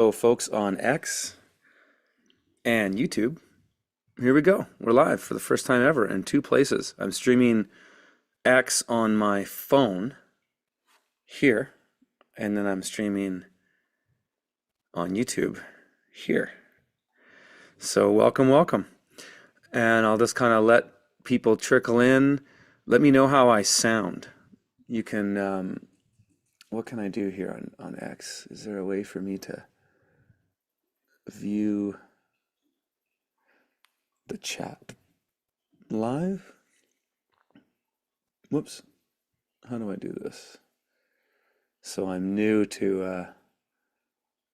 So, folks on X and YouTube, here we go. We're live for the first time ever in two places. I'm streaming X on my phone here, and then I'm streaming on YouTube here. So, welcome. And I'll just kind of let people trickle in. Let me know how I sound. You can, what can I do here on X? Is there a way for me to view the chat live? Whoops. How do I do this? So I'm new to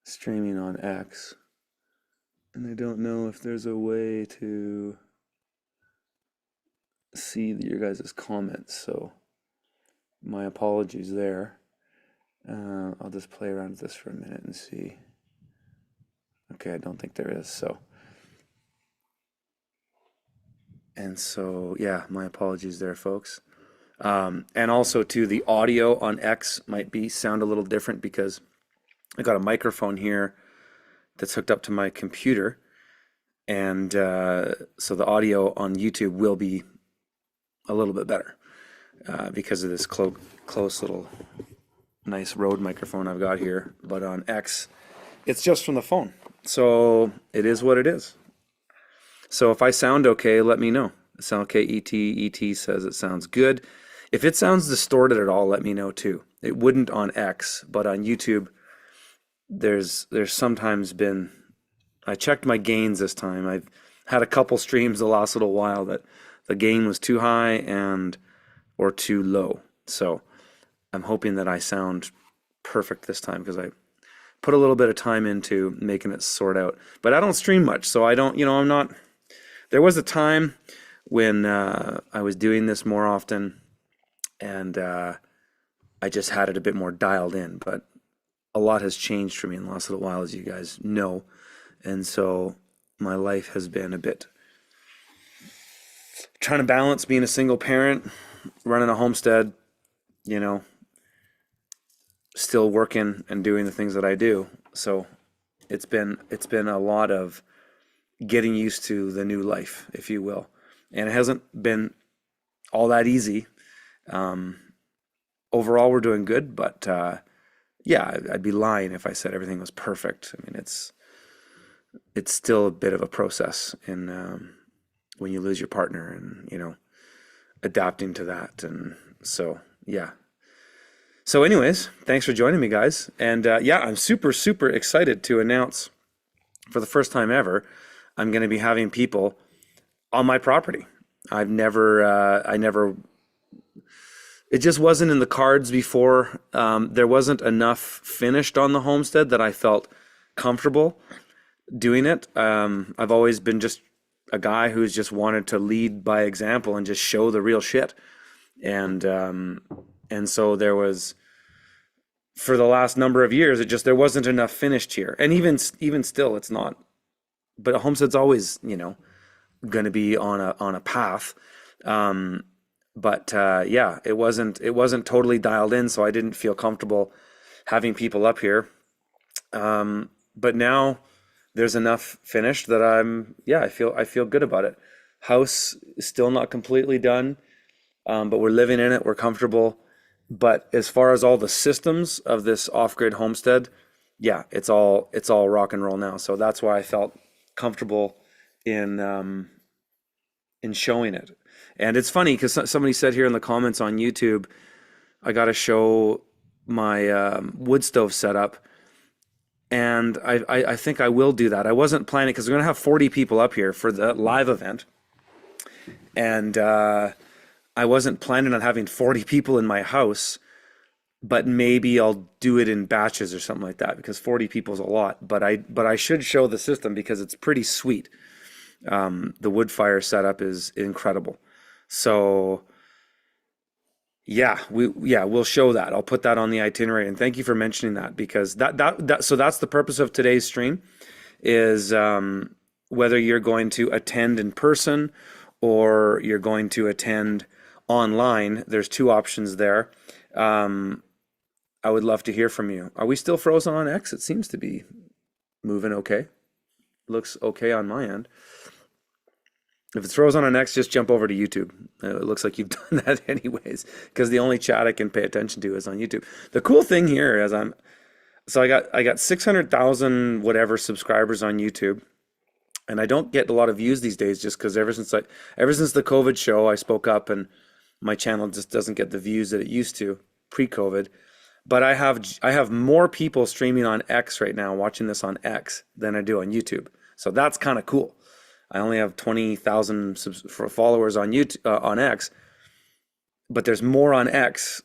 streaming on X, and I don't know if there's a way to see your guys' comments, so my apologies there. I'll just play around with this for a minute and see. Okay, I don't think there is, so yeah, my apologies there, folks. And also too, the audio on X might sound a little different because I got a microphone here that's hooked up to my computer, and so the audio on YouTube will be a little bit better because of this close little nice Rode microphone I've got here. But on X, it's just from the phone, so it is what it is. So if I sound okay, let me know. Sound okay? ET says it sounds good. If it sounds distorted at all, let me know too. It wouldn't on X, but on YouTube, there's sometimes been. I checked my gains this time. I've had a couple streams the last little while that the gain was too high or too low. So I'm hoping that I sound perfect this time because I put a little bit of time into making it sort out. But I don't stream much, so I don't. I'm not. There was a time when I was doing this more often, and I just had it a bit more dialed in. But a lot has changed for me in the last little while, as you guys know. And so my life has been a bit trying to balance being a single parent, running a homestead, still working and doing the things that I do. So it's been a lot of getting used to the new life, if you will. And it hasn't been all that easy. Overall, we're doing good, but yeah, I'd be lying if I said everything was perfect. I mean, it's still a bit of a process in when you lose your partner and, adapting to that. And so, yeah. So anyways, thanks for joining me, guys. And yeah, I'm super, super excited to announce for the first time ever, I'm going to be having people on my property. I never, it just wasn't in the cards before. There wasn't enough finished on the homestead that I felt comfortable doing it. I've always been just a guy who's just wanted to lead by example and just show the real shit. And so there was, for the last number of years, there wasn't enough finished here. And even still, it's not. But a homestead's always, going to be on a path. But yeah, it wasn't totally dialed in, so I didn't feel comfortable having people up here. But now there's enough finished that I feel good about it. House is still not completely done, but we're living in it. We're comfortable. But as far as all the systems of this off-grid homestead, yeah, it's all rock and roll now. So that's why I felt comfortable in showing it. And it's funny because somebody said here in the comments on YouTube, I got to show my wood stove setup. And I think I will do that. I wasn't planning because we're going to have 40 people up here for the live event. And I wasn't planning on having 40 people in my house, but maybe I'll do it in batches or something like that because 40 people is a lot. But I should show the system because it's pretty sweet. The wood fire setup is incredible. So yeah, we'll show that. I'll put that on the itinerary, and thank you for mentioning that because so that's the purpose of today's stream is whether you're going to attend in person or you're going to attend online. There's two options there. I would love to hear from you. Are we still frozen on X? It seems to be. moving okay. Looks okay on my end. If it throws on an X, just jump over to YouTube. It looks like you've done that anyways, because the only chat I can pay attention to is on YouTube. The cool thing here is I got 600,000 whatever subscribers on YouTube, and I don't get a lot of views these days just because ever since the COVID show, I spoke up and my channel just doesn't get the views that it used to pre-COVID. But I have more people streaming on X right now, watching this on X, than I do on YouTube. So that's kind of cool. I only have 20,000 followers on YouTube, on X, but there's more on X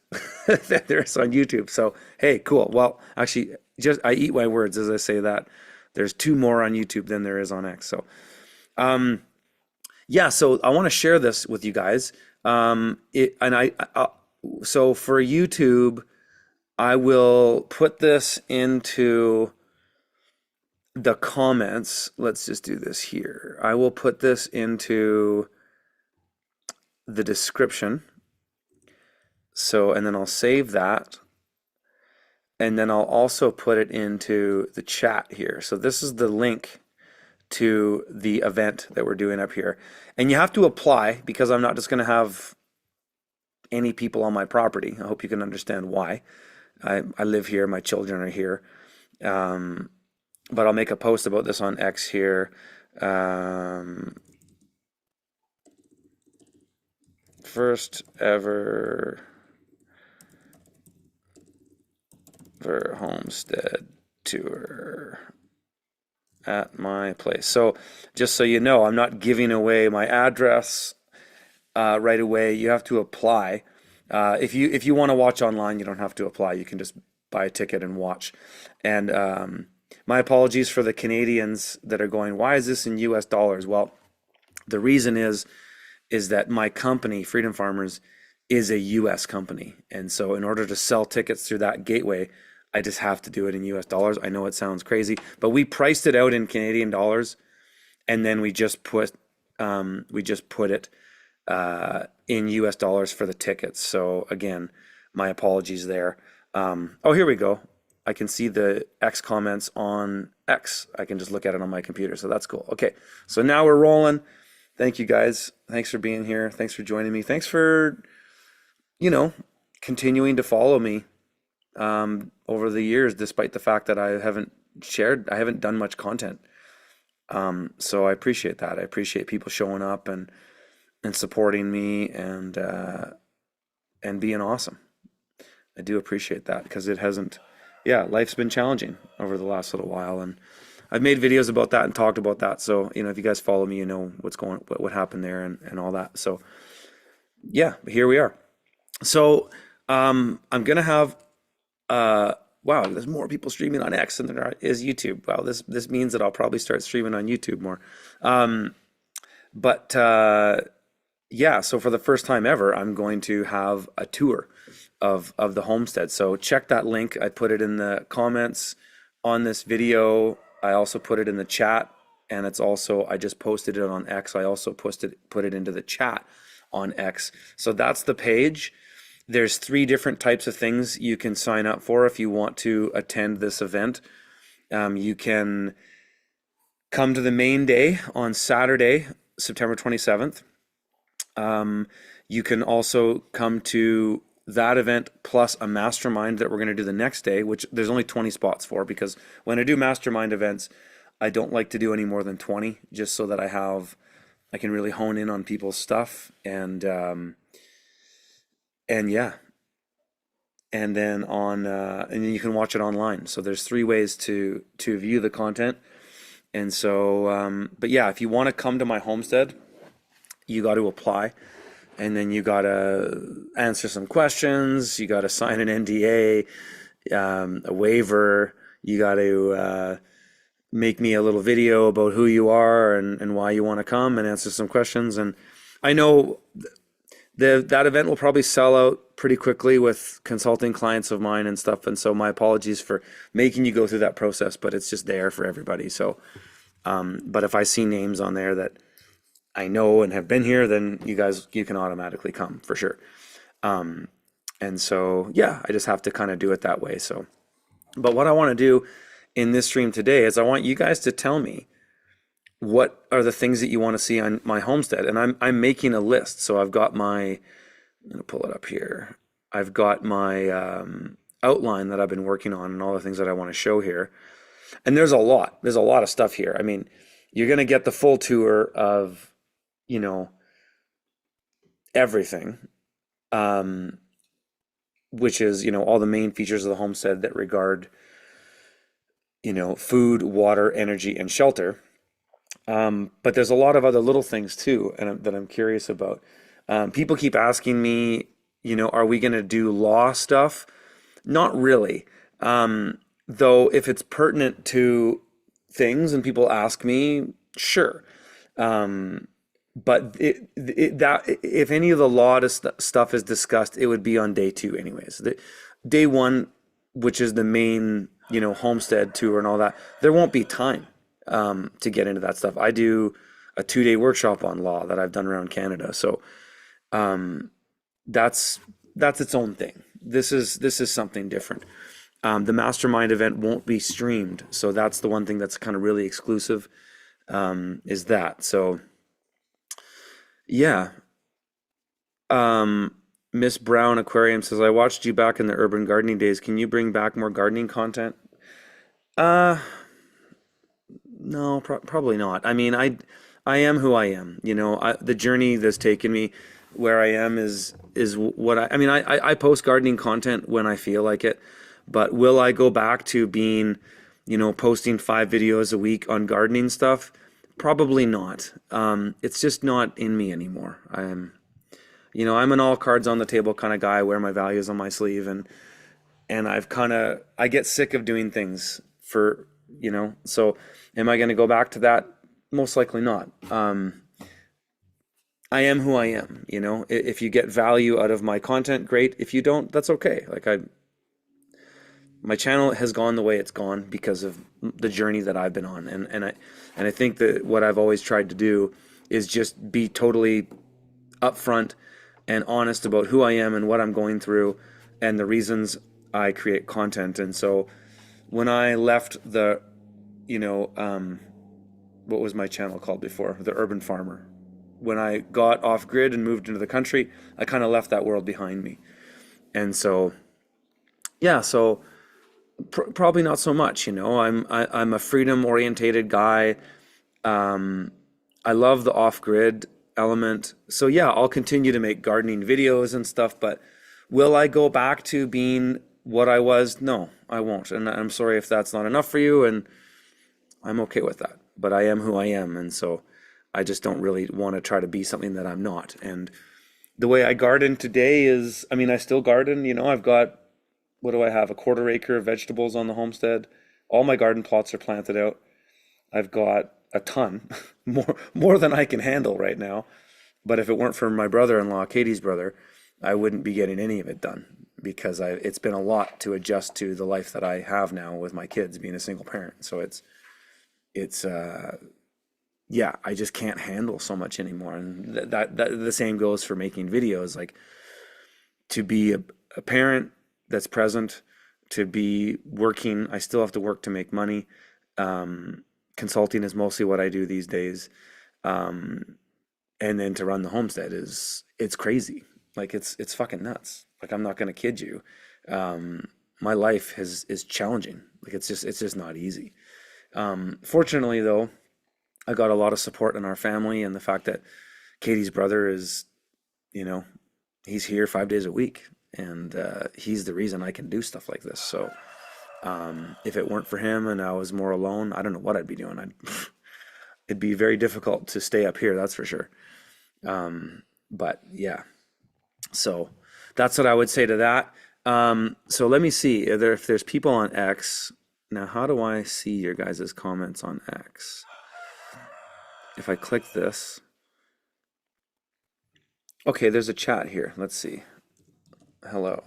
than there's on YouTube. So hey, cool. Well, actually, just I eat my words as I say that. There's 2 more on YouTube than there is on X. So, yeah. So I want to share this with you guys. So for YouTube, I will put this into the comments. Let's just do this here. I will put this into the description. So, and then I'll save that. And then I'll also put it into the chat here. So this is the link to the event that we're doing up here. And you have to apply because I'm not just going to have any people on my property. I hope you can understand why. I live here. My children are here. But I'll make a post about this on X here. First ever homestead tour at my place. So just so you know, I'm not giving away my address right away. You have to apply. If you want to watch online, you don't have to apply. You can just buy a ticket and watch. And my apologies for the Canadians that are going, why is this in US dollars? Well, the reason is that my company, Freedom Farmers, is a US company. And so in order to sell tickets through that gateway, I just have to do it in US dollars. I know it sounds crazy, but we priced it out in Canadian dollars, and then we just put it in US dollars for the tickets. So again, my apologies there. Oh, here we go. I can see the X comments on X. I can just look at it on my computer. So that's cool. Okay. So now we're rolling. Thank you guys. Thanks for being here. Thanks for joining me. Thanks for, continuing to follow me over the years, despite the fact that I haven't done much content. So I appreciate that. I appreciate people showing up and supporting me and being awesome. I do appreciate that because life's been challenging over the last little while, and I've made videos about that and talked about that. So, if you guys follow me, you know what happened there and all that. So yeah, here we are. So, I'm going to have, wow, there's more people streaming on X than there is YouTube. Wow, this means that I'll probably start streaming on YouTube more. Yeah, so for the first time ever, I'm going to have a tour of the homestead. So check that link. I put it in the comments on this video. I also put it in the chat, and I just posted it on X. I also put it into the chat on X. So that's the page. There's 3 different types of things you can sign up for if you want to attend this event. You can come to the main day on Saturday, September 27th. You can also come to that event plus a mastermind that we're going to do the next day, which there's only 20 spots for, because when I do mastermind events, I don't like to do any more than 20, just so that I can really hone in on people's stuff and yeah. And then and then you can watch it online. So there's 3 ways to view the content. And so, but yeah, if you want to come to my homestead, you got to apply, and then you got to answer some questions. You got to sign an NDA, a waiver. You got to make me a little video about who you are and why you want to come and answer some questions. And I know that event will probably sell out pretty quickly with consulting clients of mine and stuff. And so my apologies for making you go through that process, but it's just there for everybody. So, but if I see names on there that I know and have been here, then you can automatically come for sure. And so, yeah, I just have to kind of do it that way. So, but what I want to do in this stream today is I want you guys to tell me what are the things that you want to see on my homestead. And I'm making a list. So I've got my, I'm gonna pull it up here. I've got my outline that I've been working on and all the things that I want to show here. And there's a lot. There's a lot of stuff here. I mean, you're gonna get the full tour of, you know, everything, which is, you know, all the main features of the homestead that regard, you know, food, water, energy, and shelter. But there's a lot of other little things too, and that I'm curious about. People keep asking me, you know, are we going to do law stuff? Not really. Though if it's pertinent to things and people ask me, sure. But that if any of the law stuff is discussed, it would be on day two anyways. Day one, which is the main, you know, homestead tour and all that, there won't be time to get into that stuff. I do a 2-day workshop on law that I've done around Canada. So that's its own thing. This is something different. The mastermind event won't be streamed, so that's the one thing that's kind of really exclusive, is that. So yeah. Miss Brown Aquarium says, I watched you back in the urban gardening days. Can you bring back more gardening content? Uh, no, probably not. I mean, I am who I am. You know, the journey that's taken me where I am is what I mean, I post gardening content when I feel like it, but will I go back to being, you know, posting 5 videos a week on gardening stuff? Probably not. It's just not in me anymore. You know, I'm an all cards on the table kind of guy. I wear my values on my sleeve, and I get sick of doing things for, you know, so am I going to go back to that? Most likely not. I am who I am, you know. If you get value out of my content, great. If you don't, that's okay. Like my channel has gone the way it's gone because of the journey that I've been on, and I think that what I've always tried to do is just be totally upfront and honest about who I am and what I'm going through and the reasons I create content. And so when I left the, you know, what was my channel called before? The Urban Farmer. When I got off grid and moved into the country, I kind of left that world behind me. And so, yeah, so probably not so much, you know. I'm a freedom orientated guy. I love the off grid element. So yeah, I'll continue to make gardening videos and stuff, but will I go back to being what I was? No, I won't. And I'm sorry if that's not enough for you, and I'm okay with that. But I am who I am, and so I just don't really want to try to be something that I'm not. And the way I garden today is, I mean, I still garden, you know. I've got, what do I have? A 1/4 acre of vegetables on the homestead. All my garden plots are planted out. I've got a ton, more than I can handle right now. But if it weren't for my brother-in-law, Katie's brother, I wouldn't be getting any of it done, because it's been a lot to adjust to the life that I have now with my kids being a single parent. So it's yeah, I just can't handle so much anymore. And that the same goes for making videos. Like, to be a parent that's present, to be working, I still have to work to make money. Consulting is mostly what I do these days. And then to run the homestead it's crazy. Like, it's fucking nuts. Like, I'm not gonna kid you. My life is challenging. Like, it's just not easy. Fortunately though, I got a lot of support in our family, and the fact that Katie's brother is, you know, he's here 5 days a week, and he's the reason I can do stuff like this. So if it weren't for him and I was more alone, I don't know what I'd be doing. It'd be very difficult to stay up here, that's for sure. But yeah, so that's what I would say to that. So let me see if there's people on X. Now, how do I see your guys' comments on X? If I click this, okay, there's a chat here. Let's see. Hello.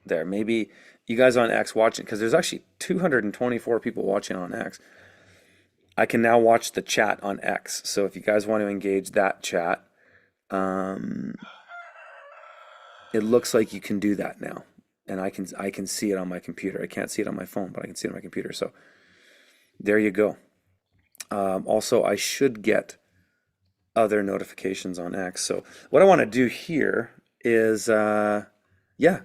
There, maybe you guys on X watching, because there's actually 224 people watching on X. I can now watch the chat on X. So if you guys want to engage that chat, it looks like you can do that now. and I can see it on my computer. I can't see it on my phone, but I can see it on my computer. So there you go. Also, I should get other notifications on X. So what I want to do here is, yeah,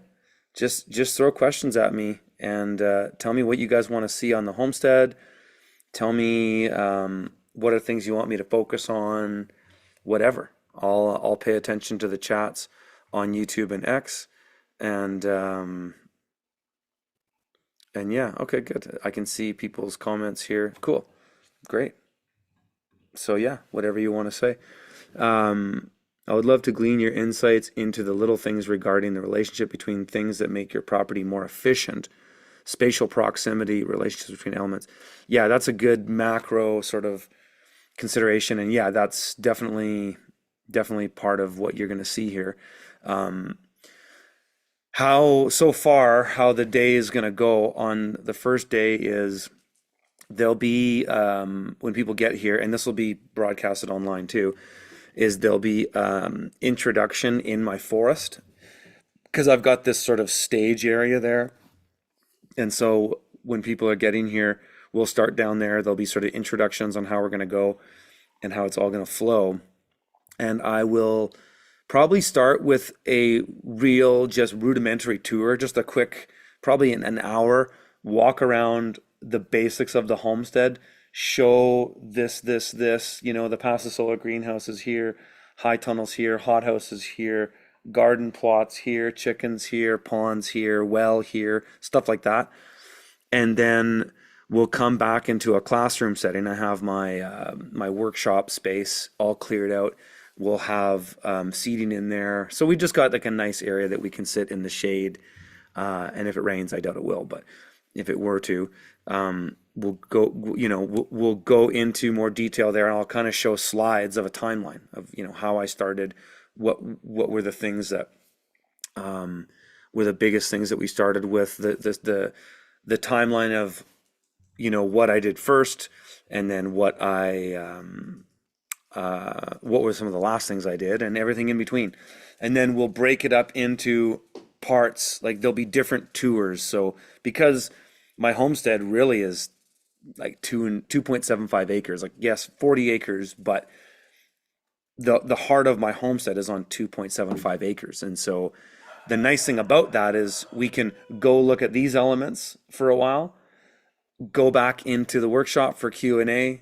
just throw questions at me and tell me what you guys want to see on the homestead. Tell me what are things you want me to focus on, whatever. I'll pay attention to the chats on YouTube and X, and yeah, okay, good. I can see people's comments here. Cool, great. So yeah, whatever you want to say. I would love to glean your insights into the little things regarding the relationship between things that make your property more efficient, spatial proximity, relationships between elements. Yeah, that's a good macro sort of consideration, and yeah, that's definitely part of what you're going to see here. Um, how the day is going to go on the first day is there'll be when people get here, and this will be broadcasted online too, is there'll be introduction in my forest because I've got this sort of stage area there. And so when people are getting here, we'll start down there. There'll be sort of introductions on how we're going to go and how it's all going to flow. And I will probably start with a real, just rudimentary tour, just a quick, probably an hour walk around the basics of the homestead, show this, the passive solar greenhouses here, high tunnels here, hothouses here, garden plots here, chickens here, ponds here, well here, stuff like that. And then we'll come back into a classroom setting. I have my workshop space all cleared out. We'll have seating in there. So we just got like a nice area that we can sit in the shade. And if it rains, I doubt it will, but if it were to, we'll we'll go into more detail there, and I'll kind of show slides of a timeline of how I started, what were the things that were the biggest things that we started with, the timeline of what I did first, and then what were some of the last things I did, and everything in between. And then we'll break it up into parts, like there'll be different tours. So because my homestead really is like 2.75 acres, like yes, 40 acres, but the heart of my homestead is on 2.75 acres. And so the nice thing about that is we can go look at these elements for a while, go back into the workshop for Q&A,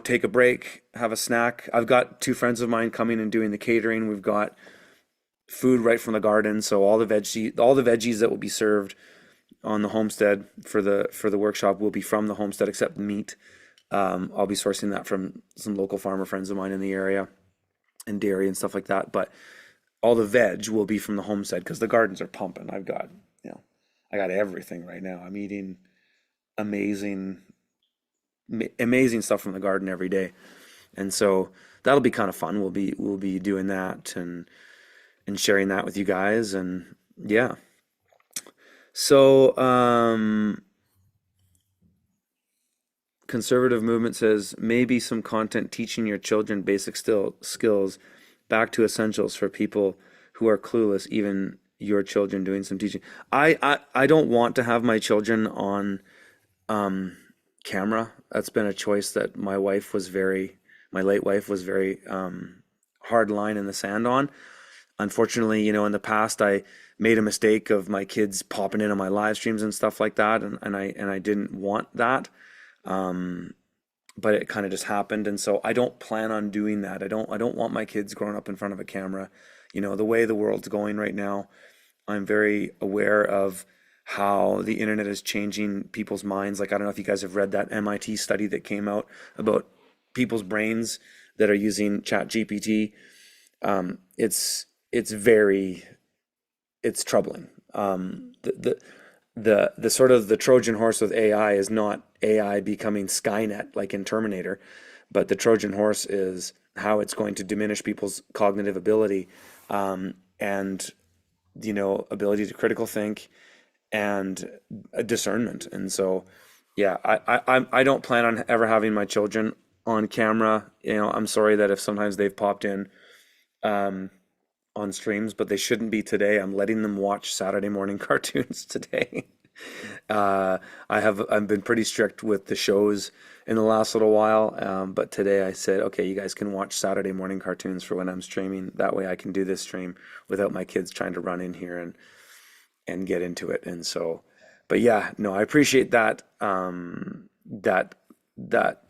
take a break, have a snack. I've got two friends of mine coming and doing the catering. We've got food right from the garden, so all the veggies that will be served on the homestead for the workshop will be from the homestead, except meat. I'll be sourcing that from some local farmer friends of mine in the area, and dairy and stuff like that. But all the veg will be from the homestead because the gardens are pumping. I got everything right now. I'm eating amazing stuff from the garden every day, and so that'll be kind of fun. We'll be doing that and sharing that with you guys, and yeah. So conservative movement says maybe some content teaching your children basic skills back to essentials for people who are clueless, even your children doing some teaching. I don't want to have my children on camera. That's been a choice that my late wife was very hard line in the sand on. Unfortunately, in the past I made a mistake of my kids popping in on my live streams and stuff like that, and I didn't want that. But it kind of just happened, and so I don't plan on doing that. I don't want my kids growing up in front of a camera. The way the world's going right now, I'm very aware of how the internet is changing people's minds. Like, I don't know if you guys have read that MIT study that came out about people's brains that are using Chat GPT. It's troubling. The sort of the Trojan horse with AI is not AI becoming Skynet like in Terminator, but the Trojan horse is how it's going to diminish people's cognitive ability, and ability to critical think and discernment. And so, yeah, I don't plan on ever having my children on camera. I'm sorry that if sometimes they've popped in. on streams, but they shouldn't be today. I'm letting them watch Saturday morning cartoons today. Uh, I've been pretty strict with the shows in the last little while, but today I said, okay, you guys can watch Saturday morning cartoons for when I'm streaming. That way I can do this stream without my kids trying to run in here and get into it. And so, but yeah, no, I appreciate that that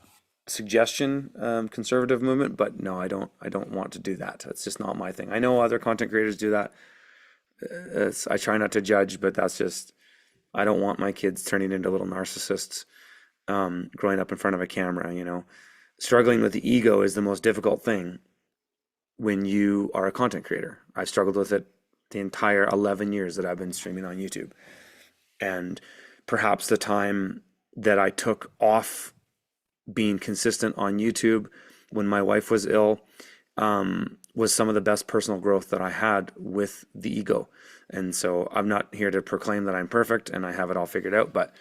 suggestion, conservative movement. But no, I don't want to do that. That's just not my thing. I know other content creators do that. I try not to judge, but that's just I don't want my kids turning into little narcissists, growing up in front of a camera. Struggling with the ego is the most difficult thing when you are a content creator. I've struggled with it the entire 11 years that I've been streaming on YouTube. And perhaps the time that I took off being consistent on YouTube when my wife was ill, was some of the best personal growth that I had with the ego. And so I'm not here to proclaim that I'm perfect and I have it all figured out, but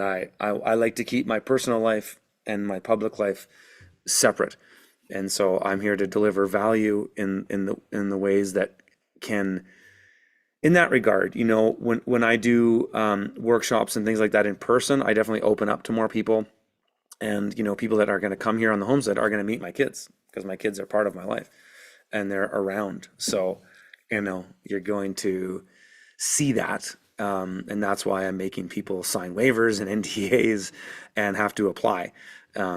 I like to keep my personal life and my public life separate. And so I'm here to deliver value in the ways that can, in that regard, when I do workshops and things like that in person, I definitely open up to more people. And people that are going to come here on the homestead are going to meet my kids, because my kids are part of my life and they're around. So you're going to see that, and that's why I'm making people sign waivers and NDAs and have to apply,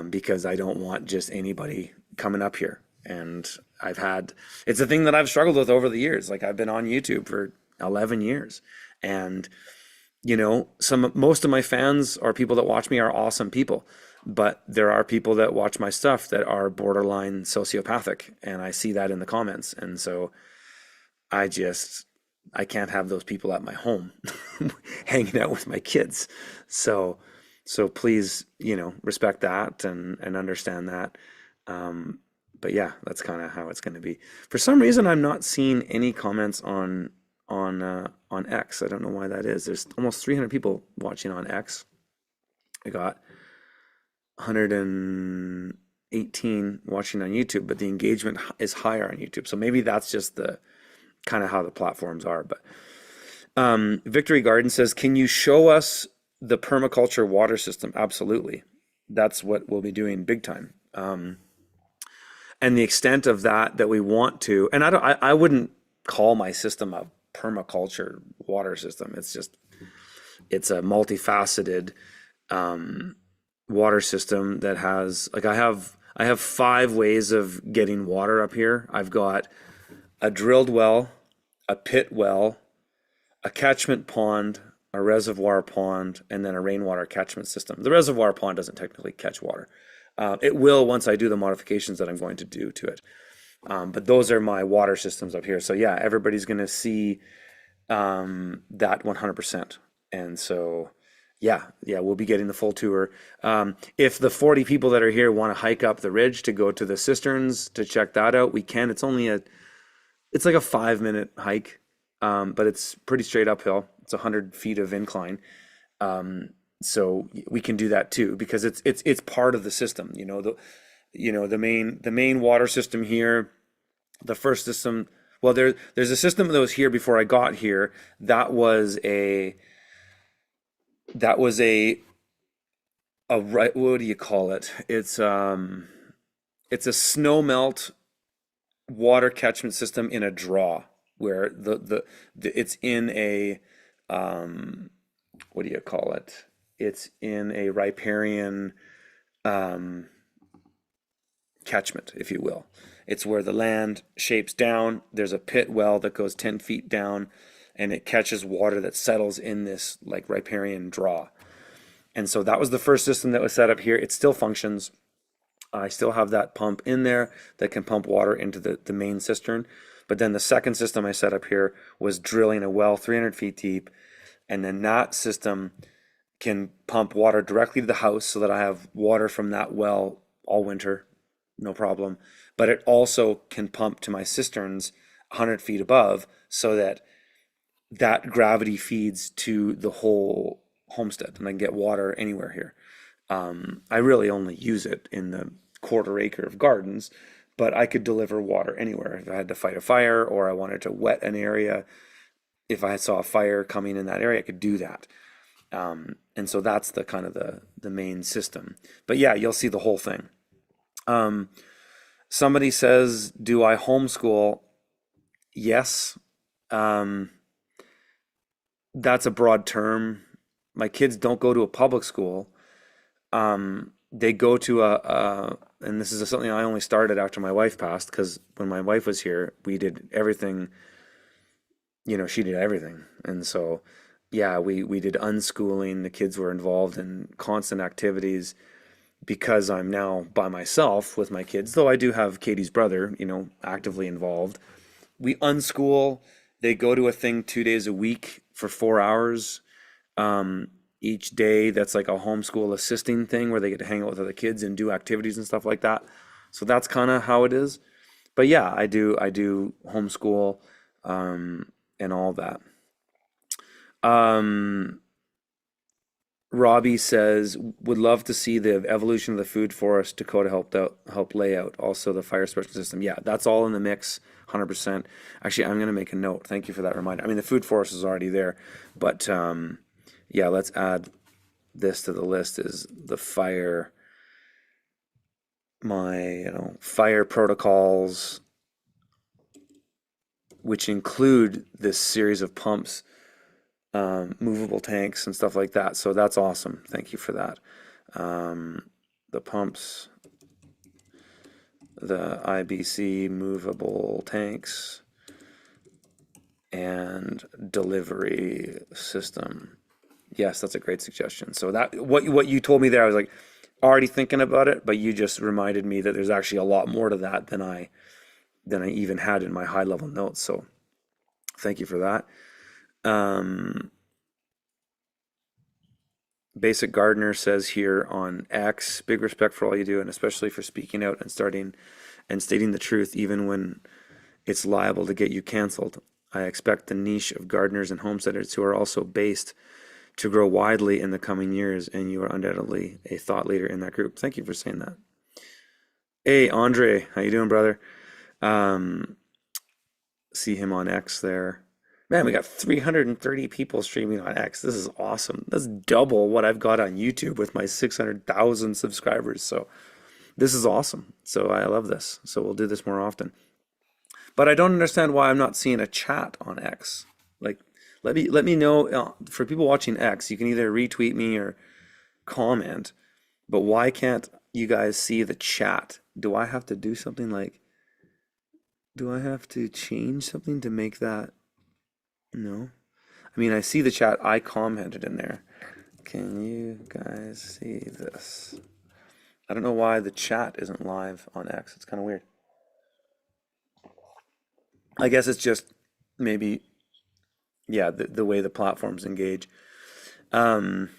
because I don't want just anybody coming up here. And it's a thing that I've struggled with over the years. Like, I've been on YouTube for 11 years, and most of my fans or people that watch me are awesome people, but there are people that watch my stuff that are borderline sociopathic, and I see that in the comments. And so I can't have those people at my home hanging out with my kids. So please, respect that and understand that. But yeah, that's kind of how it's going to be. For some reason, I'm not seeing any comments on X. I don't know why that is. There's almost 300 people watching on X. I got 118 watching on YouTube, but the engagement is higher on YouTube. So maybe that's just the kind of how the platforms are. But Victory Garden says, can you show us the permaculture water system? Absolutely. That's what we'll be doing big time. And the extent of that we want to, and I wouldn't call my system a permaculture water system. It's a multifaceted water system that has, like, I have 5 ways of getting water up here. I've got a drilled well, a pit well, a catchment pond, a reservoir pond, and then a rainwater catchment system. The reservoir pond doesn't technically catch water. It will once I do the modifications that I'm going to do to it. But those are my water systems up here. So yeah, everybody's going to see that 100%. And so yeah, we'll be getting the full tour. If the 40 people that are here want to hike up the ridge to go to the cisterns to check that out, we can. It's like a 5-minute hike, but it's pretty straight uphill. It's 100 feet of incline. So we can do that too, because it's part of the system. The main water system here, the first system. Well, there's a system that was here before I got here. That was a right. What do you call it? It's a snowmelt water catchment system in a draw, where it's in a what do you call it? It's in a riparian catchment, if you will. It's where the land shapes down. There's a pit well that goes 10 feet down, and it catches water that settles in this like riparian draw. And so that was the first system that was set up here. It still functions. I still have that pump in there that can pump water into the main cistern. But then the second system I set up here was drilling a well 300 feet deep, and then that system can pump water directly to the house so that I have water from that well all winter, no problem. But it also can pump to my cisterns 100 feet above, so that gravity feeds to the whole homestead, and I can get water anywhere here. I really only use it in the quarter acre of gardens, but I could deliver water anywhere. If I had to fight a fire or I wanted to wet an area, if I saw a fire coming in that area, I could do that. And so that's the kind of the main system. But yeah, you'll see the whole thing. Um, Somebody says, "Do I homeschool?" Yes. Um, that's a broad term. My kids don't go to a public school. They go to and this is something I only started after my wife passed, because when my wife was here, we did everything, she did everything. And so, yeah, we did unschooling. The kids were involved in constant activities because I'm now by myself with my kids, though I do have Katie's brother, actively involved. We unschool. They go to a thing 2 days a week for 4 hours um, each day. That's like a homeschool assisting thing where they get to hang out with other kids and do activities and stuff like that. So that's kind of how it is. But yeah, I do homeschool and all that. Um, Robbie says, would love to see the evolution of the food forest Dakota help lay out. Also the fire suppression system. Yeah, that's all in the mix, 100%. Actually, I'm gonna make a note. Thank you for that reminder. I mean, the food forest is already there, but yeah, let's add this to the list. Is the fire protocols, which include this series of pumps, movable tanks and stuff like that. So that's awesome. Thank you for that. The pumps, the IBC movable tanks, and delivery system. Yes, that's a great suggestion. So that what you told me there, I was like already thinking about it, but you just reminded me that there's actually a lot more to that than I even had in my high level notes. So thank you for that. Um, Basic Gardener says here on X, big respect for all you do, and especially for speaking out and stating the truth, even when it's liable to get you canceled. I expect the niche of gardeners and homesteaders who are also based to grow widely in the coming years, and you are undoubtedly a thought leader in that group. Thank you for saying that. Hey, Andre, how you doing, brother? Um, See him on X there. Man, we got 330 people streaming on X. This is awesome. That's double what I've got on YouTube with my 600,000 subscribers. So this is awesome. So I love this. So we'll do this more often. But I don't understand why I'm not seeing a chat on X. Like, let me know. For people watching X, you can either retweet me or comment. But why can't you guys see the chat? Do I have to do something like? Do I have to change something to make that? No. I mean, I see the chat. I commented in there. Can you guys see this? I don't know why the chat isn't live on X. It's kind of weird. I guess it's just maybe, yeah, the way the platforms engage. Um,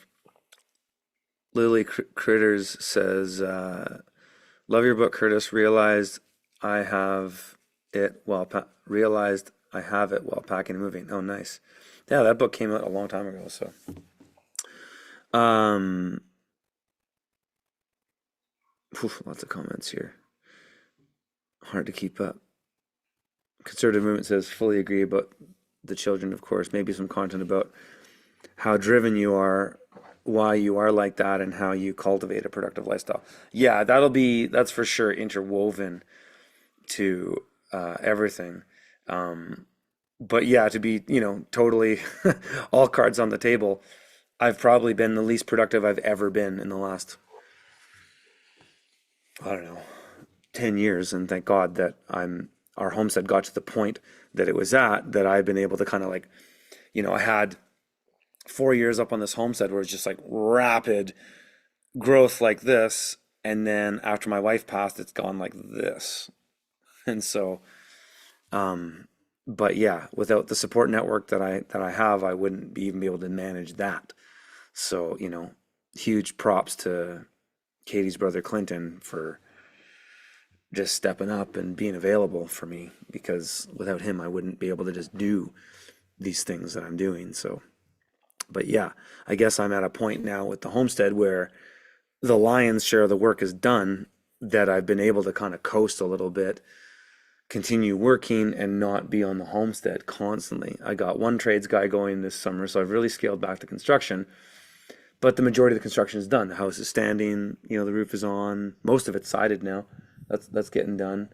Lily Critters says, "Love your book, Curtis. I have realized I have it while packing and moving." Oh, nice. Yeah, that book came out a long time ago. So, um, lots of comments here. Hard to keep up. Conservative movement says, fully agree about the children, of course. Maybe some content about how driven you are, why you are like that, and how you cultivate a productive lifestyle. Yeah, that's for sure interwoven to everything. Um, but yeah, to be, totally all cards on the table, I've probably been the least productive I've ever been in the last, I don't know, 10 years. And thank God that our homestead got to the point that it was at, that I've been able to kind of like, I had 4 years up on this homestead where it's just like rapid growth like this. And then after my wife passed, it's gone like this. And so, but yeah, without the support network that I have, I wouldn't even be able to manage that. So, huge props to Katie's brother Clinton for just stepping up and being available for me, because without him, I wouldn't be able to just do these things that I'm doing. So, but yeah, I guess I'm at a point now with the homestead where the lion's share of the work is done. that I've been able to kind of coast a little bit, continue working and not be on the homestead constantly. I got one trades guy going this summer, so I've really scaled back the construction, but the majority of the construction is done. The house is standing, the roof is on, most of it's sided now. That's getting done.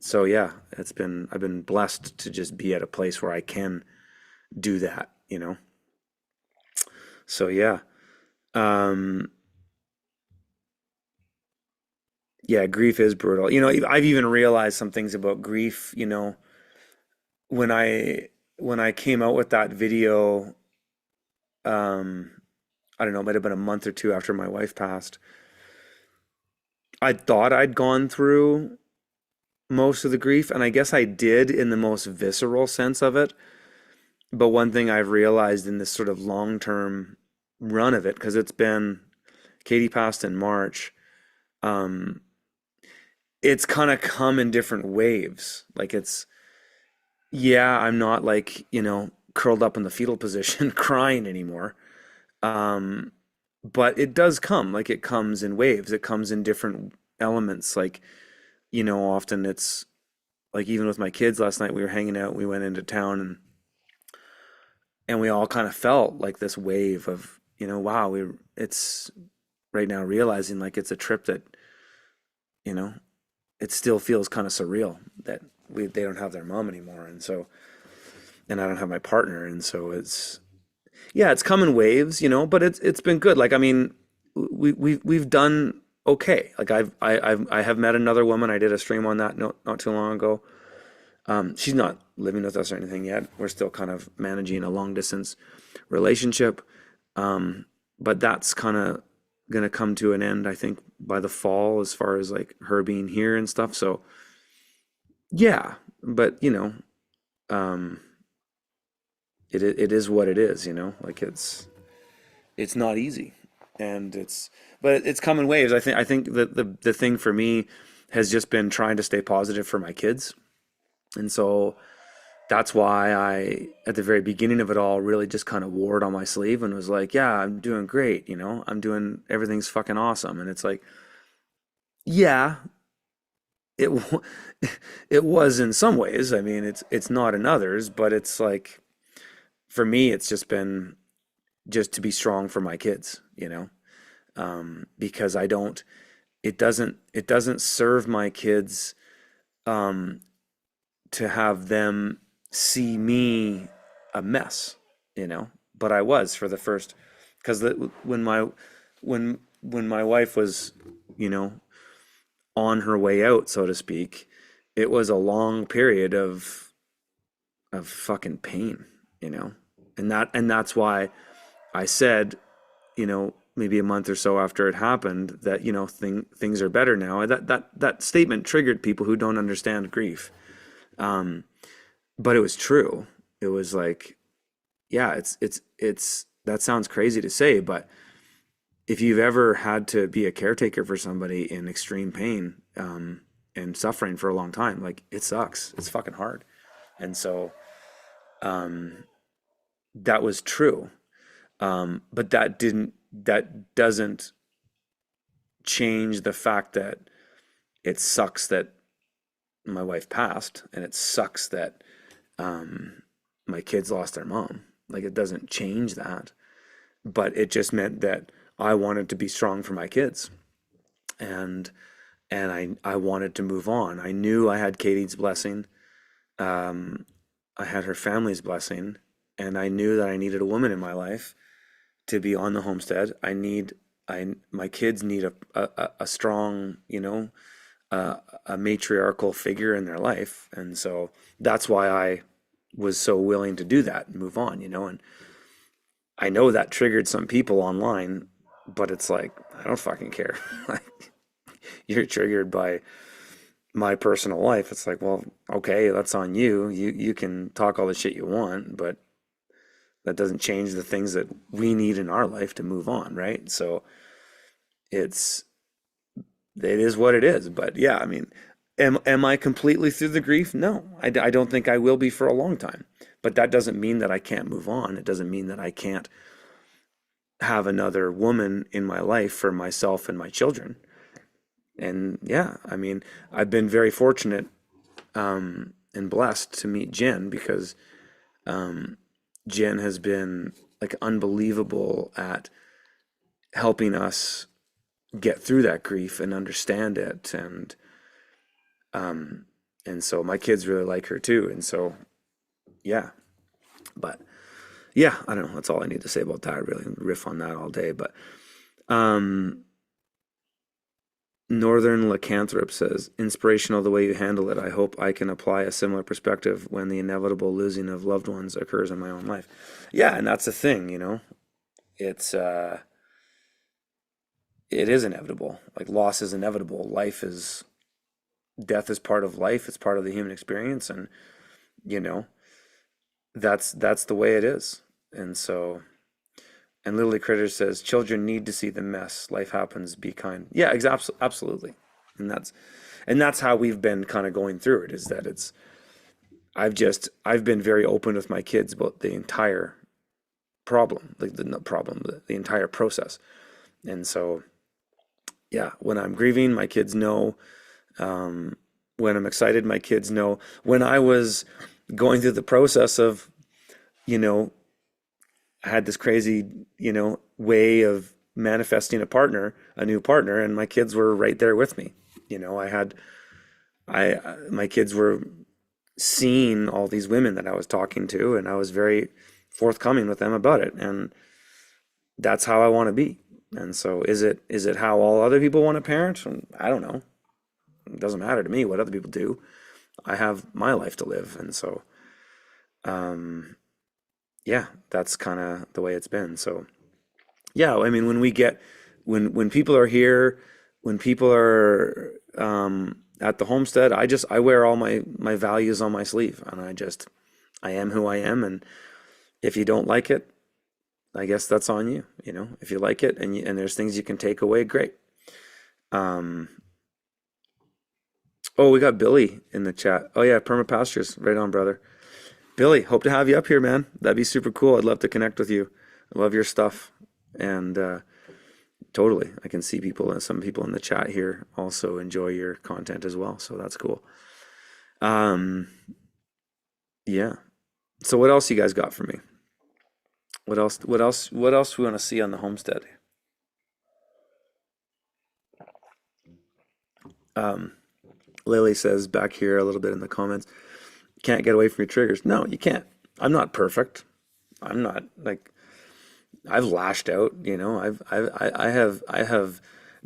So yeah, I've been blessed to just be at a place where I can do that. So yeah. Um, yeah, grief is brutal. I've even realized some things about grief, when I came out with that video, um, I don't know, it might have been a month or two after my wife passed. I thought I'd gone through most of the grief, and I guess I did in the most visceral sense of it. But one thing I've realized in this sort of long-term run of it, because Katie passed in March, um, it's kind of come in different waves. Yeah, I'm not like, curled up in the fetal position crying anymore. Um, but it does come, like it comes in waves. It comes in different elements. Like, often it's like even with my kids last night, we were hanging out, we went into town and we all kind of felt like this wave of, wow, it's right now realizing like it's a trip that, you know, it still feels kind of surreal that they don't have their mom anymore. And I don't have my partner. And so yeah, it's come in waves, but it's been good. Like, I mean, we've done okay. Like I have met another woman. I did a stream on that not too long ago. She's not living with us or anything yet. We're still kind of managing a long distance relationship. But that's kind of gonna come to an end, I think, by the fall, as far as like her being here and stuff. So yeah, but um, it is what it is. Like it's not easy, and but it's come in waves. I think that the thing for me has just been trying to stay positive for my kids. And so that's why I, at the very beginning of it all, really just kind of wore it on my sleeve and was like, yeah, I'm doing great. Everything's fucking awesome. And it's like, yeah, it, it was in some ways. I mean, it's not in others, but it's like, for me, it's just been just to be strong for my kids. Because it doesn't serve my kids, um, to have them see me a mess, you know. But I was for the first, because when my wife was, you know, on her way out, so to speak, it was a long period of fucking pain, you know. And that's why I said, maybe a month or so after it happened that, things are better now. That statement triggered people who don't understand grief. Um, but it was true. It was like, yeah, it's that sounds crazy to say, but if you've ever had to be a caretaker for somebody in extreme pain, and suffering for a long time, like it sucks. It's fucking hard. And so, um, that was true. But that doesn't change the fact that it sucks that my wife passed, and it sucks that, um, my kids lost their mom. Like it doesn't change that, but it just meant that I wanted to be strong for my kids, and I wanted to move on. I knew I had Katie's blessing. Um, I had her family's blessing, and I knew that I needed a woman in my life to be on the homestead. My kids need a strong, a matriarchal figure in their life. And so that's why I was so willing to do that and move on. And I know that triggered some people online, but it's like, I don't fucking care. Like, you're triggered by my personal life. It's like, well, okay, that's on you. You can talk all the shit you want, but that doesn't change the things that we need in our life to move on, right? So it's it is what it is. But yeah, I mean, am I completely through the grief? No, I don't think I will be for a long time. But that doesn't mean that I can't move on. It doesn't mean that I can't have another woman in my life for myself and my children. And yeah, I mean, I've been very fortunate and blessed to meet Jen because Jen has been like unbelievable at helping us get through that grief and understand it. And so my kids really like her too. And so yeah, but yeah, I don't know. That's all I need to say about that. I really riff on that all day. But um, Northern Lycanthrope says, inspirational the way you handle it. I hope I can apply a similar perspective when the inevitable losing of loved ones occurs in my own life. Yeah, and that's the thing, you know. It's it is inevitable. Like loss is inevitable. Death is part of life. It's part of the human experience, and you know, that's the way it is. And so, and Lily Critter says, children need to see the mess. Life happens. Be kind. Yeah, exactly, absolutely. And that's how we've been kind of going through it. Is that I've been very open with my kids about the entire problem, like the not problem, the entire process. And so, yeah, when I'm grieving, my kids know. Um, when I'm excited, my kids know. When I was going through the process of, you know, I had this crazy, way of manifesting a new partner, and my kids were right there with me. You know, my kids were seeing all these women that I was talking to, and I was very forthcoming with them about it. And that's how I want to be. And so is it how all other people want to parent? I don't know. It doesn't matter to me what other people do. I have my life to live. And so, um, yeah, that's kind of the way it's been. So, yeah, I mean, when people are here, when people are at the homestead, I wear all my values on my sleeve, and I am who I am. And if you don't like it, I guess that's on you. You know, if you like it and there's things you can take away, great. Um, oh, we got Billy in the chat. Oh yeah, permapastures, right on, brother. Billy, hope to have you up here, man. That'd be super cool. I'd love to connect with you. I love your stuff, and totally, I can see some people in the chat here also enjoy your content as well. So that's cool. Um, yeah. So what else you guys got for me? What else? What else? What else we want to see on the homestead? Um, Lily says back here a little bit in the comments, can't get away from your triggers. No, you can't. I'm not perfect. I'm not like I've lashed out, I have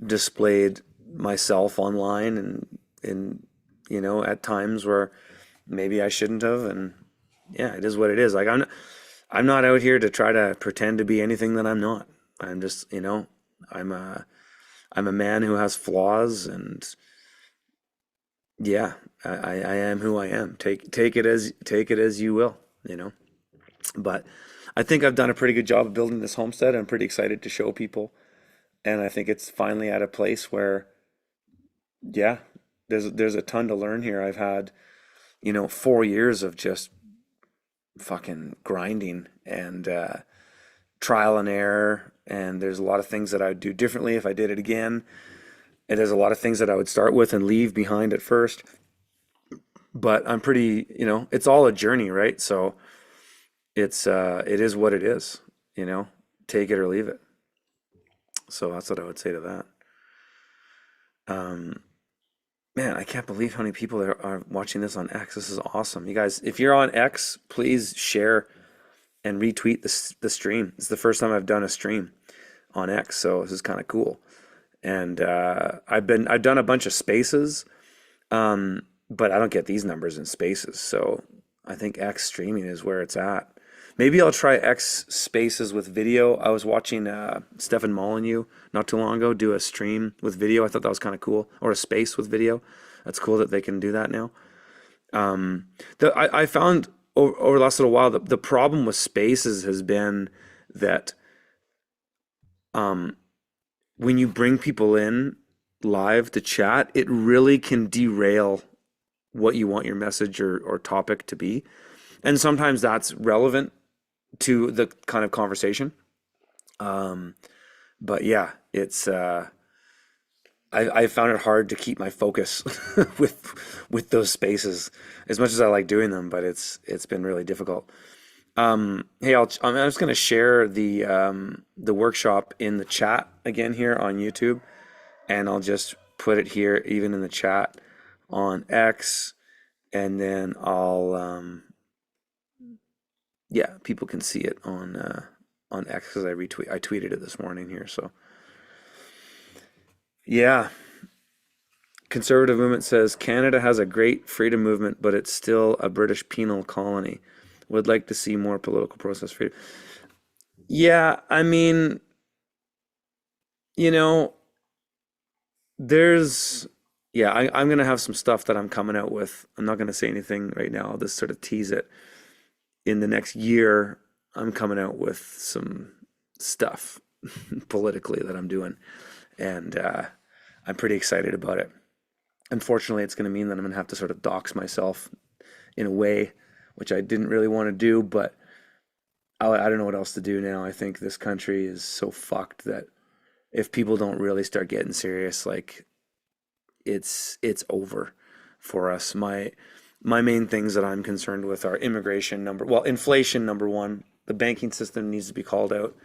displayed myself online and at times where maybe I shouldn't have, and yeah, it is what it is. Like I'm not out here to try to pretend to be anything that I'm not. I'm just, I'm a I'm a man who has flaws, and yeah, I am who I am. Take it as you will, you know. But I think I've done a pretty good job of building this homestead. I'm pretty excited to show people, and I think it's finally at a place where, yeah, there's a ton to learn here. I've had, 4 years of just fucking grinding and trial and error, and there's a lot of things that I would do differently if I did it again. And there's a lot of things that I would start with and leave behind at first. But I'm pretty, it's all a journey, right? So it is what it is, you know. Take it or leave it. So that's what I would say to that. Um, Man, I can't believe how many people are watching this on X. This is awesome. You guys, if you're on X, please share and retweet the stream. It's the first time I've done a stream on X, so this is kind of cool. And I've done a bunch of spaces, but I don't get these numbers in spaces. So I think X streaming is where it's at. Maybe I'll try X spaces with video. I was watching Stefan Molyneux not too long ago do a stream with video. I thought that was kind of cool, or a space with video. That's cool that they can do that now. I found over the last little while the problem with spaces has been that um, when you bring people in live to chat, it really can derail what you want your message or topic to be. And sometimes that's relevant to the kind of conversation. But yeah, I found it hard to keep my focus with those spaces as much as I like doing them, but it's been really difficult. Hey, I'm just going to share the workshop in the chat again here on YouTube, and I'll just put it here even in the chat on X, and then I'll yeah, people can see it on X because I tweeted it this morning here. So yeah, conservative movement says Canada has a great freedom movement, but it's still a British penal colony. Would like to see more political process freedom. Yeah, I mean, you know, there's yeah, I'm gonna have some stuff that I'm coming out with. I'm not gonna say anything right now. I'll just sort of tease it. In the next year, I'm coming out with some stuff politically that I'm doing, and I'm pretty excited about it. Unfortunately, it's going to mean that I'm going to have to sort of dox myself in a way, which I didn't really want to do, but I don't know what else to do now. I think this country is so fucked that if people don't really start getting serious, like it's over for us. My main things that I'm concerned with are inflation number one. The banking system needs to be called out.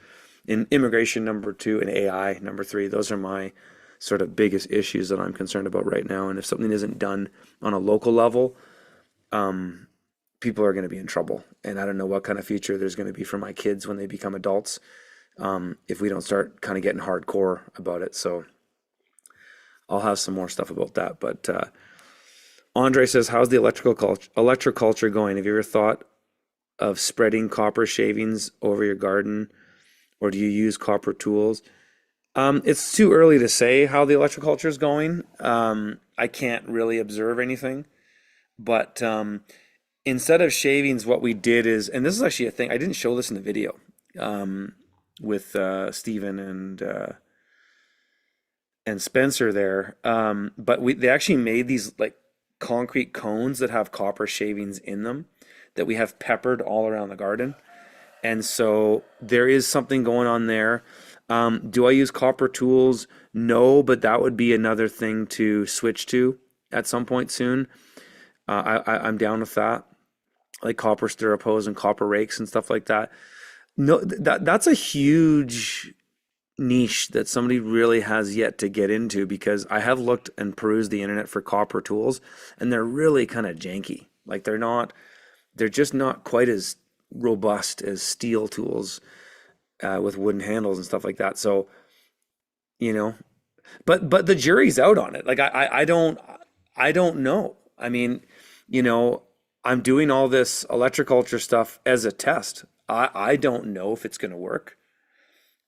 In immigration number two, and AI number three. Those are my sort of biggest issues that I'm concerned about right now. And if something isn't done on a local level, people are going to be in trouble. And I don't know what kind of future there's going to be for my kids when they become adults, if we don't start kind of getting hardcore about it. So I'll have some more stuff about that. But Andre says, how's the electroculture going? Have you ever thought of spreading copper shavings over your garden, or do you use copper tools? It's too early to say how the electroculture is going. I can't really observe anything, but instead of shavings, what we did is, and this is actually a thing, I didn't show this in the video with Steven and Spencer there, but they actually made these like concrete cones that have copper shavings in them that we have peppered all around the garden. And so there is something going on there. Do I use copper tools? No, but that would be another thing to switch to at some point soon. I'm down with that, like copper stirrup hose and copper rakes and stuff like that. No, that's a huge niche that somebody really has yet to get into, because I have looked and perused the internet for copper tools, and they're really kind of janky. Like they're just not quite as robust as steel tools with wooden handles and stuff like that. So, you know, but the jury's out on it. Like I don't know. I mean, I'm doing all this electroculture stuff as a test. I don't know if it's going to work,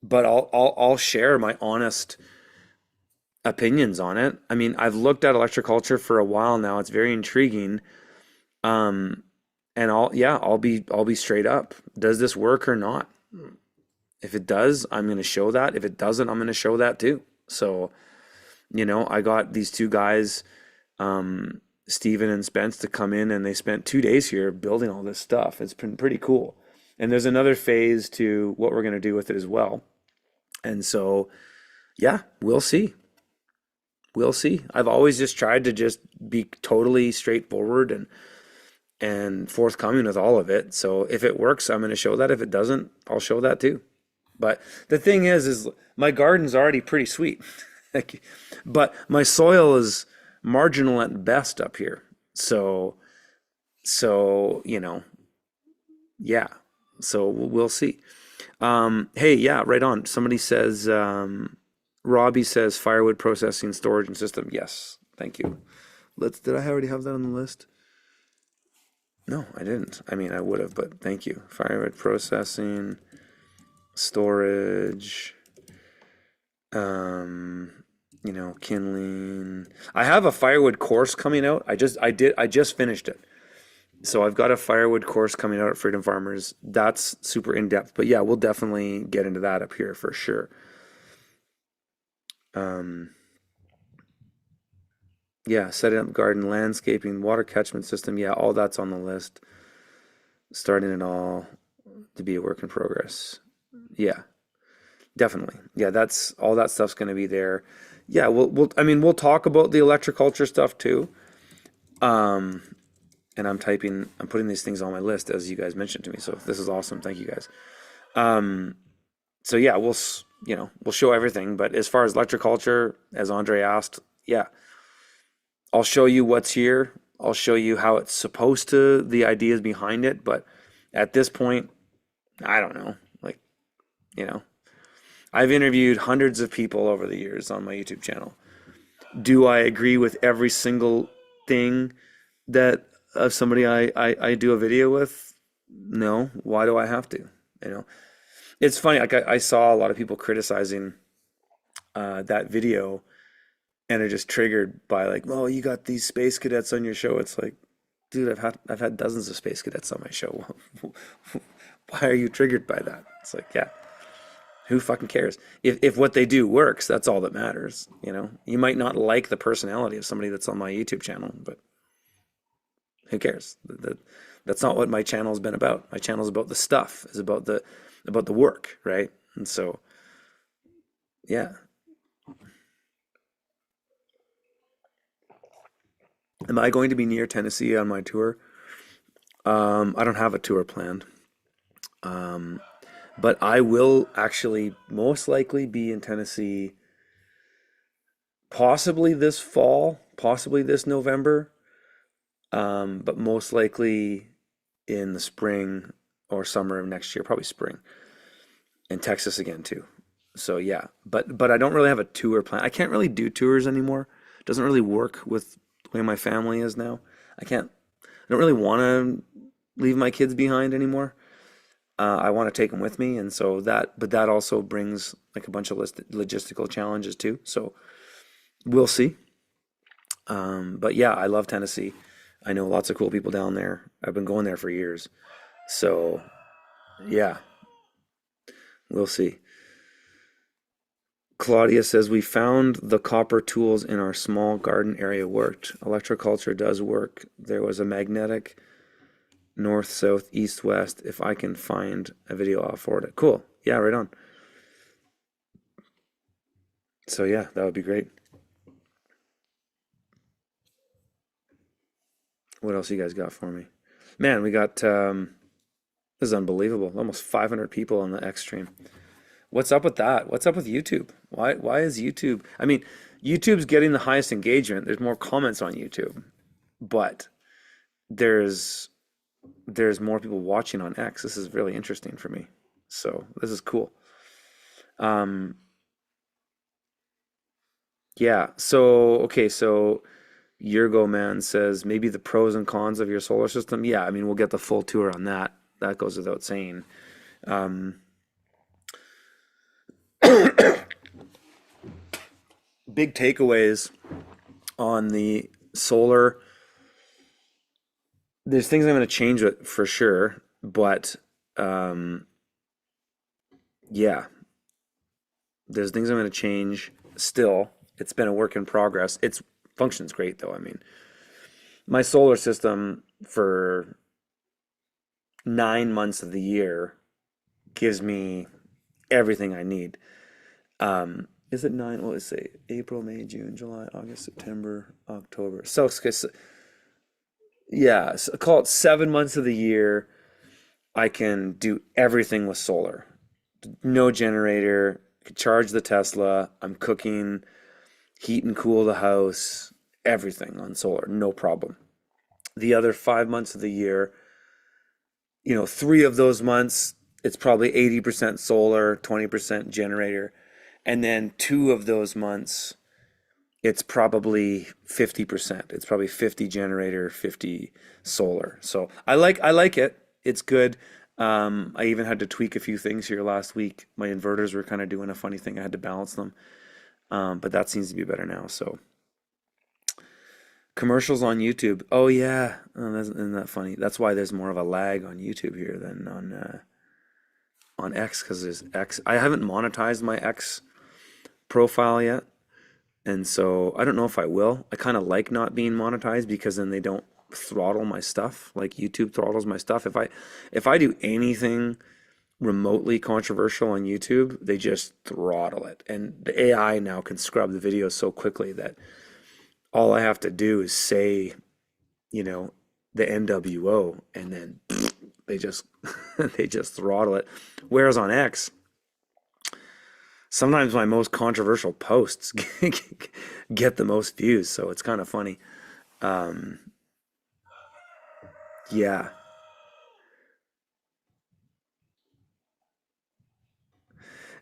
but I'll share my honest opinions on it. I mean, I've looked at electroculture for a while now. It's very intriguing. Um, and I'll be straight up. Does this work or not? If it does, I'm going to show that. If it doesn't, I'm going to show that too. So, I got these two guys, Steven and Spence, to come in, and they spent 2 days here building all this stuff. It's been pretty cool. And there's another phase to what we're going to do with it as well. And so, yeah, we'll see. We'll see. I've always just tried to just be totally straightforward and forthcoming with all of it. So if it works, I'm going to show that. If it doesn't, I'll show that too. But the thing is my garden's already pretty sweet. But my soil is marginal at best up here. So, yeah. So we'll see. Hey, yeah, right on. Somebody says, Robbie says firewood processing, storage, and system. Yes, thank you. Did I already have that on the list? No, I didn't. I mean, I would have, but thank you. Firewood processing, storage, kindling. I have a firewood course coming out. I just finished it. So I've got a firewood course coming out at Freedom Farmers. That's super in depth, but yeah, we'll definitely get into that up here for sure. Yeah, setting up garden, landscaping, water catchment system. Yeah, all that's on the list. Starting it all to be a work in progress. Yeah, definitely. Yeah, that's all that stuff's going to be there. Yeah, I mean, we'll talk about the electroculture stuff too. Um, and I'm putting these things on my list as you guys mentioned to me. So this is awesome. Thank you guys. Um, so yeah, we'll show everything. But as far as electroculture, as Andre asked, yeah, I'll show you what's here. I'll show you how it's supposed to, the ideas behind it. But at this point, I don't know. Like, you know, I've interviewed hundreds of people over the years on my YouTube channel. Do I agree with every single thing that of somebody I do a video with? No. Why do I have to? You know, it's funny. Like I saw a lot of people criticizing that video, and are just triggered by like, "Oh, you got these space cadets on your show." It's like, dude, I've had dozens of space cadets on my show. Why are you triggered by that? It's like, yeah, who fucking cares? If what they do works, that's all that matters. You know, you might not like the personality of somebody that's on my YouTube channel, but who cares? That's not what my channel's been about. My channel's about the stuff, is about the work, right? And so, yeah. Am I going to be near Tennessee on my tour? I don't have a tour planned. Um, but I will actually most likely be in Tennessee possibly this fall, possibly this November, but most likely in the spring or summer of next year, probably spring, in Texas again too. So yeah, but I don't really have a tour plan. I can't really do tours anymore. It doesn't really work with the way my family is now. I can't. I don't really want to leave my kids behind anymore. I want to take them with me, and so but that also brings like a bunch of logistical challenges too. So we'll see. But yeah, I love Tennessee. I know lots of cool people down there. I've been going there for years. So yeah, we'll see. Claudia says we found the copper tools in our small garden area worked. Electroculture does work. There was a magnetic north, south, east, west. If I can find a video, I'll forward it. Cool. Yeah, right on. So yeah, that would be great. What else you guys got for me? Man, we got this is unbelievable. Almost 500 people on the X stream. What's up with that? What's up with YouTube? Why is YouTube? I mean, YouTube's getting the highest engagement. There's more comments on YouTube, but there's there's more people watching on X. This is really interesting for me. So this is cool. Um, yeah. So okay. So Yurgo Man says maybe the pros and cons of your solar system. Yeah. I mean, we'll get the full tour on that. That goes without saying. Um, big takeaways on the solar. There's things I'm going to change it for sure, but um, yeah, there's things I'm going to change still. It's been a work in progress. It's functions great though. I mean, my solar system for 9 months of the year gives me everything I need. Is it nine? Well, let's say April, May, June, July, August, September, October. Yeah, so call it 7 months of the year. I can do everything with solar. No generator, could charge the Tesla. I'm cooking, heat and cool the house, everything on solar, no problem. The other 5 months of the year, 3 of those months, it's probably 80% solar, 20% generator. And then 2 of those months, it's probably 50%. It's probably 50 generator, 50 solar. So I like it. It's good. I even had to tweak a few things here last week. My inverters were kind of doing a funny thing. I had to balance them. But that seems to be better now. So commercials on YouTube. Oh yeah, isn't that funny? That's why there's more of a lag on YouTube here than on X, because there's X. I haven't monetized my X profile yet, and so I don't know if I will. I kind of like not being monetized because then they don't throttle my stuff like YouTube throttles my stuff. If I do anything remotely controversial on YouTube, they just throttle it. And the AI now can scrub the videos so quickly that all I have to do is say, you know, the NWO, and then they just they just throttle it. Whereas on X, sometimes my most controversial posts get the most views, so it's kind of funny. Um, yeah.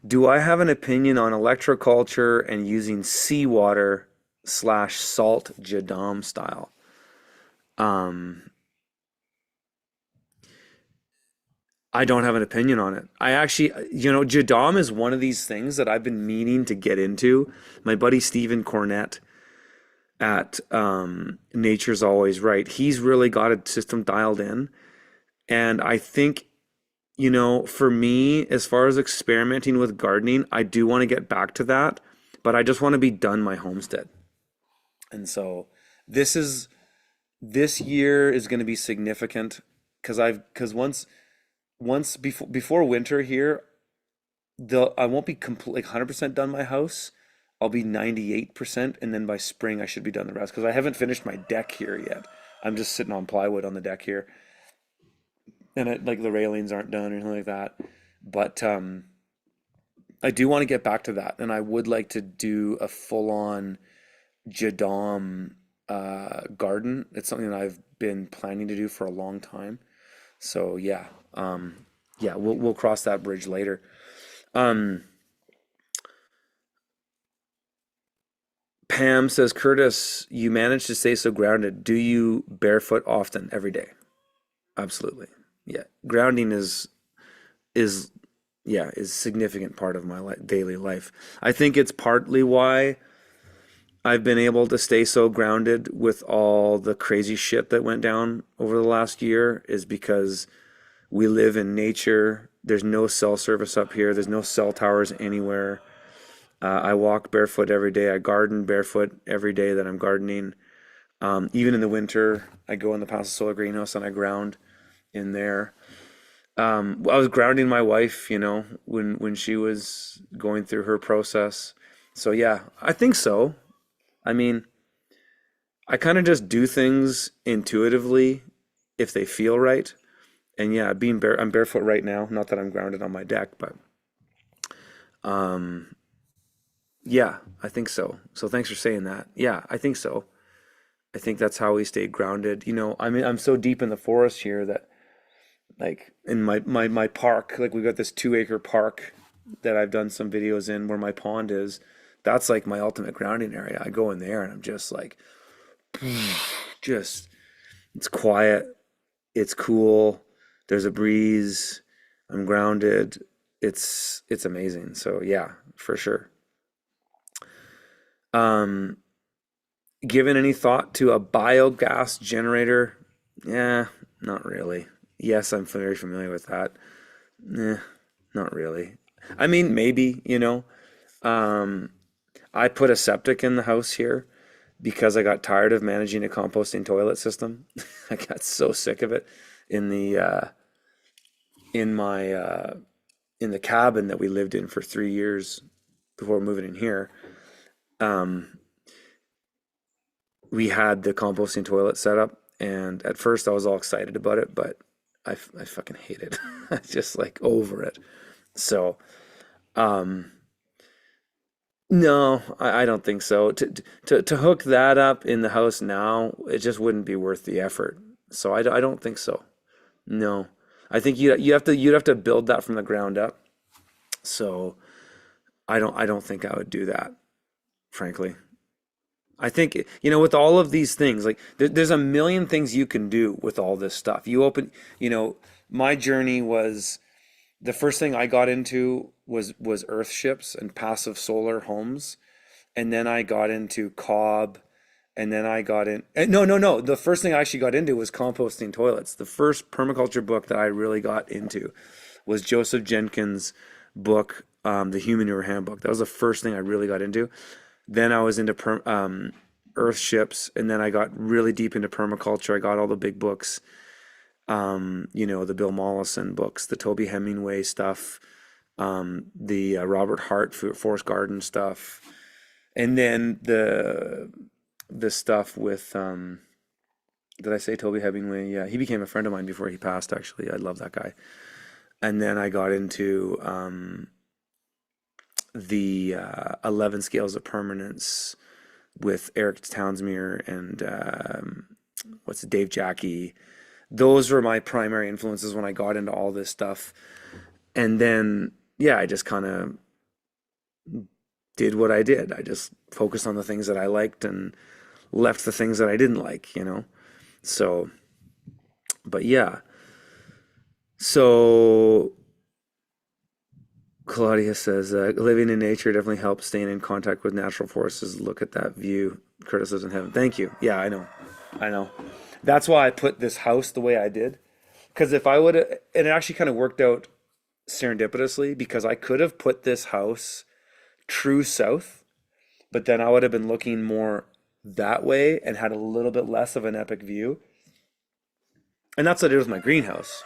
Do I have an opinion on electroculture and using seawater slash salt Jadam style? Um, I don't have an opinion on it. I actually, Jadam is one of these things that I've been meaning to get into. My buddy Stephen Cornett at Nature's Always Right, he's really got a system dialed in. And I think, for me, as far as experimenting with gardening, I do want to get back to that, but I just want to be done my homestead. And so this is this year is going to be significant because once before winter here, I won't be completely 100% done my house. I'll be 98%, and then by spring I should be done the rest because I haven't finished my deck here yet. I'm just sitting on plywood on the deck here, and like the railings aren't done or anything like that. But I do want to get back to that, and I would like to do a full-on Jadam garden. It's something that I've been planning to do for a long time. So yeah, we'll cross that bridge later. Um, Pam says, Curtis, you manage to stay so grounded. Do you barefoot often every day? Absolutely. Yeah, grounding is is a significant part of my daily life. I think it's partly why I've been able to stay so grounded with all the crazy shit that went down over the last year is because we live in nature. There's no cell service up here. There's no cell towers anywhere. I walk barefoot every day. I garden barefoot every day that I'm gardening. Even in the winter, I go in the Paso Solar greenhouse and I ground in there. I was grounding my wife, when she was going through her process. So yeah, I think so. I mean, I kind of just do things intuitively if they feel right. And yeah, I'm barefoot right now. Not that I'm grounded on my deck, but um, yeah, I think so. So thanks for saying that. Yeah, I think so. I think that's how we stay grounded. I mean, I'm so deep in the forest here that, like, in my park, like, we got this 2 acre park that I've done some videos in where my pond is. That's like my ultimate grounding area. I go in there and I'm just like, just, it's quiet, it's cool, there's a breeze, I'm grounded. It's amazing. So yeah, for sure. Um, Given any thought to a biogas generator? Yeah, not really. Yes, I'm very familiar with that. Eh, not really. I mean, maybe, Um, I put a septic in the house here because I got tired of managing a composting toilet system. I got so sick of it in the in my in the cabin that we lived in for 3 years before moving in here. Um, we had the composting toilet set up, and at first I was all excited about it, but I fucking hate it. I just like over it. So, um, no, I don't think so. To hook that up in the house now, it just wouldn't be worth the effort. So I don't think so. No, I think you'd have to build that from the ground up. So I don't think I would do that, frankly. I think, with all of these things, like there's a million things you can do with all this stuff. My journey was the first thing I got into was earth ships and passive solar homes, and then I got into cob, and then I got in. No, no, no. The first thing I actually got into was composting toilets. The first permaculture book that I really got into was Joseph Jenkins' book, The Human Manure Handbook. That was the first thing I really got into. Then I was into earth ships, and then I got really deep into permaculture. I got all the big books. The Bill Mollison books, the Toby Hemingway stuff, the Robert Hart Forest Garden stuff, and then the stuff with did I say Toby Hemingway? Yeah, he became a friend of mine before he passed, actually. I love that guy. And then I got into the 11 Scales of Permanence with Eric Townsmere and what's it, Dave Jackie. Those were my primary influences when I got into all this stuff. And then, yeah, I just kind of did what I did. I just focused on the things that I liked and left the things that I didn't like. So, but yeah. So Claudia says, living in nature definitely helps staying in contact with natural forces. Look at that view. Curtis lives in heaven. Thank you. Yeah, I know. I know. That's why I put this house the way I did. Because if I would have, and it actually kind of worked out serendipitously because I could have put this house true south, but then I would have been looking more that way and had a little bit less of an epic view. And that's what I did with my greenhouse.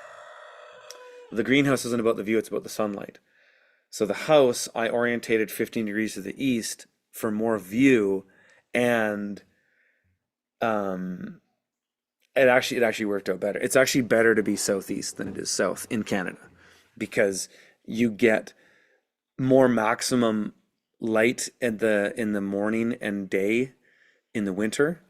The greenhouse isn't about the view, it's about the sunlight. So the house, I orientated 15 degrees to the east for more view, and um, it actually worked out better. It's actually better to be southeast than it is south in Canada because you get more maximum light in the morning and day in the winter,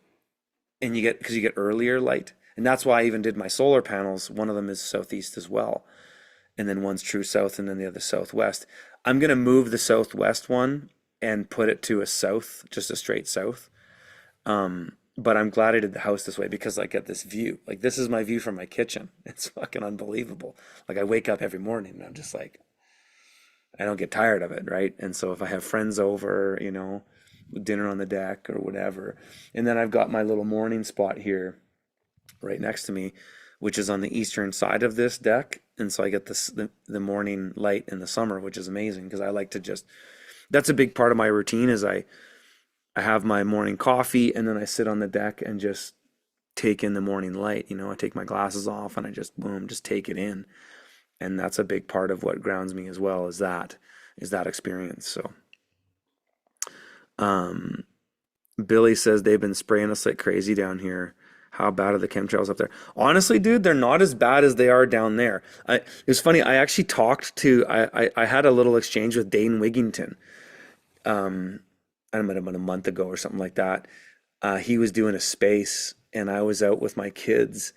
and you get earlier light, and that's why I even did my solar panels. One of them is southeast as well, and then one's true south, and then the other southwest. I'm gonna move the southwest one and put it to a south, just a straight south. But I'm glad I did the house this way because I get this view. Like this is my view from my kitchen. It's fucking unbelievable. Like I wake up every morning and I'm just like, I don't get tired of it, right? And so if I have friends over, dinner on the deck or whatever, and then I've got my little morning spot here right next to me, which is on the eastern side of this deck. And so I get the morning light in the summer, which is amazing because I like to that's a big part of my routine is I have my morning coffee and then I sit on the deck and just take in the morning light. I take my glasses off and I just boom, just take it in. And that's a big part of what grounds me as well is that experience. So Billy says they've been spraying us like crazy down here. How bad are the chemtrails up there? Honestly, dude, they're not as bad as they are down there. It was funny. I actually I had a little exchange with Dane Wigington. I don't know, about a month ago or something like that. He was doing a space, and I was out with my kids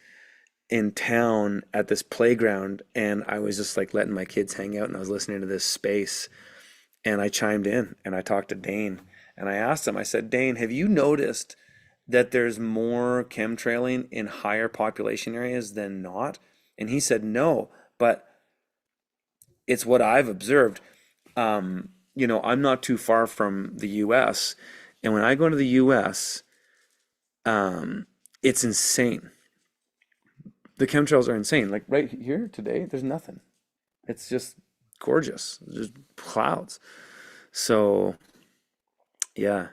in town at this playground, and I was just like letting my kids hang out, and I was listening to this space, and I chimed in and I talked to Dane, and I asked him. I said, Dane, have you noticed that there's more chemtrailing in higher population areas than not? And he said no, but it's what I've observed. I'm not too far from the US, and when I go to the US, it's insane. The chemtrails are insane. Like right here today, there's nothing. It's just gorgeous. There's just clouds. So, yeah.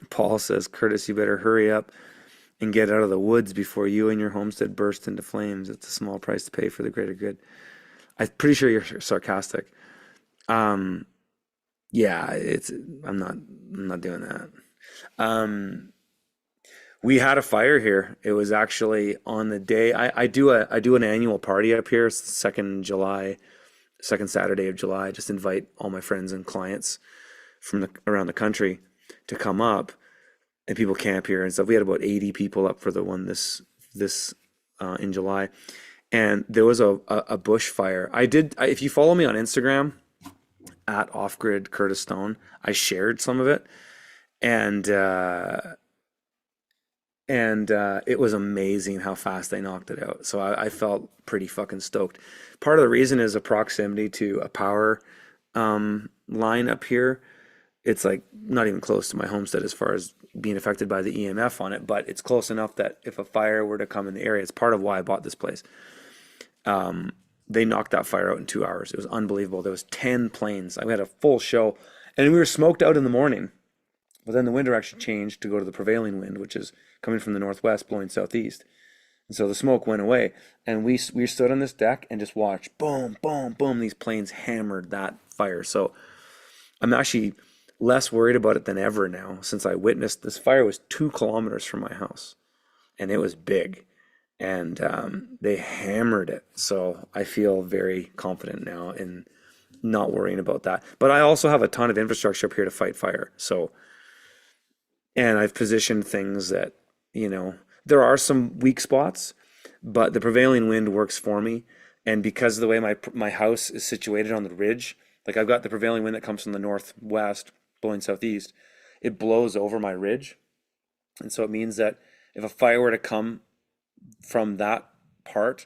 Paul says, Curtis, you better hurry up and get out of the woods before you and your homestead burst into flames. It's a small price to pay for the greater good. I'm pretty sure you're sarcastic. Um, yeah, I'm not doing that. Um, we had a fire here. It was actually on the day I do an annual party up here. It's the July, second Saturday of July. I just invite all my friends and clients from around the country to come up, and people camp here and stuff. We had about 80 people up for the one this in July, and there was a bush fire. If you follow me on Instagram at Offgrid Curtis Stone, I shared some of it, and it was amazing how fast they knocked it out. So I felt pretty fucking stoked. Part of the reason is a proximity to a power line up here. It's like not even close to my homestead as far as being affected by the EMF on it, but it's close enough that if a fire were to come in the area, it's part of why I bought this place. They knocked that fire out in 2 hours. It was unbelievable. There was 10 planes. We had a full show, and we were smoked out in the morning. But then the wind direction changed to go to the prevailing wind, which is coming from the northwest, blowing southeast. And so the smoke went away, and we stood on this deck and just watched boom, boom, boom. These planes hammered that fire. So I'm actually less worried about it than ever now since I witnessed this fire was 2 kilometers from my house, and it was big, and they hammered it. So I feel very confident now in not worrying about that. But I also have a ton of infrastructure up here to fight fire. So, and I've positioned things that, there are some weak spots, but the prevailing wind works for me. And because of the way my house is situated on the ridge, like I've got the prevailing wind that comes from the northwest blowing southeast, it blows over my ridge. And so it means that if a fire were to come from that part,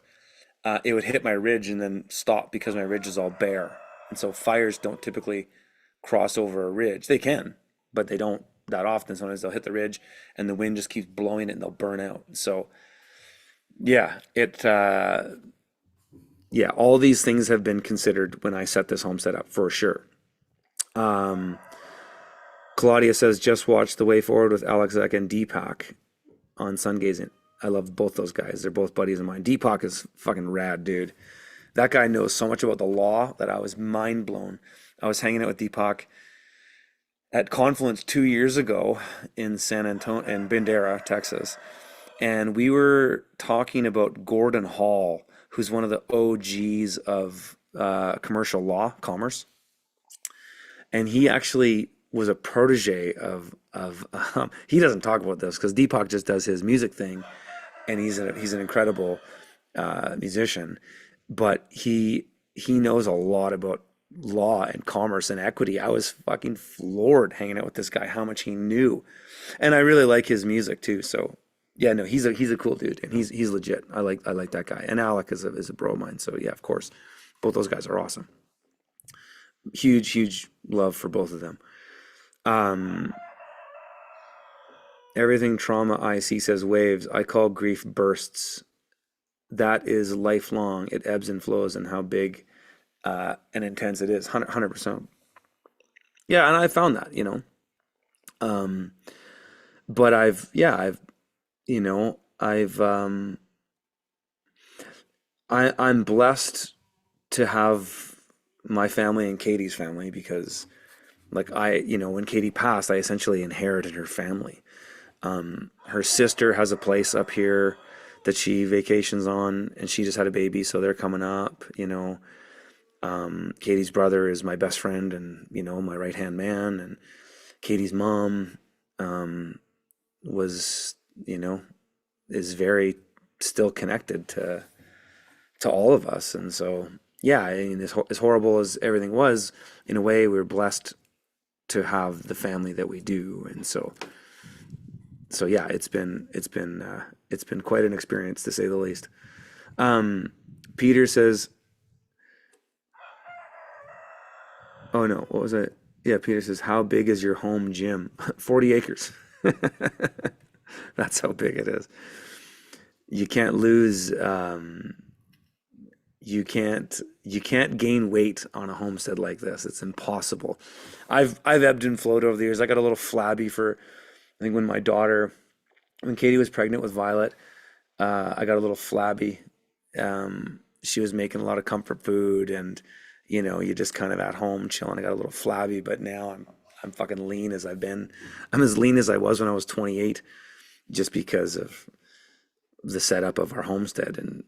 it would hit my ridge and then stop because my ridge is all bare. And so fires don't typically cross over a ridge. They can, but they don't that often. Sometimes they'll hit the ridge and the wind just keeps blowing it and they'll burn out. So yeah, all these things have been considered when I set this homestead up for sure. Um, Claudia says, just watch The Way Forward with Alex Zek and Deepak on sun gazing. I love both those guys. They're both buddies of mine. Deepak is fucking rad, dude. That guy knows so much about the law that I was mind blown. I was hanging out with Deepak at Confluence 2 years ago in San Antonio, in Bandera, Texas. And we were talking about Gordon Hall, who's one of the OGs of commercial law, commerce. And he actually was a protege of he doesn't talk about this because Deepak just does his music thing, and he's an incredible musician, but he knows a lot about law and commerce and equity. I was fucking floored hanging out with this guy, how much he knew, and I really like his music too. So yeah, no, he's a cool dude, and he's legit. I like that guy, and Alec is a bro of mine. So yeah, of course, both those guys are awesome. Huge love for both of them. Um, Everything trauma I see says waves. I call grief bursts. That is lifelong. It ebbs and flows, and how big and intense it is. 100%. Yeah, and I found that. Um, but you know, I've I'm blessed to have my family and Katie's family because like when Katie passed, I essentially inherited her family. Her sister has a place up here that she vacations on, and she just had a baby, so they're coming up. Katie's brother is my best friend and, my right-hand man, and Katie's mom was, is very still connected to all of us. And so, yeah, I mean, as horrible as everything was, in a way, we were blessed to have the family that we do. And so yeah, it's been quite an experience to say the least. Peter says, oh no, what was it? Yeah, Peter says, how big is your home gym? 40 acres. That's how big it is. You can't lose. You can't gain weight on a homestead like this. It's impossible. I've ebbed and flowed over the years. I got a little flabby for, I think when Katie was pregnant with Violet, I got a little flabby. She was making a lot of comfort food, and you just kind of at home chilling. I got a little flabby, but now I'm fucking lean as I've been. I'm as lean as I was when I was 28, just because of the setup of our homestead. And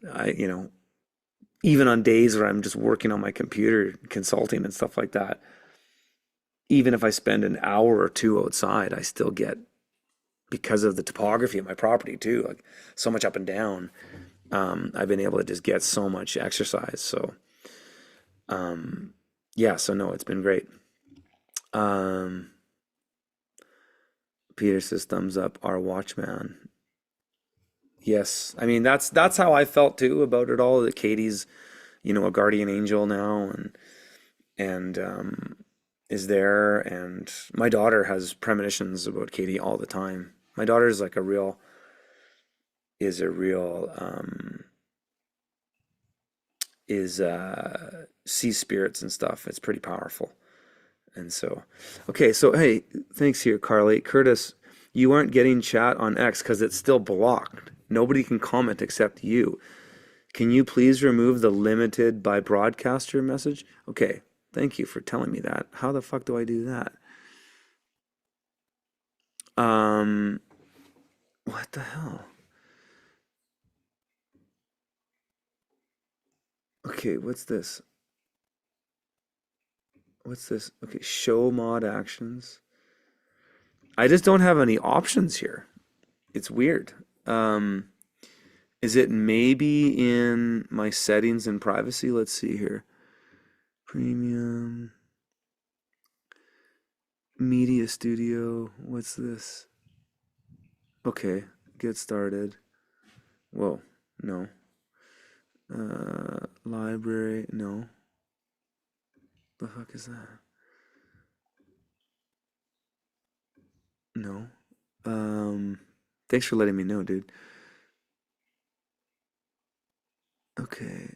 even on days where I'm just working on my computer, consulting and stuff like that, even if I spend an hour or two outside, I still get, because of the topography of my property too, like so much up and down, I've been able to just get so much exercise. So, yeah, so no, it's been great. Peter says thumbs up, our watchman. Yes, I mean that's how I felt too about it all. That Katie's, a guardian angel now, and is there, and my daughter has premonitions about Katie all the time. My daughter is like sees spirits and stuff. It's pretty powerful. And so, okay, so hey, thanks here, Carly. Curtis, you aren't getting chat on X because it's still blocked. Nobody can comment except you. Can you please remove the limited by broadcaster message? Okay, thank you for telling me that. How the fuck do I do that? Um, what the hell? Okay, what's this? What's this? Okay, show mod actions. I just don't have any options here. It's weird. Um, is it maybe in my settings and privacy? Let's see here. Premium, media studio. What's this? Okay, get started. Whoa, no. Library, no. The fuck is that? No. Um, thanks for letting me know, dude. Okay,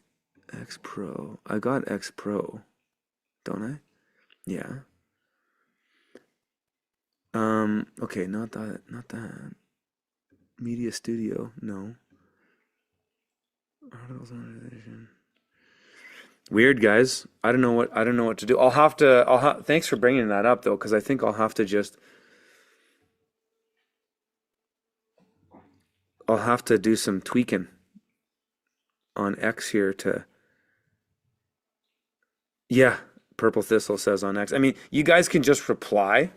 X Pro. I got X Pro, don't I? Yeah. Okay, not that, not that. Media Studio, no. Articles organization. Weird, guys. I don't know what to do. Thanks for bringing that up though, because I think I'll have to do some tweaking on X here to, yeah, Purple Thistle says on X. I mean, you guys can just reply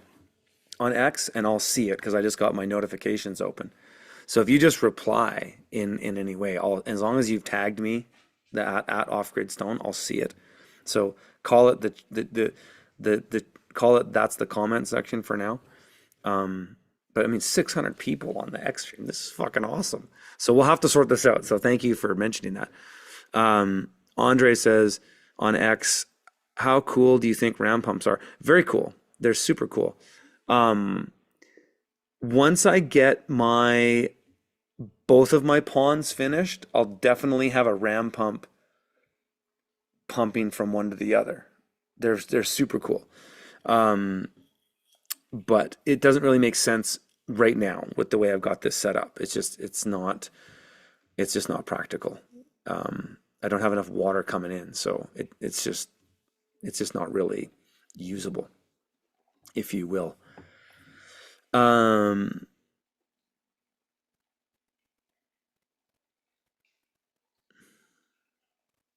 on X and I'll see it because I just got my notifications open. So if you just reply in any way, as long as you've tagged me at Off Grid Stone, I'll see it. So call it the call it that's the comment section for now. But I mean, 600 people on the X stream. This is fucking awesome. So we'll have to sort this out. So thank you for mentioning that. Andre says on X, how cool do you think ram pumps are? Very cool. They're super cool. Once I get both of my ponds finished, I'll definitely have a ram pump pumping from one to the other. They're super cool. But it doesn't really make sense right now with the way I've got this set up. It's just not practical. I don't have enough water coming in, so it's just not really usable, if you will. Um,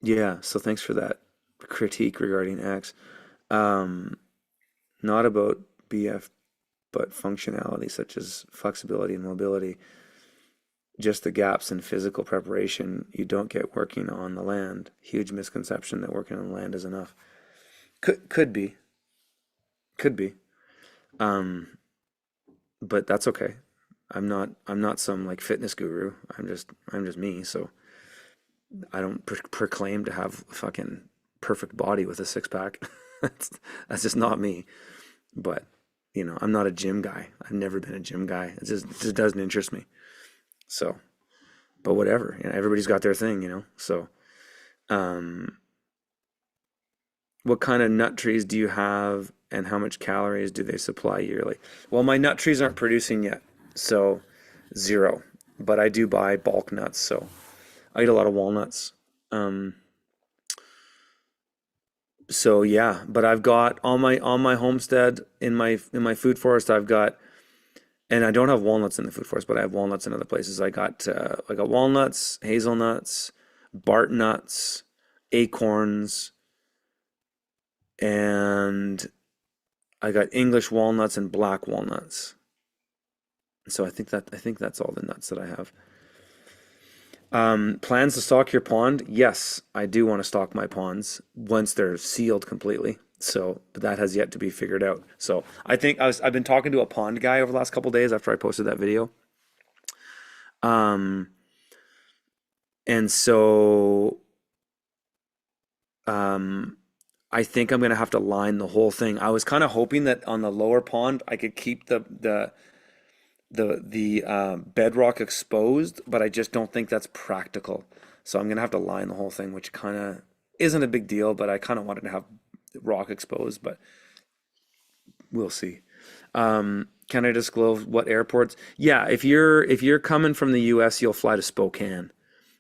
yeah, so thanks for that critique regarding X. Um, not about BF, but functionality such as flexibility and mobility. Just the gaps in physical preparation you don't get working on the land. Huge misconception that working on the land is enough. Could be, could be. Um, but that's okay. I'm not some like fitness guru. I'm just me. So I don't proclaim to have a fucking perfect body with a six pack. that's that's just not me. But I'm not a gym guy. I've never been a gym guy. It just doesn't interest me. So, but whatever. Everybody's got their thing. So, um, what kind of nut trees do you have, and how much calories do they supply yearly? Well, my nut trees aren't producing yet, so zero. But I do buy bulk nuts, so I eat a lot of walnuts. Um, so yeah, but I've got on my homestead in my food forest. I've got, and I don't have walnuts in the food forest, but I have walnuts in other places. I got walnuts, hazelnuts, Bart nuts, acorns, and I got English walnuts and black walnuts. So I think that's all the nuts that I have. Plans to stock your pond? Yes, I do want to stock my ponds once they're sealed completely. So, but that has yet to be figured out. So I think I've been talking to a pond guy over the last couple days after I posted that video. Um, and so um, I think I'm gonna have to line the whole thing. I was kind of hoping that on the lower pond I could keep the bedrock exposed, but I just don't think that's practical. So I'm gonna have to line the whole thing, which kind of isn't a big deal, but I kind of wanted to have rock exposed. But We'll see. Can I disclose what airports? Yeah, if you're coming from the US, you'll fly to Spokane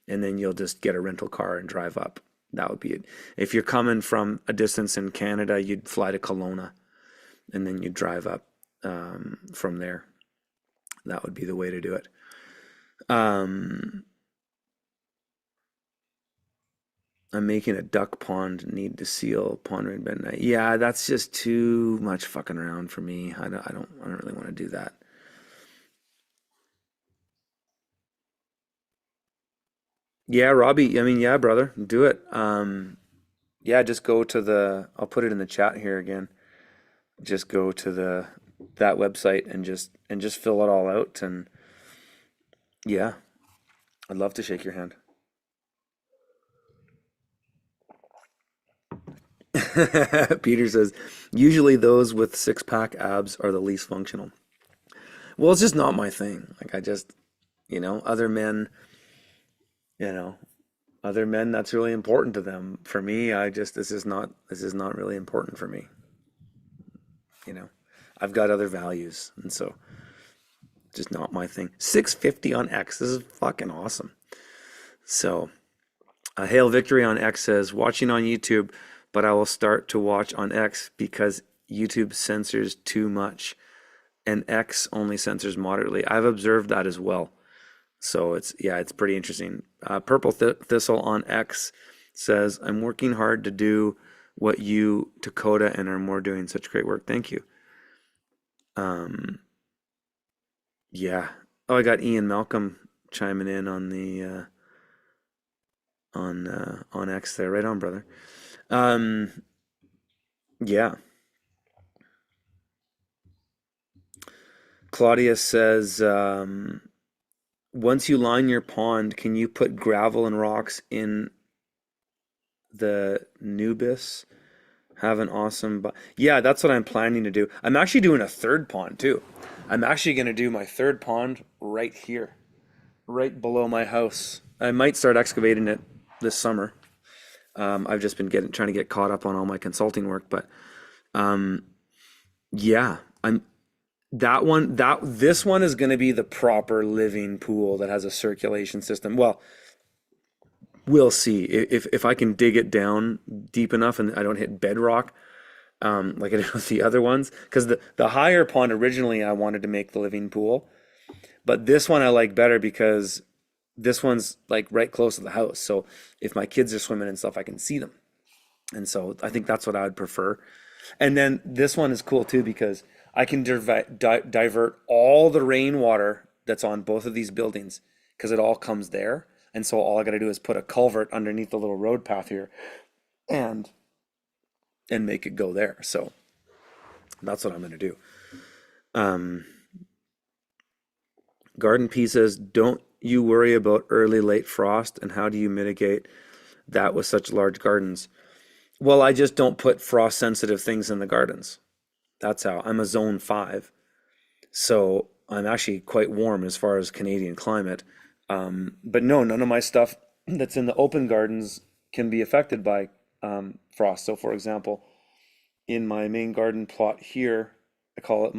and then you'll just get a rental car and drive up. That would be it. If you're coming from a distance in Canada, you'd fly to Kelowna and then you'd drive up from there. That would be the way to do it. Um, I'm making a duck pond, need to seal pond raid midnight. Yeah, that's just too much fucking around for me. I don't really want to do that. Yeah, Robbie, I mean, yeah, brother, do it. Yeah, just go to I'll put it in the chat here again. Just go to that website and just fill it all out and yeah, I'd love to shake your hand. Peter says, usually those with six pack abs are the least functional. Well, it's just not my thing. Like I just, other men, you know, other men that's really important to them. For me, this is not really important for me, you know. I've got other values, and so just not my thing. 650 on X. This is fucking awesome. So, Hail Victory on X says, watching on YouTube, but I will start to watch on X because YouTube censors too much and X only censors moderately. I've observed that as well. So it's pretty interesting. Purple Thistle on X says, I'm working hard to do what you, Dakota, and are more doing such great work. Thank you. Um, yeah. Oh, I got Ian Malcolm chiming in on the on X there. Right on, brother. Um, yeah. Claudia says, once you line your pond, can you put gravel and rocks in the Nubis? Have an awesome, yeah, that's what I'm planning to do. I'm actually doing a third pond too. I'm actually going to do my third pond right here, right below my house. I might start excavating it this summer. I've just been trying to get caught up on all my consulting work, but um, yeah, I'm this one is going to be the proper living pool that has a circulation system. Well, we'll see if I can dig it down deep enough and I don't hit bedrock like I did with the other ones. Because the higher pond originally I wanted to make the living pool, but this one I like better because this one's like right close to the house. So if my kids are swimming and stuff, I can see them. And so I think that's what I would prefer. And then this one is cool too because I can divert all the rainwater that's on both of these buildings because it all comes there. And so all I got to do is put a culvert underneath the little road path here and make it go there. So that's what I'm going to do. Um, Garden P says, don't you worry about early late frost and how do you mitigate that with such large gardens? Well, I just don't put frost sensitive things in the gardens. That's how. I'm a zone 5. So I'm actually quite warm as far as Canadian climate. But no, none of my stuff that's in the open gardens can be affected by frost. So for example, in my main garden plot here, I call it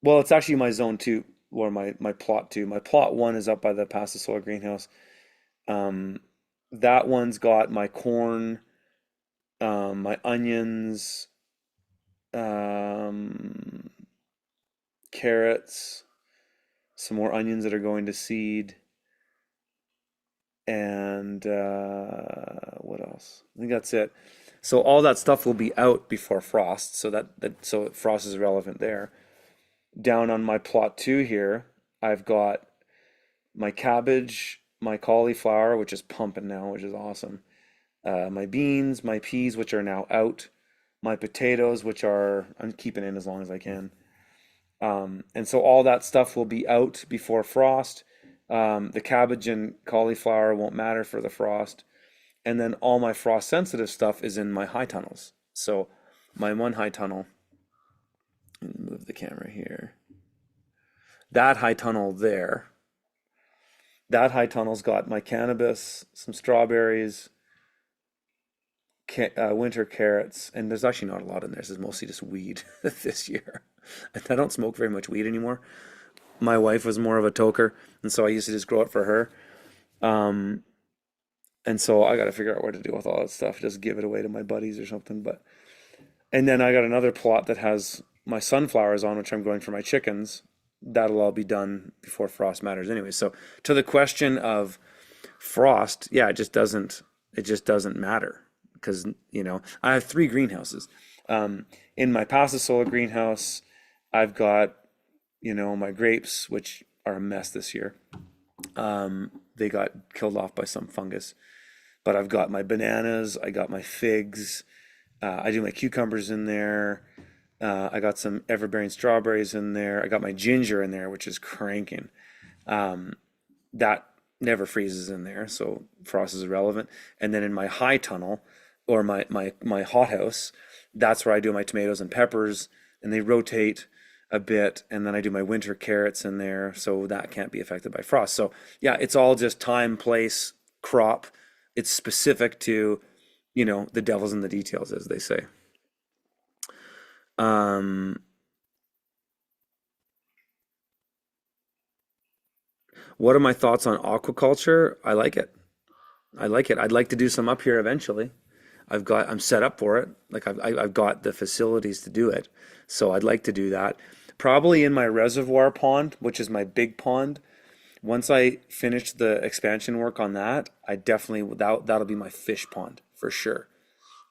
well, it's actually my zone 2 or my plot 2. My plot 1 is up by the Pasta Soil greenhouse. Um, that one's got my corn, my onions, um, carrots, some more onions that are going to seed, and what else? I think that's it. So all that stuff will be out before frost, so so frost is relevant there. Down on my plot 2 here, I've got my cabbage, my cauliflower, which is pumping now, which is awesome. My beans, my peas, which are now out, my potatoes, which I'm keeping in as long as I can. And so all that stuff will be out before frost. The cabbage and cauliflower won't matter for the frost. And then all my frost sensitive stuff is in my high tunnels. So my one high tunnel, move the camera here. That high tunnel there, that high tunnel's got my cannabis, some strawberries, winter carrots, and there's actually not a lot in there. This is mostly just weed this year. I don't smoke very much weed anymore. My wife was more of a toker, and so I used to just grow it for her. Um, and so I got to figure out what to do with all that stuff. Just give it away to my buddies or something. But and then I got another plot that has my sunflowers on, which I'm growing for my chickens. That'll all be done before frost matters anyway. So to the question of frost, yeah, it just doesn't matter because, I have three greenhouses. In my passive solar greenhouse, I've got, my grapes, which are a mess this year. They got killed off by some fungus. But I've got my bananas, I got my figs, I do my cucumbers in there. I got some everbearing strawberries in there. I got my ginger in there, which is cranking. That never freezes in there, so frost is irrelevant. And then in my high tunnel, or my hothouse, that's where I do my tomatoes and peppers, and they rotate a bit. And then I do my winter carrots in there, so that can't be affected by frost. So yeah, it's all just time, place, crop. It's specific to, the devil's in the details, as they say. Um, what are my thoughts on aquaculture? I like it. I like it. I'd like to do some up here eventually. I'm set up for it. Like I've got the facilities to do it. So I'd like to do that. Probably in my reservoir pond, which is my big pond. Once I finish the expansion work on that, I definitely that'll be my fish pond for sure.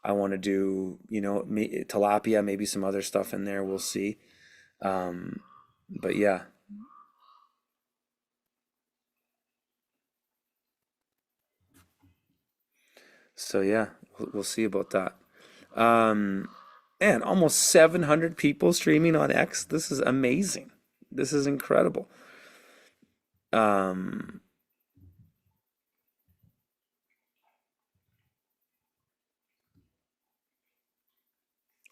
I want to do, tilapia, maybe some other stuff in there. We'll see. Um, but yeah, so yeah, we'll see about that. Um, and almost 700 people streaming on X. This is amazing. This is incredible. Um,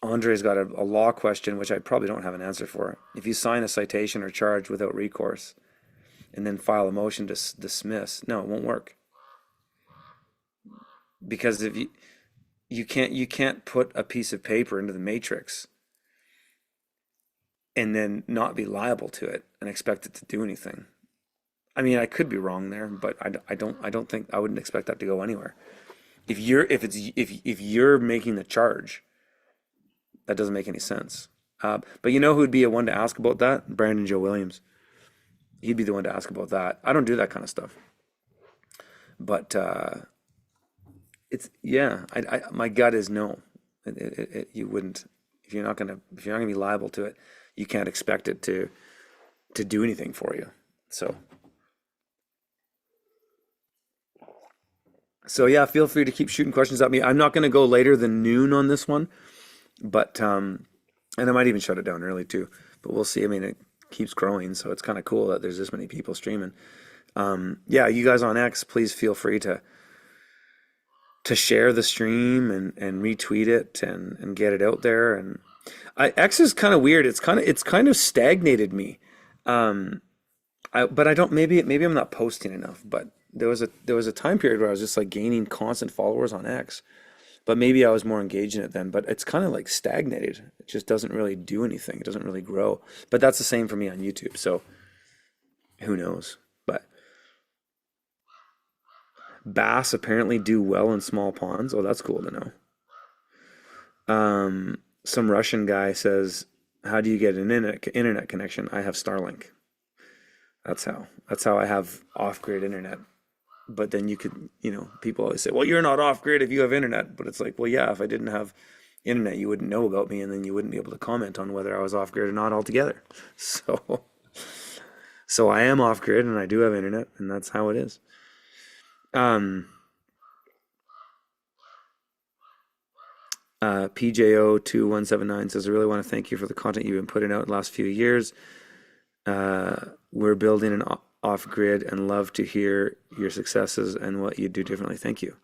Andre's got a law question, which I probably don't have an answer for. If you sign a citation or charge without recourse and then file a motion to dismiss, no, it won't work because if you can't put a piece of paper into the matrix and then not be liable to it and expect it to do anything. I mean, I could be wrong there, but I don't think I wouldn't expect that to go anywhere. If you're making the charge, that doesn't make any sense. But you know who'd be a one to ask about that? Brandon Joe Williams. He'd be the one to ask about that. I don't do that kind of stuff. But it's yeah. My gut is no. You wouldn't if you're not gonna be liable to it. You can't expect it to do anything for you. So yeah, feel free to keep shooting questions at me. I'm not gonna go later than noon on this one, but and I might even shut it down early too. But we'll see. I mean, it keeps growing, so it's kind of cool that there's this many people streaming. Yeah, you guys on X, please feel free to share the stream and retweet it and get it out there. And X is kind of weird. It's kind of stagnated me. Um, but I don't maybe I'm not posting enough. But there was a time period where I was just like gaining constant followers on X. But maybe I was more engaged in it then. But it's kind of like stagnated. It just doesn't really do anything. It doesn't really grow. But that's the same for me on YouTube. So who knows? But bass apparently do well in small ponds. Oh, that's cool to know. Some Russian guy says, "How do you get an internet connection?" I have Starlink. That's how I have off-grid internet. But then you could, people always say, "Well, you're not off-grid if you have internet." But it's like, well, yeah, if I didn't have internet, you wouldn't know about me, and then you wouldn't be able to comment on whether I was off-grid or not altogether. So, so I am off-grid, and I do have internet, and that's how it is. Um, PJO2179 says, "I really want to thank you for the content you've been putting out in the last few years. We're building an off-grid and love to hear your successes and what you do differently. Thank you."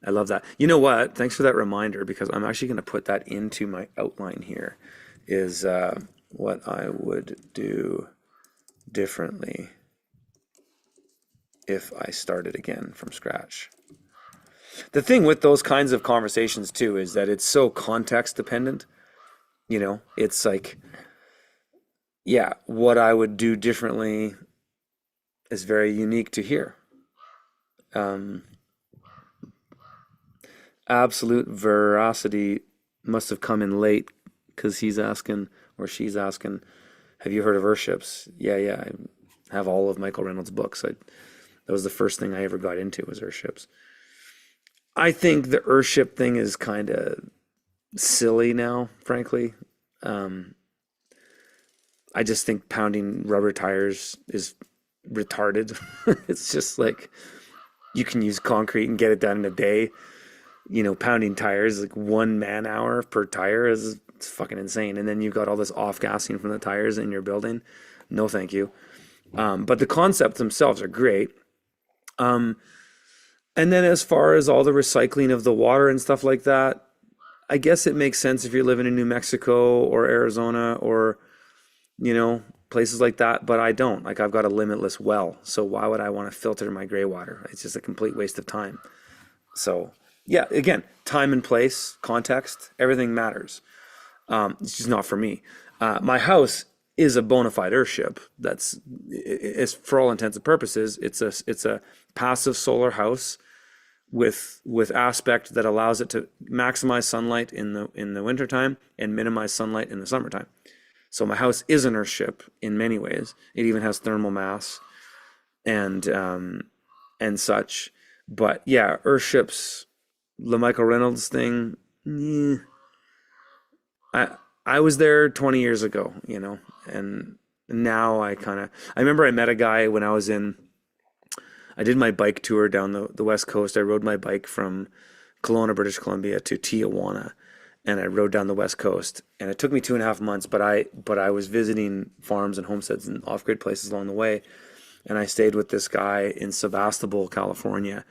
I love that. You know what? Thanks for that reminder because I'm actually going to put that into my outline here is what I would do differently if I started again from scratch. The thing with those kinds of conversations too is that it's so context dependent. It's like, yeah, what I would do differently is very unique to here. Um, Absolute veracity must have come in late because he's asking or she's asking, have you heard of Earthships? Yeah, yeah, I have all of Michael Reynolds' books. That was the first thing I ever got into was Earthships. I think the Earthship thing is kind of silly now, frankly. Um, I just think pounding rubber tires is retarded. It's just like you can use concrete and get it done in a day. Pounding tires, like 1 man-hour per tire is it's fucking insane. And then you've got all this off gassing from the tires in your building. No, thank you. But the concepts themselves are great. Um, and then as far as all the recycling of the water and stuff like that, I guess it makes sense if you're living in New Mexico or Arizona or, places like that. But I don't. Like I've got a limitless well. So why would I want to filter my gray water? It's just a complete waste of time. So yeah, again, time and place, context, everything matters. It's just not for me. My house is a bona fide Earthship. It's for all intents and purposes, it's a passive solar house with aspect that allows it to maximize sunlight in the wintertime and minimize sunlight in the summertime. So my house is an Earthship in many ways. It even has thermal mass and such. But yeah, Earthships, the Michael Reynolds thing, I was there 20 years ago, and now I remember I met a guy when I did my bike tour down the West Coast. I rode my bike from Kelowna, British Columbia to Tijuana, and I rode down the West Coast, and it took me 2.5 months, but I was visiting farms and homesteads and off-grid places along the way, and I stayed with this guy in Sebastopol, California.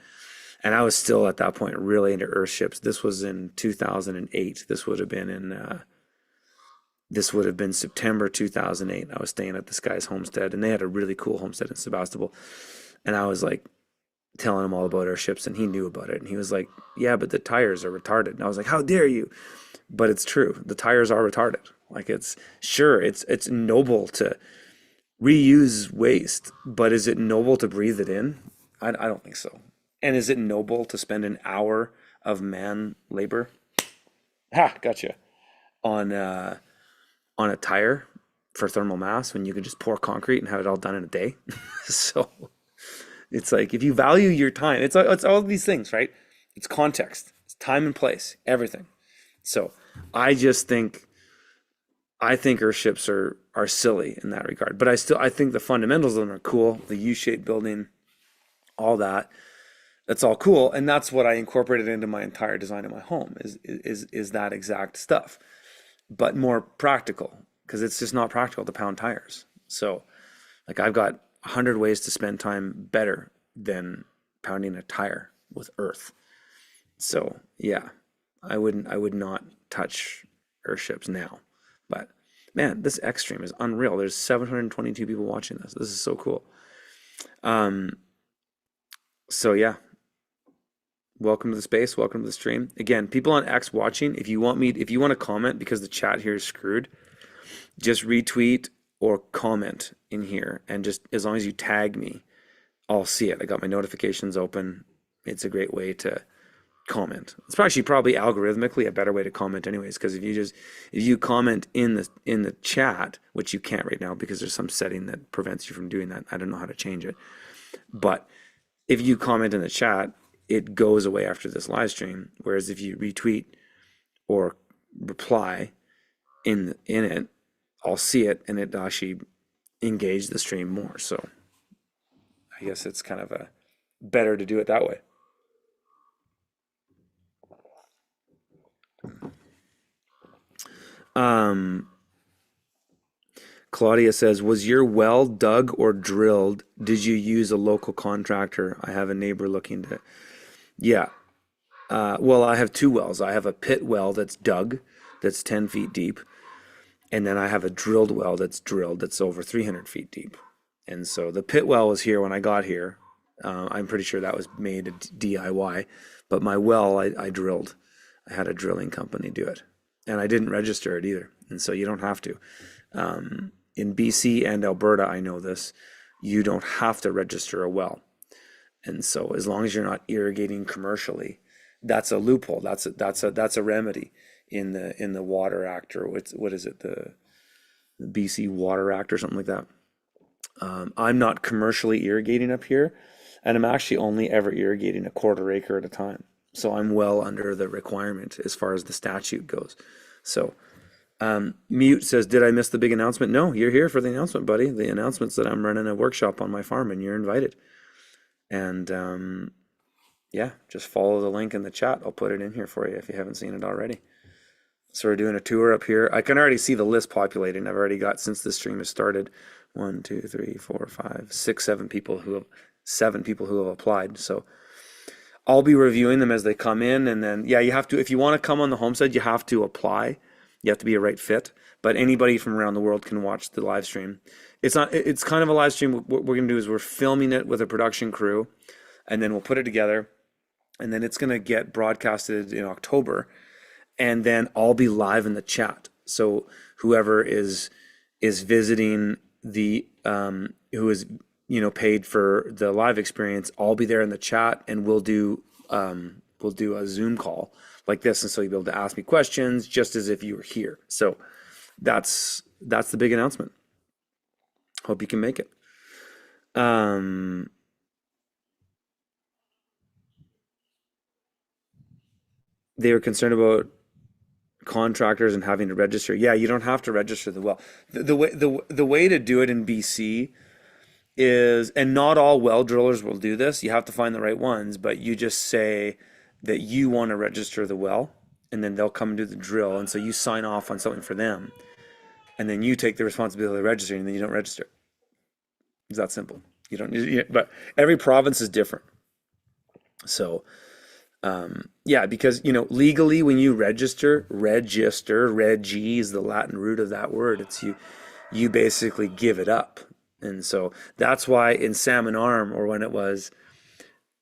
And I was still at that point really into Earthships. This was in 2008. This would have been September 2008. I was staying at this guy's homestead, and they had a really cool homestead in Sebastopol. And I was like telling him all about Earthships, and he knew about it. And he was like, "Yeah, but the tires are retarded." And I was like, "How dare you?" But it's true. The tires are retarded. Like it's noble to reuse waste, but is it noble to breathe it in? I don't think so. And is it noble to spend an hour of man labor? Ha, gotcha. On a tire for thermal mass when you could just pour concrete and have it all done in a day. So it's like if you value your time, it's all these things, right? It's context, it's time and place, everything. So I just think I think Earthships are silly in that regard. But I think the fundamentals of them are cool. The U-shaped building, all that. That's all cool, and that's what I incorporated into my entire design of my home is that exact stuff, but more practical because it's just not practical to pound tires. So, like I've got 100 ways to spend time better than pounding a tire with earth. So yeah, I would not touch Earthships now. But man, this X stream is unreal. There's 722 people watching this. This is so cool. Um, so yeah, welcome to the space. Welcome to the stream. Again, people on X watching, if you want to comment because the chat here is screwed, just retweet or comment in here, and just as long as you tag me, I'll see it. I got my notifications open. It's a great way to comment. It's probably algorithmically a better way to comment anyways, because if you comment in the chat, which you can't right now because there's some setting that prevents you from doing that. I don't know how to change it. But if you comment in the chat, it goes away after this live stream. Whereas if you retweet or reply in it, I'll see it and it actually engage the stream more. So I guess it's kind of a better to do it that way. Claudia says, was your well dug or drilled? Did you use a local contractor? I have a neighbor looking to, yeah. Well, I have two wells. I have a pit well that's dug, that's 10 feet deep. And then I have a drilled well that's drilled that's over 300 feet deep. And so the pit well was here when I got here. I'm pretty sure that was made DIY, But my well, I drilled. I had a drilling company do it, and I didn't register it either. And so you don't have to. In BC and Alberta, I know this, you don't have to register a well. And so as long as you're not irrigating commercially, that's a loophole. That's a remedy in the Water Act, or what is it, the BC Water Act or something like that. I'm not commercially irrigating up here, and I'm actually only ever irrigating a quarter acre at a time. So I'm well under the requirement as far as the statute goes. So Mute says, did I miss the big announcement? No, you're here for the announcement, buddy. The announcement's that I'm running a workshop on my farm and you're invited. And yeah, just follow the link in the chat. I'll put it in here for you if you haven't seen it already. So we're doing a tour up here. I can already see the list populating. I've already got, since this stream has started, 1, 2, 3, 4, 5, 6, 7 people who have applied. So I'll be reviewing them as they come in. And then, yeah, you have to, if you want to come on the Homestead, you have to apply. You have to be a right fit, but anybody from around the world can watch the live stream. It's kind of a live stream. What we're going to do is we're filming it with a production crew, and then we'll put it together, and then it's going to get broadcasted in October, and then I'll be live in the chat. So whoever is visiting the who is paid for the live experience, I'll be there in the chat, and we'll do a Zoom call like this, and so you'll be able to ask me questions just as if you were here. So that's the big announcement. Hope you can make it. They were concerned about contractors and having to register. Yeah, you don't have to register the well. The way to do it in BC is, and not all well drillers will do this, you have to find the right ones, but you just say that you want to register the well, and then they'll come and do the drill, and so you sign off on something for them, and then you take the responsibility of registering, and then you don't register. It's that simple. You don't, but every province is different. So yeah, because legally, when you register, regi is the Latin root of that word. It's you basically give it up. And so that's why in Salmon Arm, or when it was,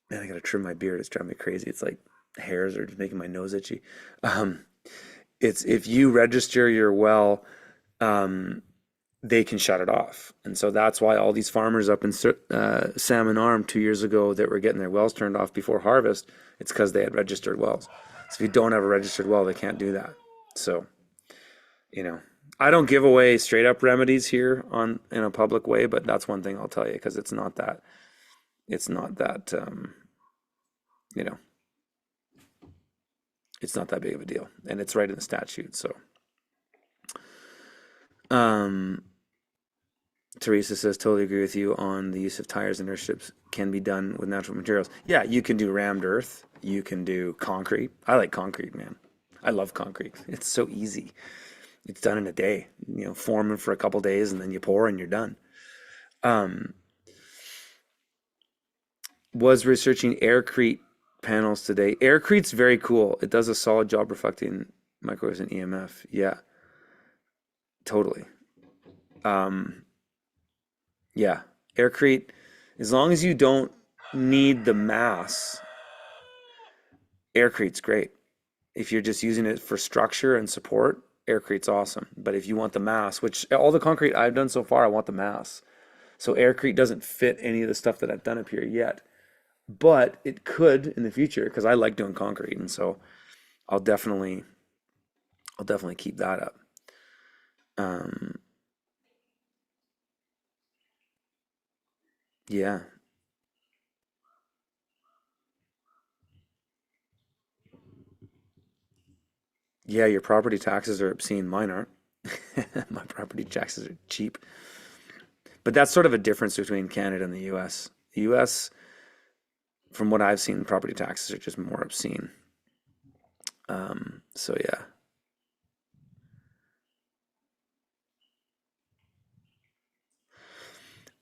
man, I gotta trim my beard, it's driving me crazy. It's like hairs are just making my nose itchy. It's, if you register your well, they can shut it off. And so that's why all these farmers up in Salmon Arm 2 years ago that were getting their wells turned off before harvest, it's because they had registered wells. So if you don't have a registered well, they can't do that. So, I don't give away straight up remedies here in a public way, but that's one thing I'll tell you, because it's not that it's not that big of a deal, and it's right in the statute. So Teresa says, totally agree with you on the use of tires and earthships can be done with natural materials. Yeah, you can do rammed earth, you can do concrete. I like concrete, man. I love concrete. It's so easy. It's done in a day, forming for a couple days, and then you pour and you're done. Was researching aircrete panels today. Aircrete's very cool. It does a solid job reflecting microwaves and EMF. Yeah, totally. Yeah, aircrete, as long as you don't need the mass, aircrete's great. If you're just using it for structure and support, aircrete's awesome. But if you want the mass, which all the concrete I've done so far, I want the mass. So aircrete doesn't fit any of the stuff that I've done up here yet, but it could in the future, because I like doing concrete, and so I'll definitely keep that up. Yeah. Yeah, your property taxes are obscene. Mine aren't. My property taxes are cheap. But that's sort of a difference between Canada and the US. The US, from what I've seen, property taxes are just more obscene. So yeah.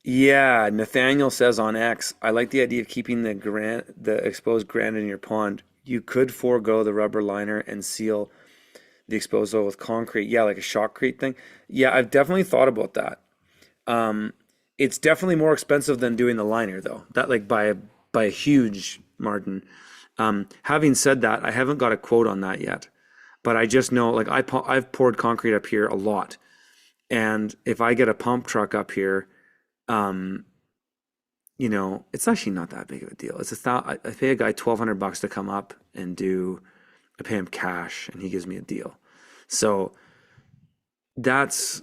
Yeah, Nathaniel says on X, I like the idea of keeping the exposed granite in your pond. You could forego the rubber liner and seal the exposed oil with concrete. Yeah, like a shotcrete thing. Yeah, I've definitely thought about that. It's definitely more expensive than doing the liner, though. That, like, by a huge margin. Having said that, I haven't got a quote on that yet, but I just know like I've poured concrete up here a lot, and if I get a pump truck up here, um, it's actually not that big of a deal. I pay a guy $1,200 to come up and do. I pay him cash, and he gives me a deal. So that's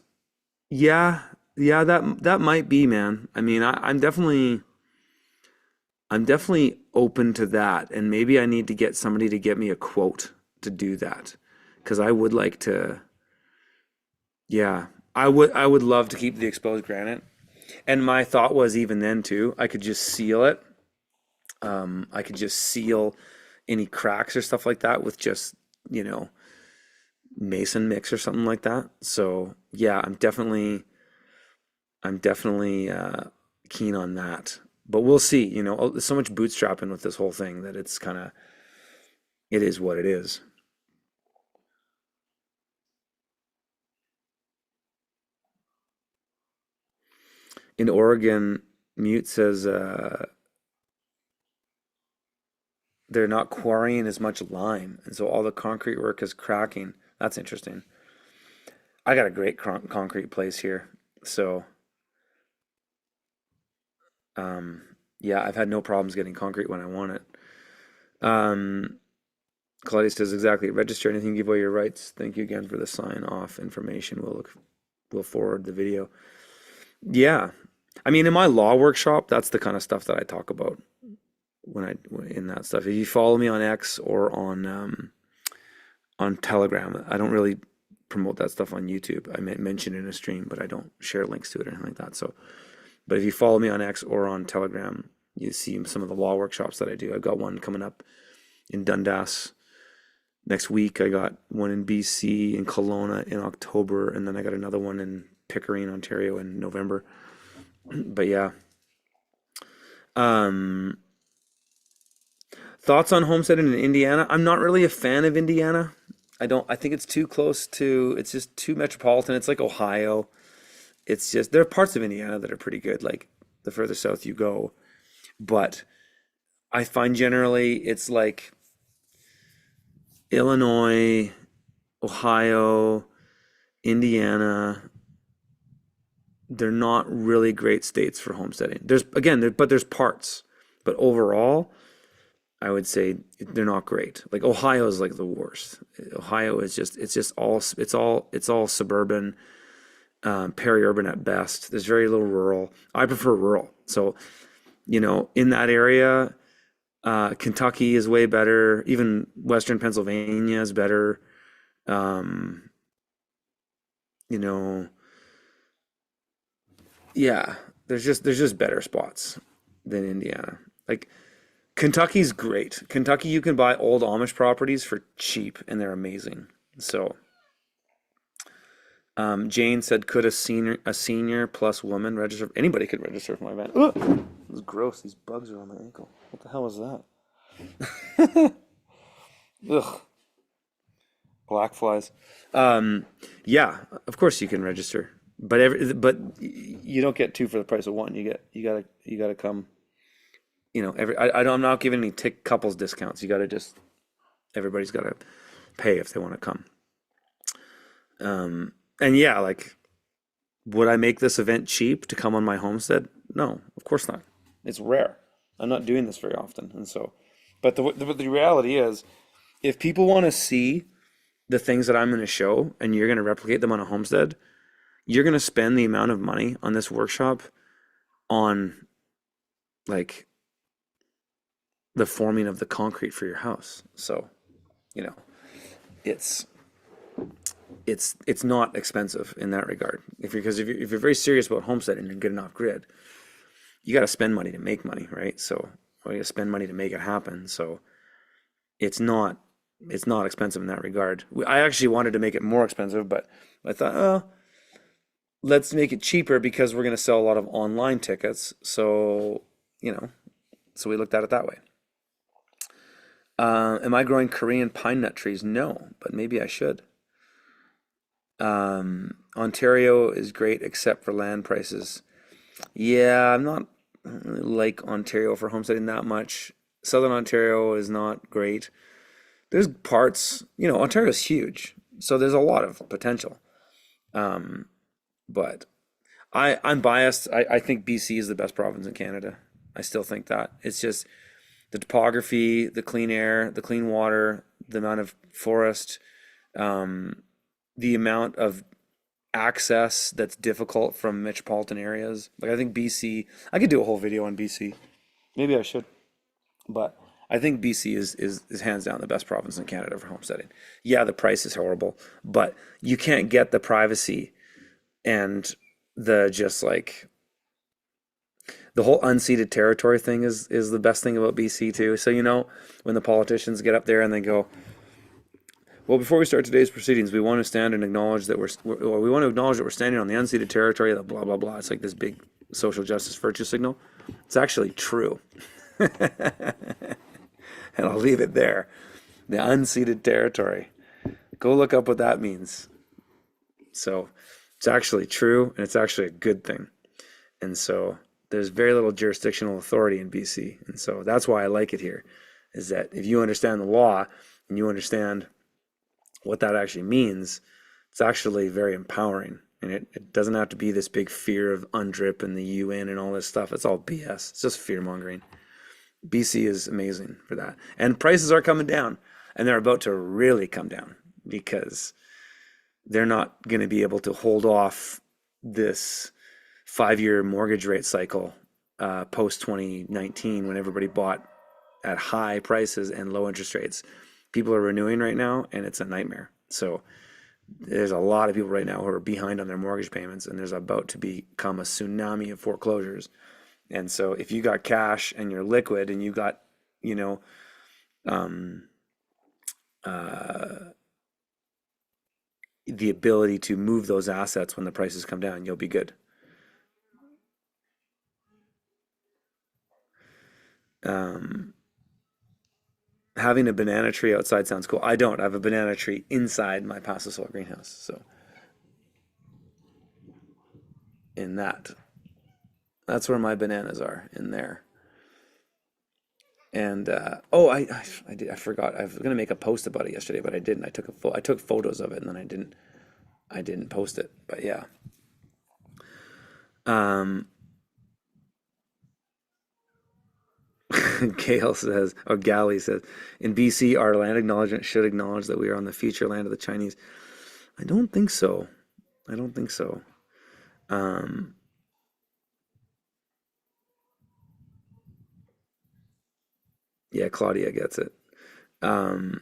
yeah, yeah. That might be, man. I mean, I'm definitely open to that, and maybe I need to get somebody to get me a quote to do that, because I would like to. Yeah, I would love to keep the exposed granite. And my thought was even then too, I could just seal it. I could just seal any cracks or stuff like that with just, you know, mason mix or something like that. So yeah, I'm definitely keen on that. But we'll see, there's so much bootstrapping with this whole thing that it is what it is. In Oregon, Mute says they're not quarrying as much lime, and so all the concrete work is cracking. That's interesting. I got a great concrete place here, so um, yeah, I've had no problems getting concrete when I want it. Um, Claudia says exactly. Register anything, give away your rights. Thank you again for the sign off information. We'll forward the video. Yeah, I mean, in my law workshop, that's the kind of stuff that I talk about in that stuff. If you follow me on X or on Telegram. I don't really promote that stuff on YouTube. I might mention it in a stream, but I don't share links to it or anything like that. So, but if you follow me on X or on Telegram, you see some of the law workshops that I do. I've got one coming up in Dundas next week. I got one in BC, in Kelowna in October, and then I got another one in Pickering, Ontario in November. But yeah. Um, Thoughts on homesteading in Indiana? I'm not really a fan of Indiana. I think it's too close to, it's just too metropolitan. It's like Ohio. It's just, there are parts of Indiana that are pretty good, like the further south you go. But I find generally it's like Illinois, Ohio, Indiana, they're not really great states for homesteading. But there's parts. But overall, I would say they're not great. Like Ohio is like the worst. Ohio is it's all suburban, peri-urban at best. There's very little rural. I prefer rural. So, in that area, Kentucky is way better. Even Western Pennsylvania is better. Um, you know, yeah, there's just better spots than Indiana. Like Kentucky's great. Kentucky, you can buy old Amish properties for cheap, and they're amazing. So, Jane said, could a senior plus woman register? Anybody could register for my event. Ugh, this is gross. These bugs are on my ankle. What the hell is that? Ugh, black flies. Yeah, of course you can register, but you don't get two for the price of one. You gotta come. I'm not giving any tick couples discounts. Everybody's got to pay if they want to come. And yeah, like, would I make this event cheap to come on my homestead? No, of course not. It's rare. I'm not doing this very often, and so. But the reality is, if people want to see the things that I'm going to show, and you're going to replicate them on a homestead, you're going to spend the amount of money on this workshop on like the forming of the concrete for your house. So, you know, it's it's not expensive in that regard. If you're very serious about homesteading and getting off grid, you got to spend money to make money, right? So, or you got to spend money to make it happen. So, it's not it's not expensive in that regard. I actually wanted to make it more expensive, but I thought, oh, let's make it cheaper because we're going to sell a lot of online tickets. So, you know, so we looked at it that way. Am I growing Korean pine nut trees? No, but maybe I should. Ontario is great except for land prices. Yeah, I'm not I don't really like Ontario for homesteading that much. Southern Ontario is not great. There's parts, Ontario's huge, so there's a lot of potential. Um, but I'm biased. I think BC is the best province in Canada. I still think that. It's just the topography, the clean air, the clean water, the amount of forest, um, the amount of access that's difficult from metropolitan areas. Like I think BC, I could do a whole video on BC. Maybe I should, but I think BC is hands down the best province in Canada for homesteading. Yeah, the price is horrible, but you can't get the privacy and the just like the whole unceded territory thing is the best thing about BC too. So when the politicians get up there and they go, well, before we start today's proceedings, we want to stand and acknowledge that we want to acknowledge that we're standing on the unceded territory. That blah blah blah. It's like this big social justice virtue signal. It's actually true, and I'll leave it there. The unceded territory. Go look up what that means. So it's actually true, and it's actually a good thing. And so there's very little jurisdictional authority in BC, and so that's why I like it here. Is that if you understand the law and you understand what that actually means, it's actually very empowering. And it doesn't have to be this big fear of UNDRIP and the UN and all this stuff. It's all BS. It's just fear mongering. BC is amazing for that. And prices are coming down, and they're about to really come down because they're not going to be able to hold off this 5-year mortgage rate cycle post 2019 when everybody bought at high prices and low interest rates. People are renewing right now, and it's a nightmare. So there's a lot of people right now who are behind on their mortgage payments, and there's about to become a tsunami of foreclosures. And so if you got cash and you're liquid and you got, um, uh, the ability to move those assets when the prices come down, you'll be good. Um, Having a banana tree outside sounds cool. I don't. I have a banana tree inside my pasta soil greenhouse. So in that's where my bananas are, in there. And I forgot. I was gonna make a post about it yesterday, but I didn't. I took photos of it, and then I didn't post it. But yeah. Um, Gail says, or Gally says, in BC, our land acknowledgement should acknowledge that we are on the future land of the Chinese. I don't think so. I don't think so. Um, yeah, Claudia gets it. Um,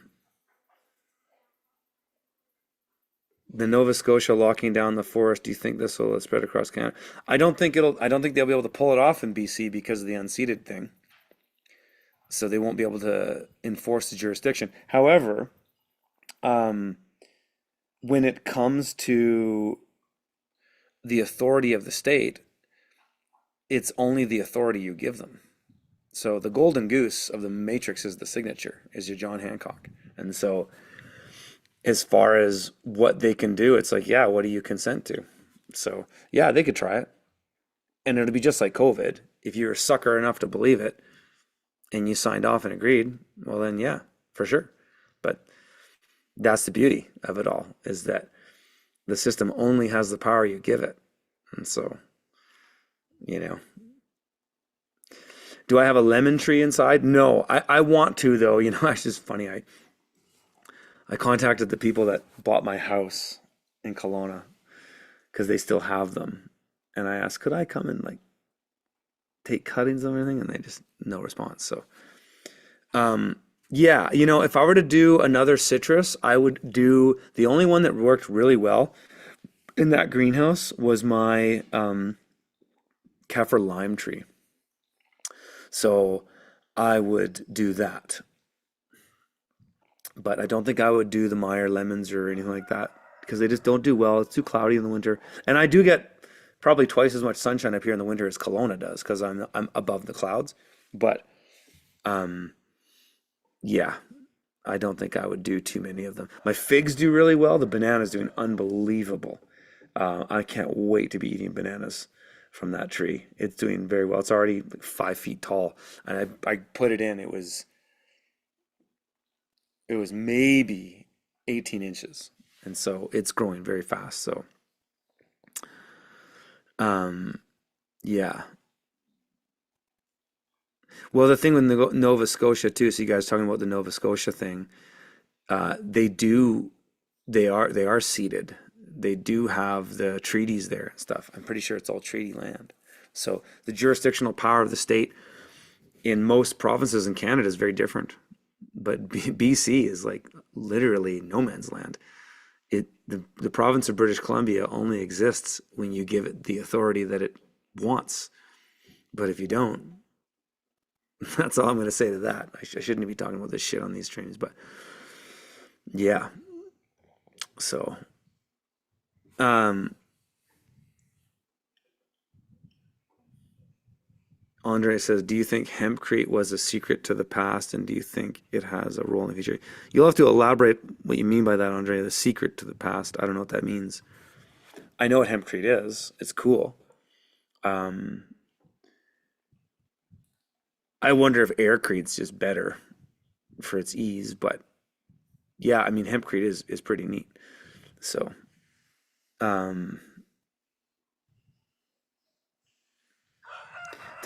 the Nova Scotia locking down the forest. Do you think this will spread across Canada? I don't think they'll be able to pull it off in BC because of the unceded thing. So they won't be able to enforce the jurisdiction. However, um, when it comes to the authority of the state, it's only the authority you give them. So the golden goose of the matrix is the signature, is your John Hancock. And so as far as what they can do, it's like, yeah, what do you consent to? So yeah, they could try it. And it'll be just like COVID. If you're a sucker enough to believe it and you signed off and agreed, well then yeah, for sure. But that's the beauty of it all, is that the system only has the power you give it. And so, you know, do I have a lemon tree inside? No, I want to though. It's just funny. I contacted the people that bought my house in Kelowna because they still have them. And I asked, could I come and like take cuttings of everything? And they just, no response. So, yeah, if I were to do another citrus, I would do the only one that worked really well in that greenhouse was my kaffir lime tree. So I would do that. But I don't think I would do the Meyer lemons or anything like that because they just don't do well. It's too cloudy in the winter. And I do get probably twice as much sunshine up here in the winter as Kelowna does because I'm above the clouds. But yeah, I don't think I would do too many of them. My figs do really well. The bananas doing unbelievable. I can't wait to be eating bananas from that tree. It's doing very well. It's already like 5 feet tall, and I put it in. It was maybe 18 inches, and so it's growing very fast. So um, yeah. Well, the thing with Nova Scotia too. So you guys talking about the Nova Scotia thing? They do. They are seated. They do have the treaties there and stuff. I'm pretty sure it's all treaty land. So the jurisdictional power of the state in most provinces in Canada is very different. But BC is like literally no man's land. The province of British Columbia only exists when you give it the authority that it wants. But if you don't, that's all I'm going to say to that. I shouldn't be talking about this shit on these trains, but yeah. So, um, Andre says, do you think hempcrete was a secret to the past, and do you think it has a role in the future? You'll have to elaborate what you mean by that, Andre, the secret to the past. I don't know what that means. I know what hempcrete is. It's cool. Um, I wonder if aircrete's just better for its ease, but yeah, I mean, hempcrete is pretty neat. So, um,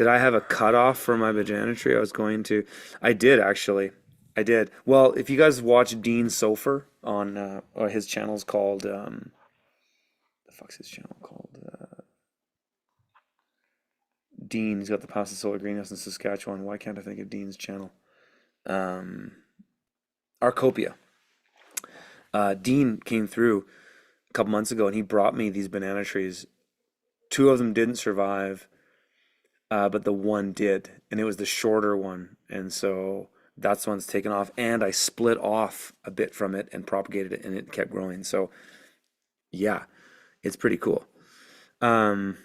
did I have a cutoff for my Bajanetry? I was going to. I did actually. I did. Well, if you guys watch Dean Sofer on or his channel's called the fuck's his channel called? Dean. He's got the Pasta Solar Greenhouse in Saskatchewan. Why can't I think of Dean's channel? Um, Arcopia. Dean came through a couple months ago and he brought me these banana trees. Two of them didn't survive, but the one did, and it was the shorter one, and so that's the one's taken off. And I split off a bit from it and propagated it, and it kept growing. So yeah, it's pretty cool. Um,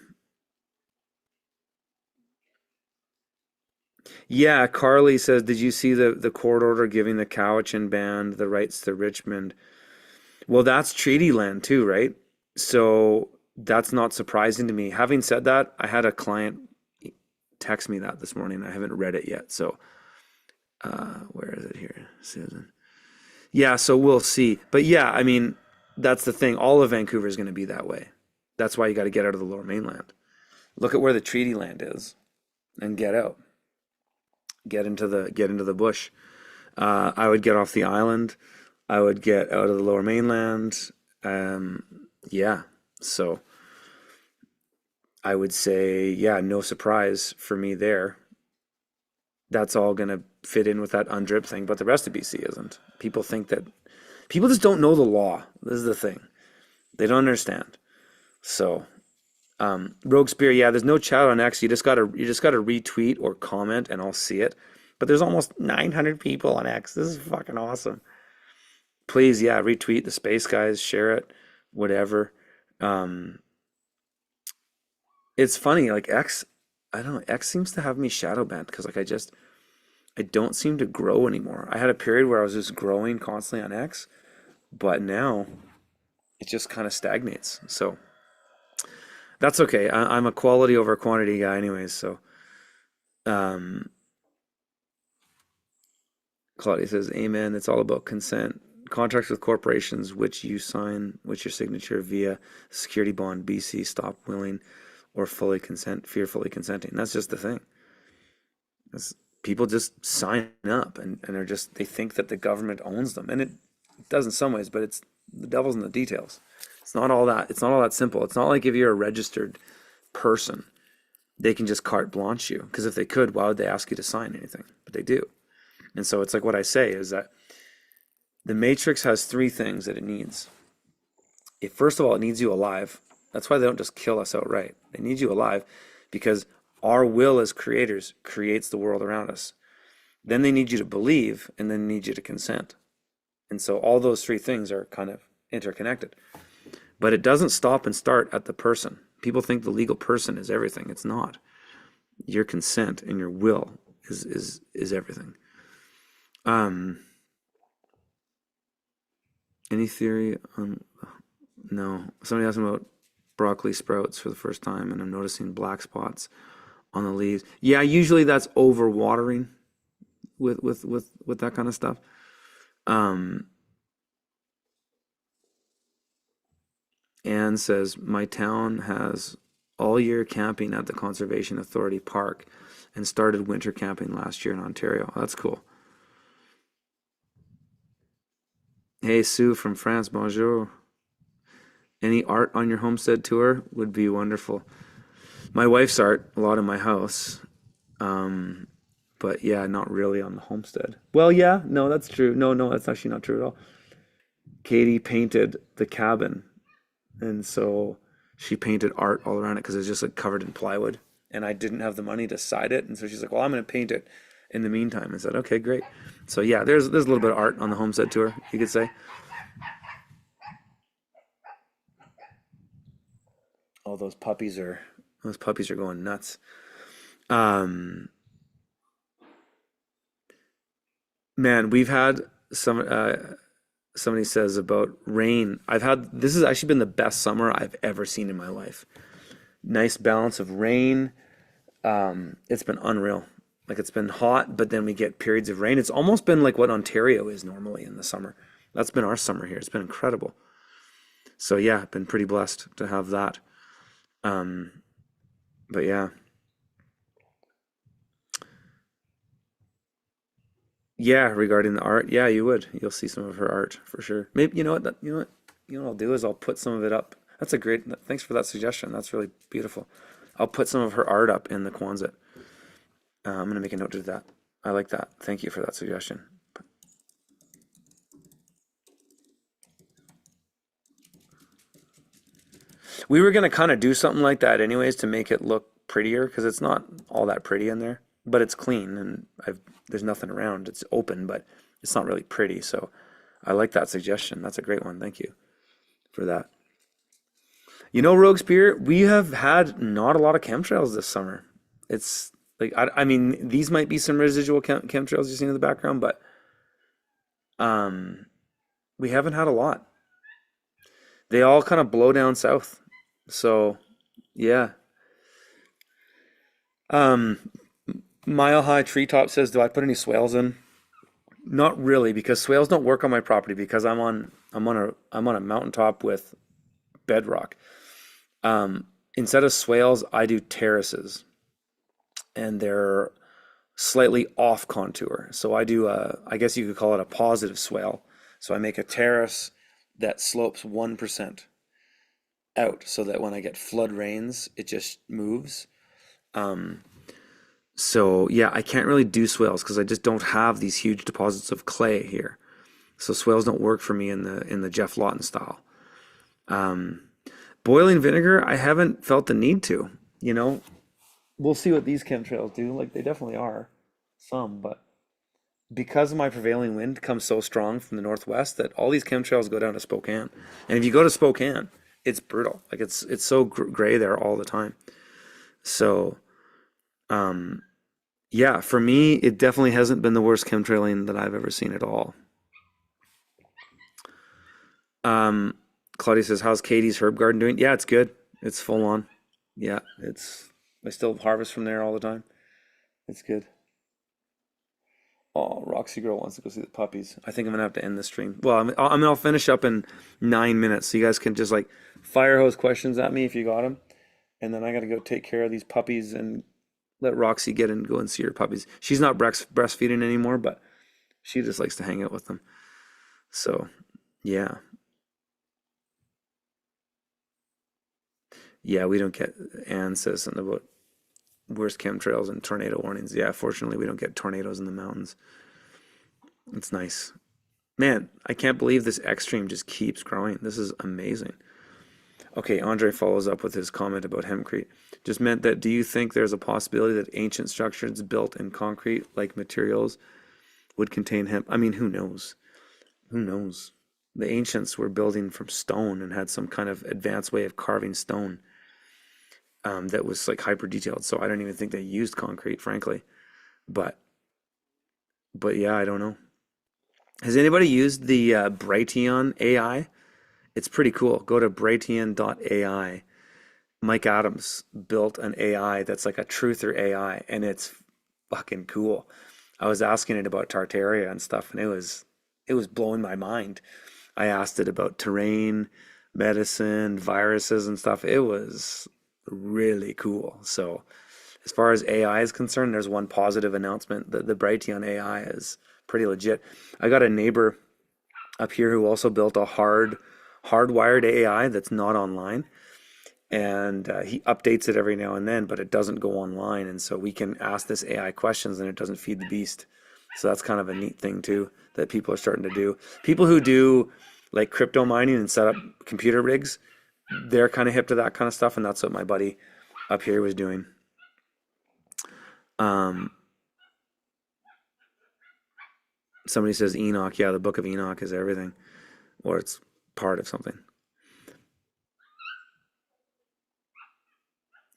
yeah, Carly says, did you see the court order giving the Cowichan Band the rights to Richmond? Well, that's treaty land too, right? So that's not surprising to me. Having said that, I had a client text me that this morning. I haven't read it yet. So where is it here, Susan? Yeah, so we'll see. But yeah, I mean, that's the thing. All of Vancouver is going to be that way. That's why you got to get out of the Lower Mainland. Look at where the treaty land is, and get out. Get into the bush. I would get off the island. I would get out of the Lower Mainland. Um, yeah. So I would say, yeah, no surprise for me there. That's all going to fit in with that UNDRIP thing, but the rest of BC isn't. People just don't know the law. This is the thing. They don't understand. So, Rogue Spear, yeah, there's no chat on X. You just gotta retweet or comment and I'll see it. But there's almost 900 people on X. This is fucking awesome. Please, yeah, retweet the space guys, share it, whatever. Um, it's funny, like X, I don't know, X seems to have me shadow banned because like I don't seem to grow anymore. I had a period where I was just growing constantly on X, but now it just kind of stagnates. So that's okay. I'm a quality over quantity guy anyways, so um Claudia says, Amen. It's all about consent. Contracts with corporations, which you sign, which your signature via security bond, BC, stop willing or fully consent, fearfully consenting. That's just the thing. It's, people just sign up and are just, they think that the government owns them. And it does in some ways, but it's the devil's in the details. It's not all that simple. It's not like if you're a registered person, they can just carte blanche you. Because if they could, why would they ask you to sign anything? But they do. And so it's like what I say is that the matrix has three things that it needs. First of all, it needs you alive. That's why they don't just kill us outright. They need you alive because our will as creators creates the world around us. Then they need you to believe, and then they need you to consent. And so all those three things are kind of interconnected. But it doesn't stop and start at the person. People think the legal person is everything. It's not. Your consent and your will is everything. Any theory on? No. Somebody asked me about broccoli sprouts for the first time, and I'm noticing black spots on the leaves. Yeah, usually that's over watering with that kind of stuff. Um, Anne says my town has all year camping at the Conservation Authority Park, and started winter camping last year in Ontario. That's cool. Hey Sue from France, bonjour. Any art on your homestead tour would be wonderful. My wife's art, a lot in my house. Um, but yeah, not really on the homestead. Well, yeah, no, that's true. No, no, that's actually not true at all. Katie painted the cabin, and so she painted art all around it because it was just like covered in plywood, and I didn't have the money to side it, and so she's like, "Well, I'm going to paint it in the meantime." I said, "Okay, great." So yeah, there's a little bit of art on the homestead tour, you could say. Oh, those puppies are going nuts. Um, Man, we've had somebody says about rain. This has actually been the best summer I've ever seen in my life. Nice balance of rain. It's been unreal. Like it's been hot, but then we get periods of rain. It's almost been like what Ontario is normally in the summer. That's been our summer here. It's been incredible. So yeah, been pretty blessed to have that. Um, but yeah. Yeah, regarding the art, yeah, you would. You'll see some of her art for sure. Maybe you know what I'll do is I'll put some of it up. That's a great. Thanks for that suggestion. That's really beautiful. I'll put some of her art up in the Quonset. I'm gonna make a note to that. I like that. Thank you for that suggestion. We were gonna kind of do something like that anyways to make it look prettier because it's not all that pretty in there, but it's clean and there's nothing around. It's open, but it's not really pretty. So I like that suggestion. That's a great one. Thank you for that. You know, Rogue Spirit, we have had not a lot of chemtrails this summer. It's like I mean, these might be some residual chemtrails you've seen in the background, but um, we haven't had a lot. They all kind of blow down south. So yeah. Um, Mile High Treetop says, "Do I put any swales in?" Not really, because swales don't work on my property because I'm on a mountaintop with bedrock. Instead of swales, I do terraces, and they're slightly off contour. So I do I guess you could call it a positive swale. So I make a terrace that slopes 1% out so that when I get flood rains, it just moves. Um, so yeah, I can't really do swales because I just don't have these huge deposits of clay here. So swales don't work for me in the Jeff Lawton style. Um, Boiling vinegar, I haven't felt the need to. You know, we'll see what these chemtrails do. Like they definitely are some, but because my prevailing wind comes so strong from the northwest that all these chemtrails go down to Spokane. And if you go to Spokane, it's brutal. Like it's so gray there all the time. So, um, yeah, for me, it definitely hasn't been the worst chemtrailing that I've ever seen at all. Um, Claudia says, "How's Katie's herb garden doing?" Yeah, it's good. It's full on. Yeah, I still harvest from there all the time. It's good. Oh, Roxy Girl wants to go see the puppies. I think I'm gonna have to end the stream. Well, I'll finish up in 9 minutes, so you guys can just like fire hose questions at me if you got them, and then I gotta go take care of these puppies and let Roxy get and go and see her puppies. She's not breastfeeding anymore, but she just likes to hang out with them. So, yeah, yeah, we don't get. Anne says something about worst chemtrails and tornado warnings. Yeah, fortunately, we don't get tornadoes in the mountains. It's nice. Man, I can't believe this X stream just keeps growing. This is amazing. Okay, Andre follows up with his comment about hempcrete. Just meant that do you think there's a possibility that ancient structures built in concrete like materials would contain hemp? I mean, who knows? Who knows? The ancients were building from stone and had some kind of advanced way of carving stone that was like hyper detailed. So I don't even think they used concrete, frankly. But yeah, I don't know. Has anybody used the Brighteon AI? It's pretty cool. Go to Brighteon.ai. Mike Adams built an AI that's like a truther AI, and it's fucking cool. I was asking it about Tartaria and stuff, and it was blowing my mind. I asked it about terrain, medicine, viruses and stuff. It was really cool. So as far as AI is concerned, there's one positive announcement. The Brighteon AI is pretty legit. I got a neighbor up here who also built a hardwired AI that's not online, and he updates it every now and then, but it doesn't go online, and so we can ask this AI questions and it doesn't feed the beast. So that's kind of a neat thing too that people are starting to do. People who do like crypto mining and set up computer rigs, they're kind of hip to that kind of stuff, and that's what my buddy up here was doing. Um, Somebody says Enoch. Yeah, the Book of Enoch is everything, or it's part of something.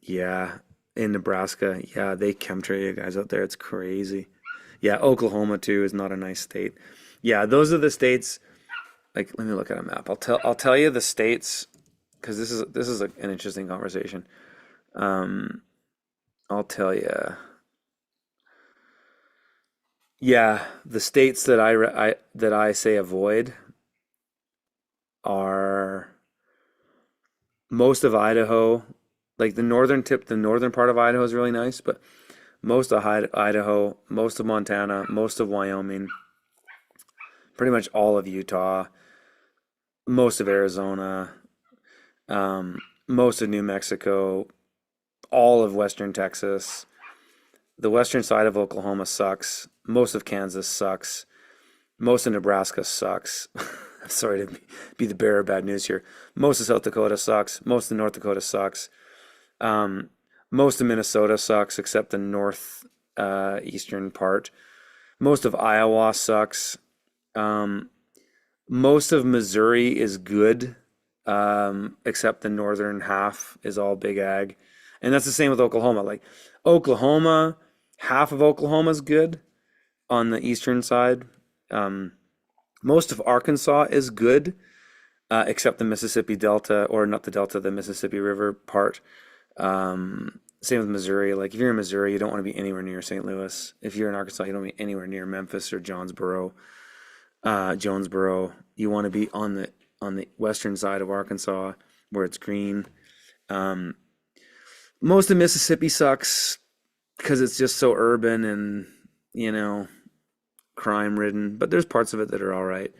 Yeah, in Nebraska, yeah, they chemtrail you guys out there. It's crazy. Yeah, Oklahoma too is not a nice state. Yeah, those are the states. Like, let me look at a map. I'll tell you the states because this is an interesting conversation. Um, I'll tell you. Yeah, the states that I say avoid are most of Idaho. Like the northern part of Idaho is really nice, but most of Idaho, most of Montana, most of Wyoming, pretty much all of Utah, most of Arizona, most of New Mexico, all of western Texas. The western side of Oklahoma sucks. Most of Kansas sucks. Most of Nebraska sucks. Sorry to be the bearer of bad news here. Most of South Dakota sucks. Most of North Dakota sucks. Um, Most of Minnesota sucks, except the north eastern part. Most of Iowa sucks. Um, Most of Missouri is good, except the northern half is all big ag. And that's the same with Oklahoma. Like Oklahoma, half of Oklahoma is good on the eastern side. Um, Most of Arkansas is good, except the Mississippi Delta, or not the Delta, the Mississippi River part. Same with Missouri. Like if you're in Missouri, you don't want to be anywhere near St. Louis. If you're in Arkansas, you don't want to be anywhere near Memphis or Jonesboro. You want to be on the western side of Arkansas where it's green. Um, Most of Mississippi sucks because it's just so urban and you know crime ridden. But there's parts of it that are all right.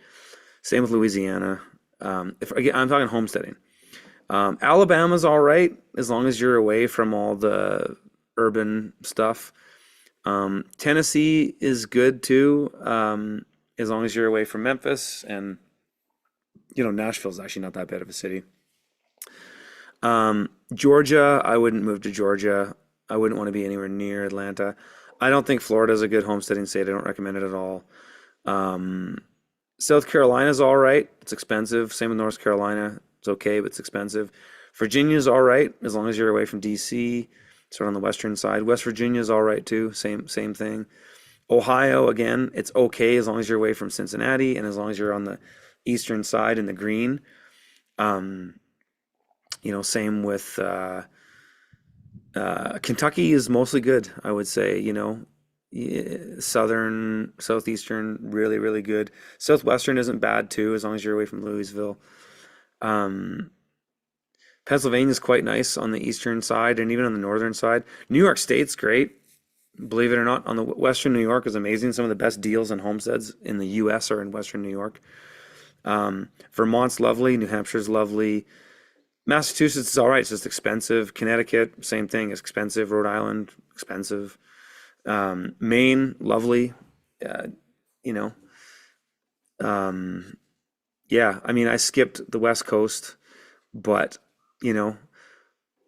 Same with Louisiana. If again, I'm talking homesteading. Alabama's all right as long as you're away from all the urban stuff. Tennessee is good too, as long as you're away from Memphis, and Nashville's actually not that bad of a city. Georgia, I wouldn't move to Georgia. I wouldn't want to be anywhere near Atlanta. I don't think Florida's a good homesteading state. I don't recommend it at all. Um, South Carolina's all right. It's expensive. Same with North Carolina. It's okay, but it's expensive. Virginia's all right as long as you're away from DC, sort of on the western side. West Virginia's all right too. Same thing. Ohio, again, it's okay as long as you're away from Cincinnati and as long as you're on the eastern side in the green. Um, Same with Kentucky is mostly good, I would say. Southern, southeastern, really, really good. Southwestern isn't bad too, as long as you're away from Louisville. Um, Pennsylvania's quite nice on the eastern side and even on the northern side. New York State's great, believe it or not. On the western New York is amazing. Some of the best deals and homesteads in the U.S. are in western New York. Vermont's lovely. New Hampshire's lovely. Massachusetts is all right. It's just expensive. Connecticut, same thing. It's expensive. Rhode Island, expensive. Maine, lovely. Uh, you know, um, yeah. I mean, I skipped the West Coast, but you know,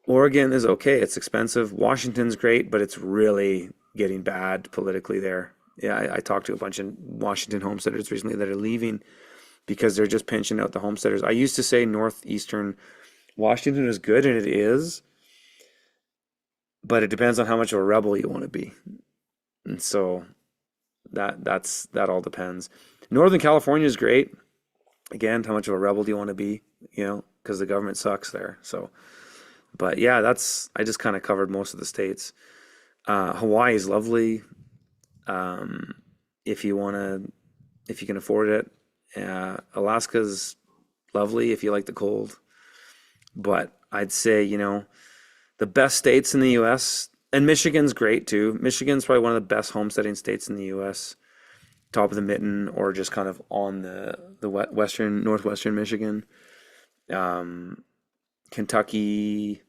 Oregon is okay. It's expensive. Washington's great, but it's really getting bad politically there. Yeah, I talked to a bunch of Washington homesteaders recently that are leaving because they're just pinching out the homesteaders. I used to say northeastern Washington is good, and it is, but it depends on how much of a rebel you want to be. And so that all depends. Northern California is great. Again, how much of a rebel do you want to be? Because the government sucks there. So, But yeah, I just kind of covered most of the states. Hawaii is lovely. Um, if you want to, if you can afford it. Alaska's lovely if you like the cold. But I'd say, the best states in the US, and Michigan's great too. Michigan's probably one of the best homesteading states in the US. Top of the mitten or just kind of on the western, northwestern Michigan. Um, Kentucky,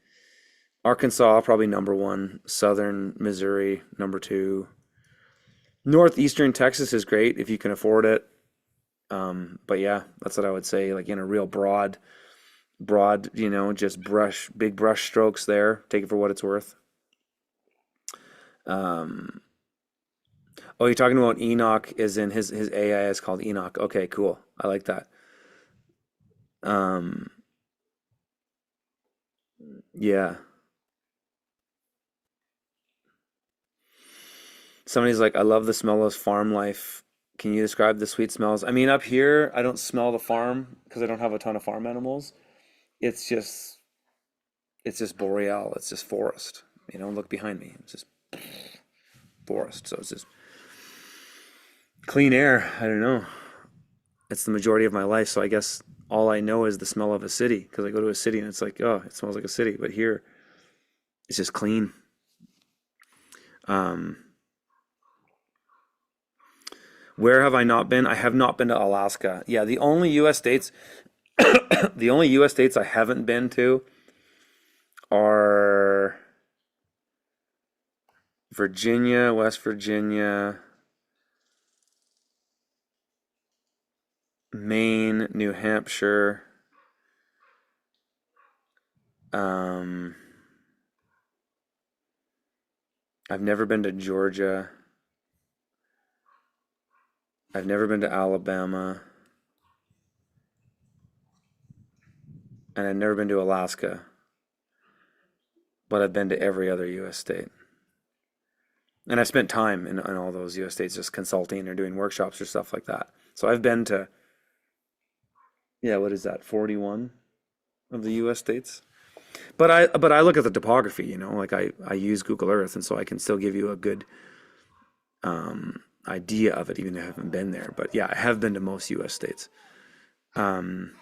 Arkansas, probably number one. Southern Missouri, number two. Northeastern Texas is great if you can afford it. But yeah, that's what I would say. Like in a real broad, just big brush strokes there. Take it for what it's worth. Um, oh, you're talking about Enoch is in his AI is called Enoch. Okay, cool. I like that. Um, yeah. Somebody's like, I love the smell of farm life. Can you describe the sweet smells? I mean, up here, I don't smell the farm because I don't have a ton of farm animals. It's just, it's just boreal. It's just forest. Look behind me. It's just forest. So it's just clean air. I don't know. It's the majority of my life. So I guess all I know is the smell of a city because I go to a city and it's like, oh, it smells like a city. But here, it's just clean. Um, where have I not been? I have not been to Alaska. Yeah, the only U.S. states, the only U.S. states I haven't been to are Virginia, West Virginia, Maine, New Hampshire. Um, I've never been to Georgia. I've never been to Alabama, and I've never been to Alaska, but I've been to every other U.S. state. And I've spent time in all those U.S. states just consulting or doing workshops or stuff like that. So I've been to, yeah, what is that, 41 of the U.S. states? But I look at the topography, like I use Google Earth, and so I can still give you a good idea of it, even if I haven't been there. But yeah, I have been to most U.S. states. Um,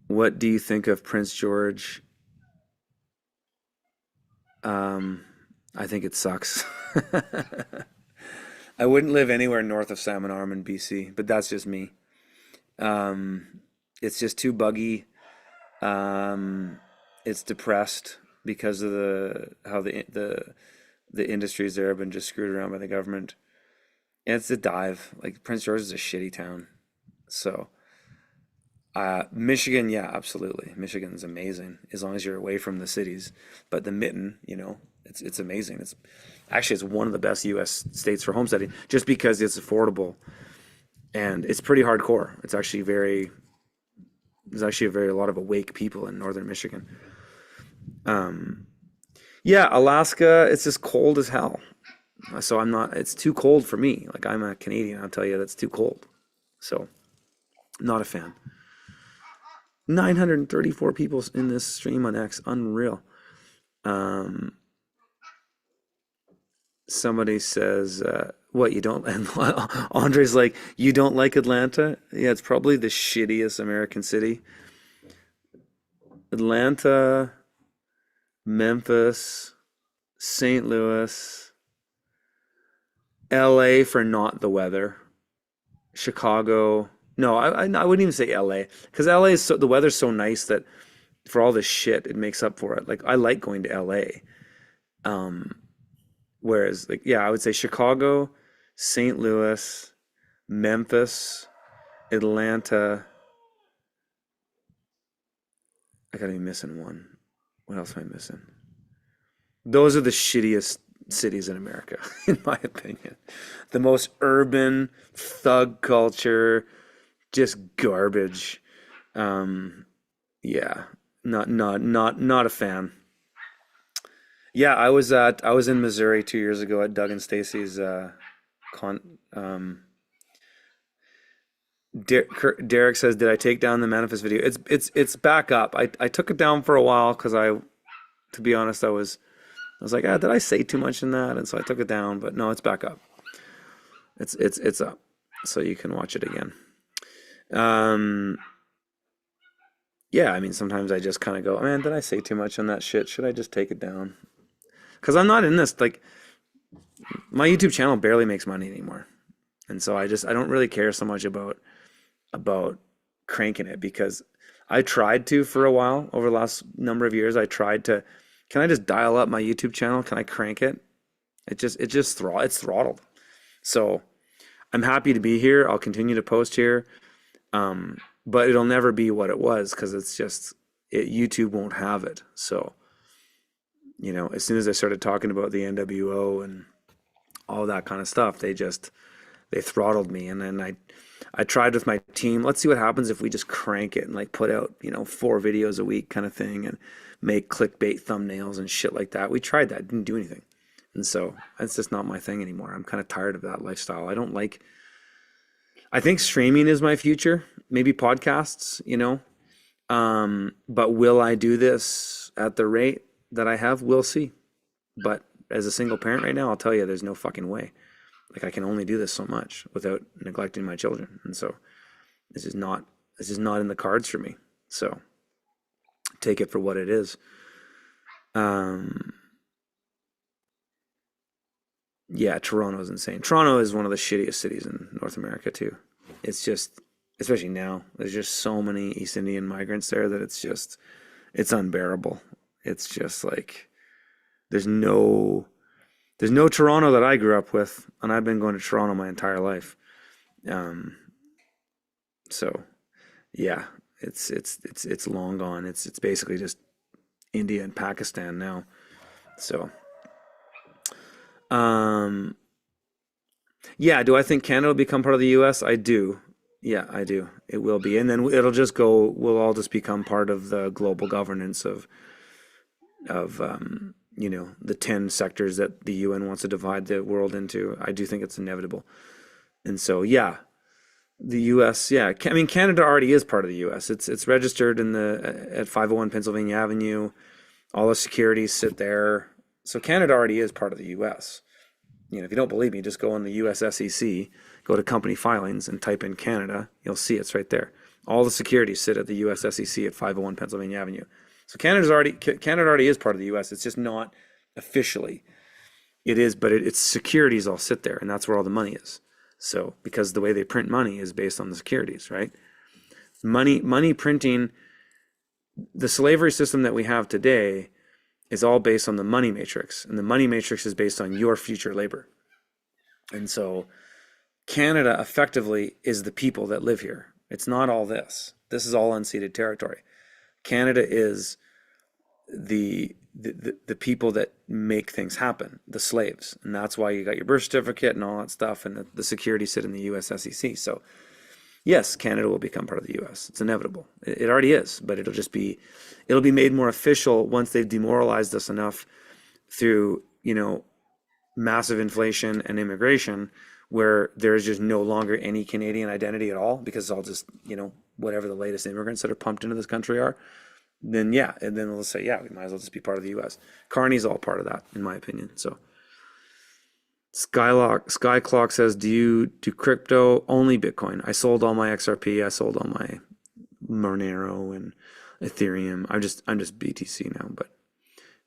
what do you think of Prince George? Um, I think it sucks. I wouldn't live anywhere north of Salmon Arm in BC, but that's just me. Um, it's just too buggy. Um, it's depressed because of the how the industries there have been just screwed around by the government. And it's a dive. Like Prince George is a shitty town. So, Michigan, yeah, absolutely. Michigan's amazing as long as you're away from the cities. But the mitten, it's amazing. It's one of the best U.S. states for homesteading just because it's affordable and it's pretty hardcore. There's actually a lot of awake people in northern Michigan. Um, yeah, Alaska, it's just cold as hell. So it's too cold for me. Like I'm a Canadian, I'll tell you that's too cold. So, not a fan. 934 people in this stream on X, unreal. Um, somebody says, what you don't, and Andre's like, you don't like Atlanta? Yeah, it's probably the shittiest American city. Atlanta, Memphis, St. Louis, LA for not the weather. Chicago. No, I wouldn't even say LA because LA is the weather's so nice that for all this shit it makes up for it. Like I like going to LA. Um, whereas like yeah, I would say Chicago, St. Louis, Memphis, Atlanta. I gotta be missing one. What else am I missing? Those are the shittiest cities in America, in my opinion. The most urban, thug culture, just garbage. Um, yeah, not a fan. Yeah, I was in Missouri 2 years ago at Doug and Stacy's con. Derek says, "Did I take down the manifest video?" It's back up. I took it down for a while because to be honest, I was like, did I say too much in that? And so I took it down. But no, it's back up. It's up, so you can watch it again. Um, yeah, I mean, sometimes I just kind of go, man, did I say too much on that shit? Should I just take it down? Because I'm not in this like my YouTube channel barely makes money anymore, and so I don't really care so much about cranking it because I tried to for a while over the last number of years. I tried to, can I just dial up my YouTube channel? Can I crank it? It's throttled. So I'm happy to be here. I'll continue to post here. But it'll never be what it was because YouTube won't have it. So, as soon as I started talking about the NWO and all that kind of stuff, they throttled me. And then I tried with my team. Let's see what happens if we just crank it and like put out, 4 videos a week kind of thing and make clickbait thumbnails and shit like that. We tried that, didn't do anything. And so it's just not my thing anymore. I'm kind of tired of that lifestyle. I think streaming is my future, maybe podcasts, but will I do this at the rate that I have? We'll see. But as a single parent right now, I'll tell you, there's no fucking way. Like I can only do this so much without neglecting my children. And so this is not in the cards for me. So take it for what it is. Yeah, Toronto's insane. Toronto is one of the shittiest cities in North America too. It's just, especially now, there's just so many East Indian migrants there that it's unbearable. It's just like there's no Toronto that I grew up with, and I've been going to Toronto my entire life. Um, so yeah, it's long gone. It's basically just India and Pakistan now. So um, yeah, do I think Canada will become part of the U.S.? I do. Yeah, I do. It will be, and then we'll all just become part of the global governance of the 10 sectors that the UN wants to divide the world into. I do think it's inevitable. And so, yeah, the US, yeah, I mean, Canada already is part of the US. It's registered at 501 Pennsylvania Avenue. All the securities sit there. So Canada already is part of the US. If you don't believe me, just go on the US SEC, go to company filings and type in Canada. You'll see it's right there. All the securities sit at the US SEC at 501 Pennsylvania Avenue. So Canada already is part of the U.S. It's just not officially. It is, but its securities all sit there, and that's where all the money is. So because the way they print money is based on the securities, right? Money printing, the slavery system that we have today is all based on the money matrix, and the money matrix is based on your future labor. And so Canada effectively is the people that live here. It's not all this. This is all unceded territory. Canada is the people that make things happen, the slaves, and that's why you got your birth certificate and all that stuff, and the securities sit in the U.S. SEC. So yes, Canada will become part of the U.S. It's inevitable. It already is, but it'll be made more official once they've demoralized us enough through massive inflation and immigration, where there's just no longer any Canadian identity at all because it's all just whatever the latest immigrants that are pumped into this country are, then yeah, and then they'll say, yeah, we might as well just be part of the U.S. Carney's all part of that, in my opinion. So Skyclock says, do you do crypto? Only Bitcoin. I sold all my XRP. I sold all my Monero and Ethereum. I'm just BTC now, but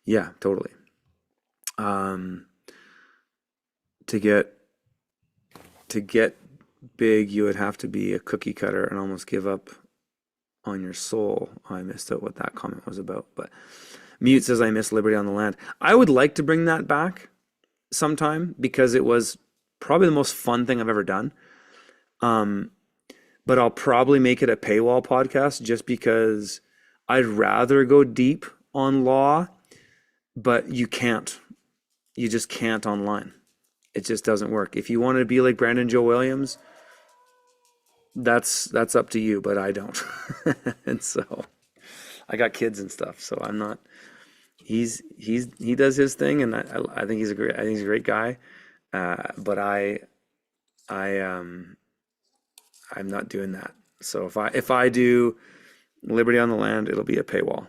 yeah, totally. To get big, you would have to be a cookie cutter and almost give up on your soul. I missed out what that comment was about, but Mute says, I miss liberty on the land. I would like to bring that back sometime because it was probably the most fun thing I've ever done. But I'll probably make it a paywall podcast just because I'd rather go deep on law, but you can't. You just can't online. It just doesn't work. If you want to be like Brandon Joe Williams, that's up to you, but I don't. And so I got kids and stuff, so I'm not. He does his thing, and I think he's a great guy. But I'm not doing that. So if I do Liberty on the Land, it'll be a paywall.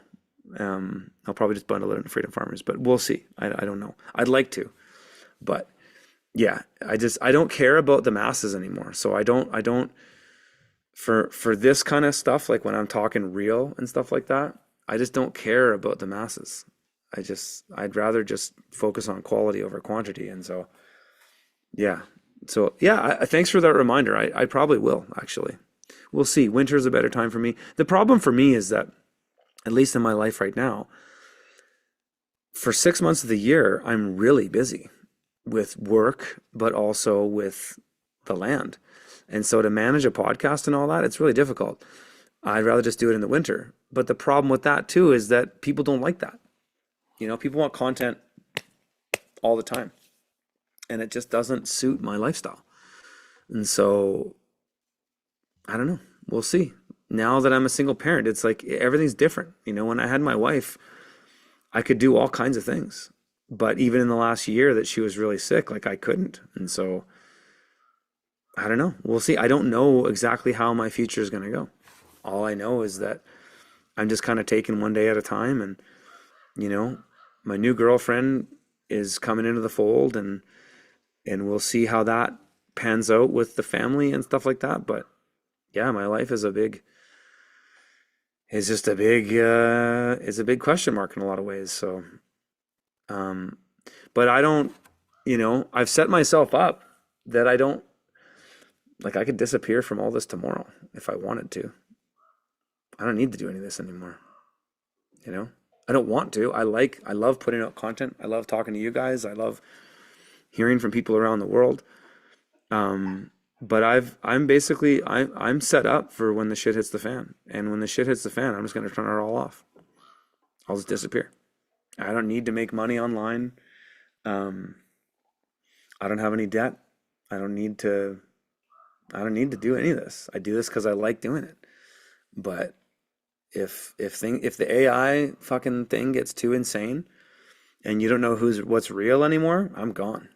I'll probably just bundle it in Freedom Farmers, but we'll see. I don't know. I'd like to, but yeah, I don't care about the masses anymore. So I don't for this kind of stuff, like when I'm talking real and stuff like that, I just don't care about the masses. I'd rather just focus on quality over quantity. And so yeah. So yeah, thanks for that reminder. I probably will actually. We'll see. Winter's a better time for me. The problem for me is that, at least in my life right now, for 6 months of the year, I'm really busy with work, but also with the land. And so to manage a podcast and all that, it's really difficult. I'd rather just do it in the winter. But the problem with that too is that people don't like that. People want content all the time, and it just doesn't suit my lifestyle. And so I don't know. We'll see. Now that I'm a single parent, it's like everything's different. When I had my wife, I could do all kinds of things. But even in the last year that she was really sick, like I couldn't. And so I don't know. We'll see. I don't know exactly how my future is going to go. All I know is that I'm just kind of taking one day at a time. And, my new girlfriend is coming into the fold, and we'll see how that pans out with the family and stuff like that. But yeah, my life is just is a big question mark in a lot of ways. So, but I don't, I've set myself up that I don't, like, I could disappear from all this tomorrow if I wanted to. I don't need to do any of this anymore. I don't want to. I love putting out content. I love talking to you guys. I love hearing from people around the world. But I'm set up for when the shit hits the fan. And when the shit hits the fan, I'm just going to turn it all off. I'll just disappear. I don't need to make money online. I don't have any debt. I don't need to do any of this. I do this because I like doing it. But if the AI fucking thing gets too insane and you don't know what's real anymore, I'm gone.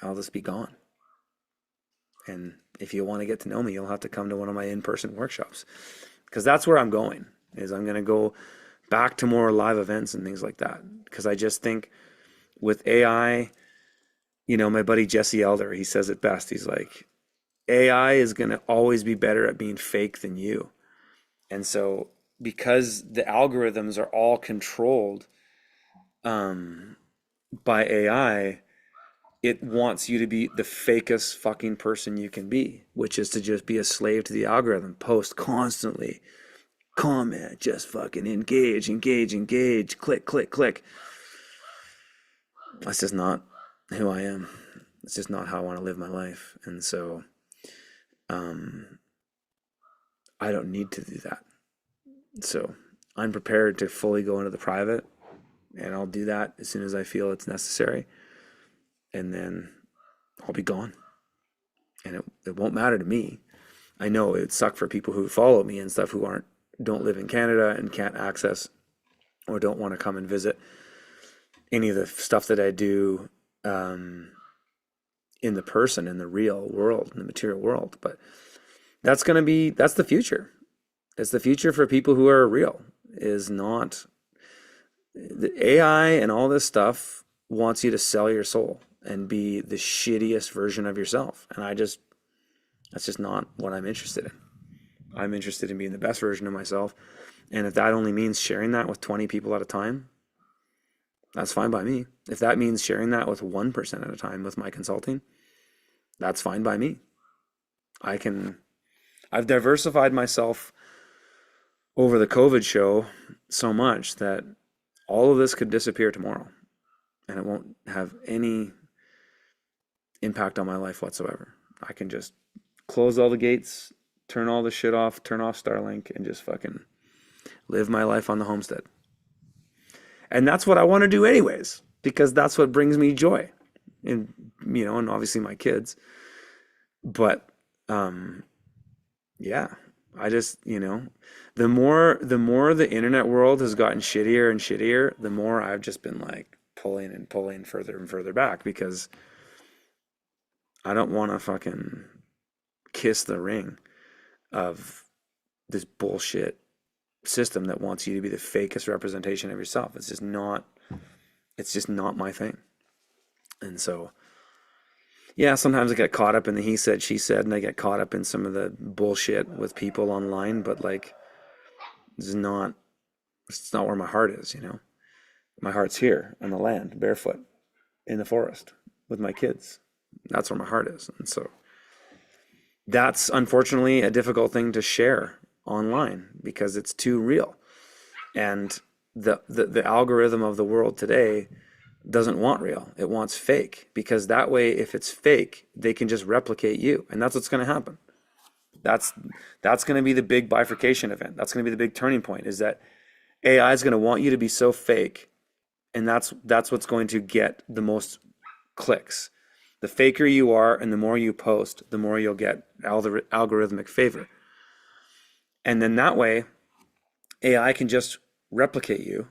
I'll just be gone. And if you want to get to know me, you'll have to come to one of my in-person workshops, because that's where I'm going. I'm going to go back to more live events and things like that. Because I just think with AI, my buddy Jesse Elder, he says it best. He's like, AI is going to always be better at being fake than you. And so because the algorithms are all controlled by AI, it wants you to be the fakest fucking person you can be, which is to just be a slave to the algorithm, post constantly, comment, just fucking engage, click, click, click. That's just not who I am. It's just not how I want to live my life. And so I don't need to do that. So I'm prepared to fully go into the private, and I'll do that as soon as I feel it's necessary. And then I'll be gone. And it won't matter to me. I know it would suck for people who follow me and stuff who don't live in Canada and can't access or don't want to come and visit any of the stuff that I do in the real world, in the material world. But that's the future. It's the future for people who are real. Is not the AI and all this stuff wants you to sell your soul and be the shittiest version of yourself. And that's just not what I'm interested in. I'm interested in being the best version of myself. And if that only means sharing that with 20 people at a time, that's fine by me. If that means sharing that with 1% at a time with my consulting, that's fine by me. I've diversified myself over the COVID show so much that all of this could disappear tomorrow and it won't have any impact on my life whatsoever. I can just close all the gates, turn all the shit off, turn off Starlink, and just fucking live my life on the homestead. And that's what I want to do anyways, because that's what brings me joy. And, and obviously my kids. But, yeah, I just, the more the internet world has gotten shittier and shittier, the more I've just been like pulling and pulling further and further back, because I don't want to fucking kiss the ring of this bullshit system that wants you to be the fakest representation of yourself. It's just not my thing. And so, yeah, sometimes I get caught up in the he said, she said, and I get caught up in some of the bullshit with people online, but like, it's not, it's not where my heart is, you know? My heart's here on the land, barefoot, in the forest with my kids. That's where my heart is. And so that's unfortunately a difficult thing to share online because it's too real. And the algorithm of the world today doesn't want real. It wants fake, because that way, if it's fake, they can just replicate you. And that's what's going to happen. That's going to be the big bifurcation event. That's going to be the big turning point, is that AI is going to want you to be so fake, and that's what's going to get the most clicks. The faker you are and the more you post, the more you'll get algorithmic favor. And then that way, AI can just replicate you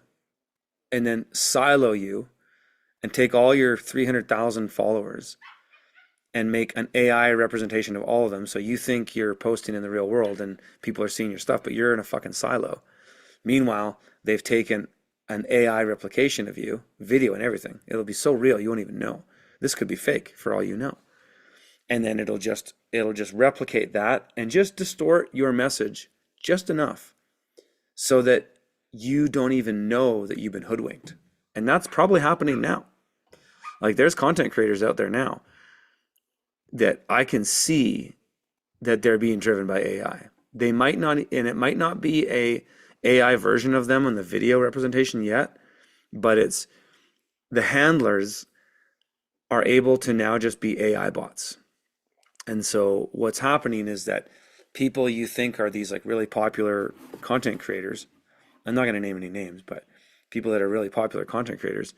and then silo you and take all your 300,000 followers and make an AI representation of all of them. So you think you're posting in the real world and people are seeing your stuff, but you're in a fucking silo. Meanwhile, they've taken an AI replication of you, video and everything. It'll be so real you won't even know. This could be fake for all you know. And then it'll just replicate that and just distort your message just enough so that you don't even know that you've been hoodwinked. And that's probably happening now. Like, there's content creators out there now that I can see that they're being driven by AI. They might not, and it might not be a AI version of them on the video representation yet, but it's the handlers are able to now just be AI bots. And so what's happening is that people you think are these like really popular content creators, I'm not going to name any names, but people that are really popular content creators,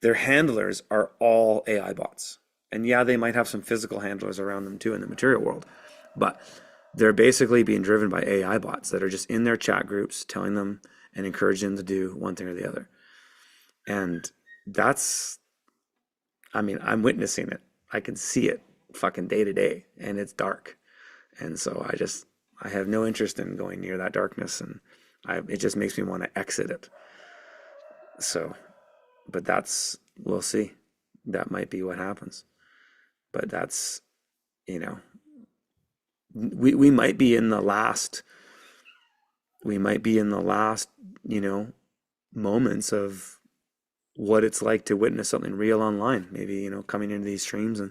their handlers are all AI bots. And yeah, they might have some physical handlers around them too in the material world, but they're basically being driven by AI bots that are just in their chat groups telling them and encouraging them to do one thing or the other. And that's, I mean, I'm witnessing it. I can see it fucking day to day, and it's dark. And so I have no interest in going near that darkness, and it just makes me want to exit it. So, but we'll see. That might be what happens. But that's, you know, we might be in the last, you know, moments of what it's like to witness something real online. Maybe, you know, coming into these streams and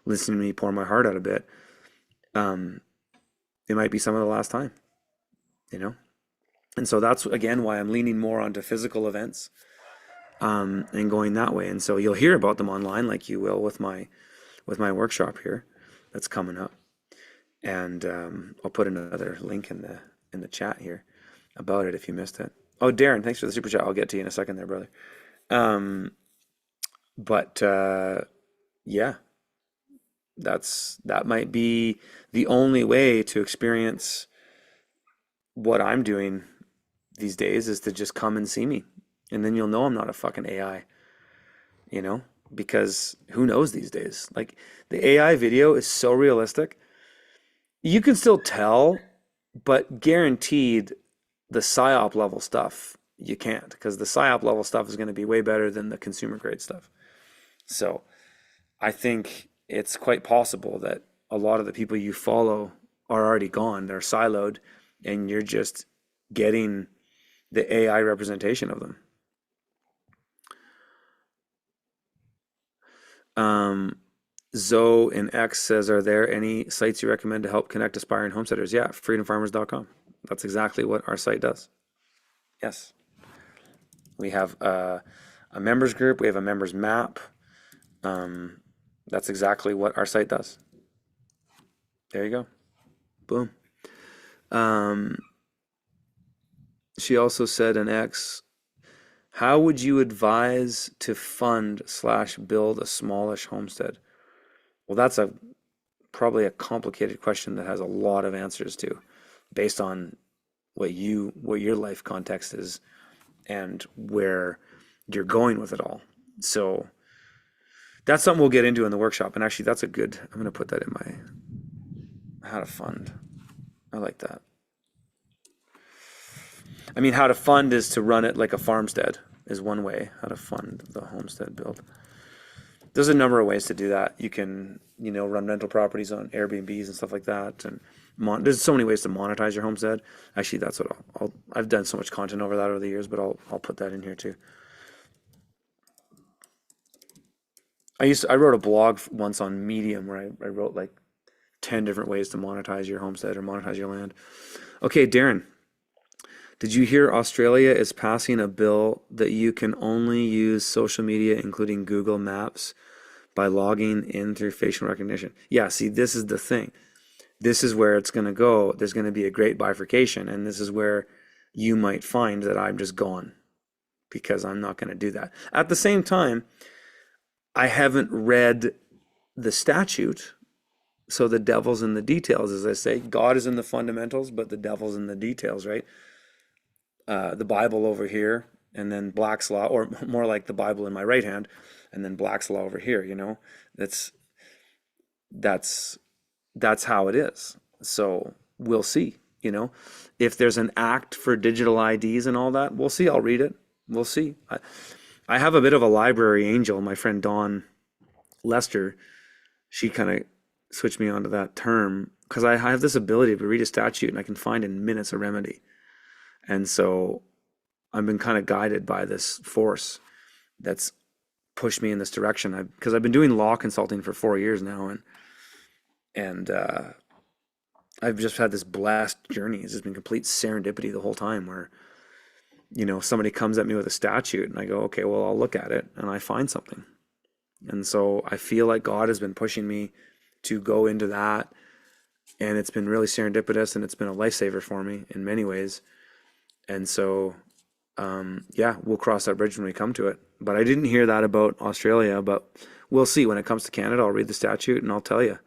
listening to me pour my heart out a bit. It might be some of the last time, you know? And so that's, again, why I'm leaning more onto physical events, and going that way. And so you'll hear about them online, like you will with my workshop here that's coming up. And I'll put another link in the chat here about it if you missed it. Oh, Darren, thanks for the super chat. I'll get to you in a second there, brother. But yeah, that might be the only way to experience what I'm doing these days, is to just come and see me. And then you'll know I'm not a fucking AI, you know, because who knows these days? Like, the AI video is so realistic. You can still tell, but guaranteed the PSYOP level stuff, you can't, because the PSYOP level stuff is going to be way better than the consumer grade stuff. So I think it's quite possible that a lot of the people you follow are already gone. They're siloed, and you're just getting the AI representation of them. Zoe in X says, are there any sites you recommend to help connect aspiring homesteaders? Yeah, freedomfarmers.com. That's exactly what our site does. Yes. We have a members group. We have a members map. That's exactly what our site does. There you go. Boom. She also said in X, how would you advise to fund/build a smallish homestead? Well, that's probably a complicated question that has a lot of answers to, based on what your life context is and where you're going with it all. So that's something we'll get into in the workshop. And actually, I'm going to put that in How to fund. I like that. I mean, how to fund is to run it like a farmstead is one way. How to fund the homestead build. There's a number of ways to do that. You can, run rental properties on Airbnbs and stuff like that, and there's so many ways to monetize your homestead. Actually, that's what I've done so much content over that over the years, but I'll put that in here too. I wrote a blog once on Medium where I wrote like 10 different ways to monetize your homestead or monetize your land. Okay, Darren, did you hear Australia is passing a bill that you can only use social media, including Google Maps, by logging in through facial recognition? Yeah, see, this is the thing. This is where it's going to go. There's going to be a great bifurcation, and this is where you might find that I'm just gone because I'm not going to do that. At the same time, I haven't read the statute, so the devil's in the details, as I say. God is in the fundamentals, but the devil's in the details, right? The Bible over here, and then Black's Law, or more like the Bible in my right hand, and then Black's Law over here. That's that's how it is. So we'll see. If there's an act for digital IDs and all that, we'll see. I'll read it. We'll see. I have a bit of a library angel. My friend Dawn Lester, she kind of switched me onto that term because I have this ability to read a statute and I can find in minutes a remedy. And so I've been kind of guided by this force that's pushed me in this direction. Because I've been doing law consulting for 4 years now, and I've just had this blessed journey. It's just been complete serendipity the whole time where, somebody comes at me with a statute and I go, okay, well, I'll look at it and I find something. And so I feel like God has been pushing me to go into that. And it's been really serendipitous and it's been a lifesaver for me in many ways. And so, we'll cross that bridge when we come to it. But I didn't hear that about Australia, but we'll see. When it comes to Canada, I'll read the statute and I'll tell you.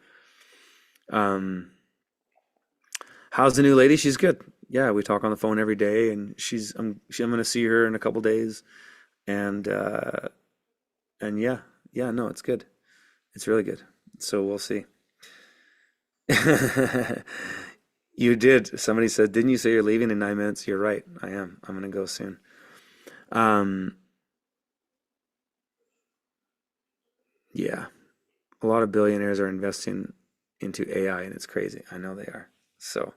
How's the new lady? She's good. Yeah, we talk on the phone every day, and I'm going to see her in a couple days, and yeah, no, it's good. It's really good. So we'll see. You did. Somebody said, didn't you say you're leaving in 9 minutes? You're right. I am. I'm going to go soon. Yeah, a lot of billionaires are investing into AI, and it's crazy. I know they are. So.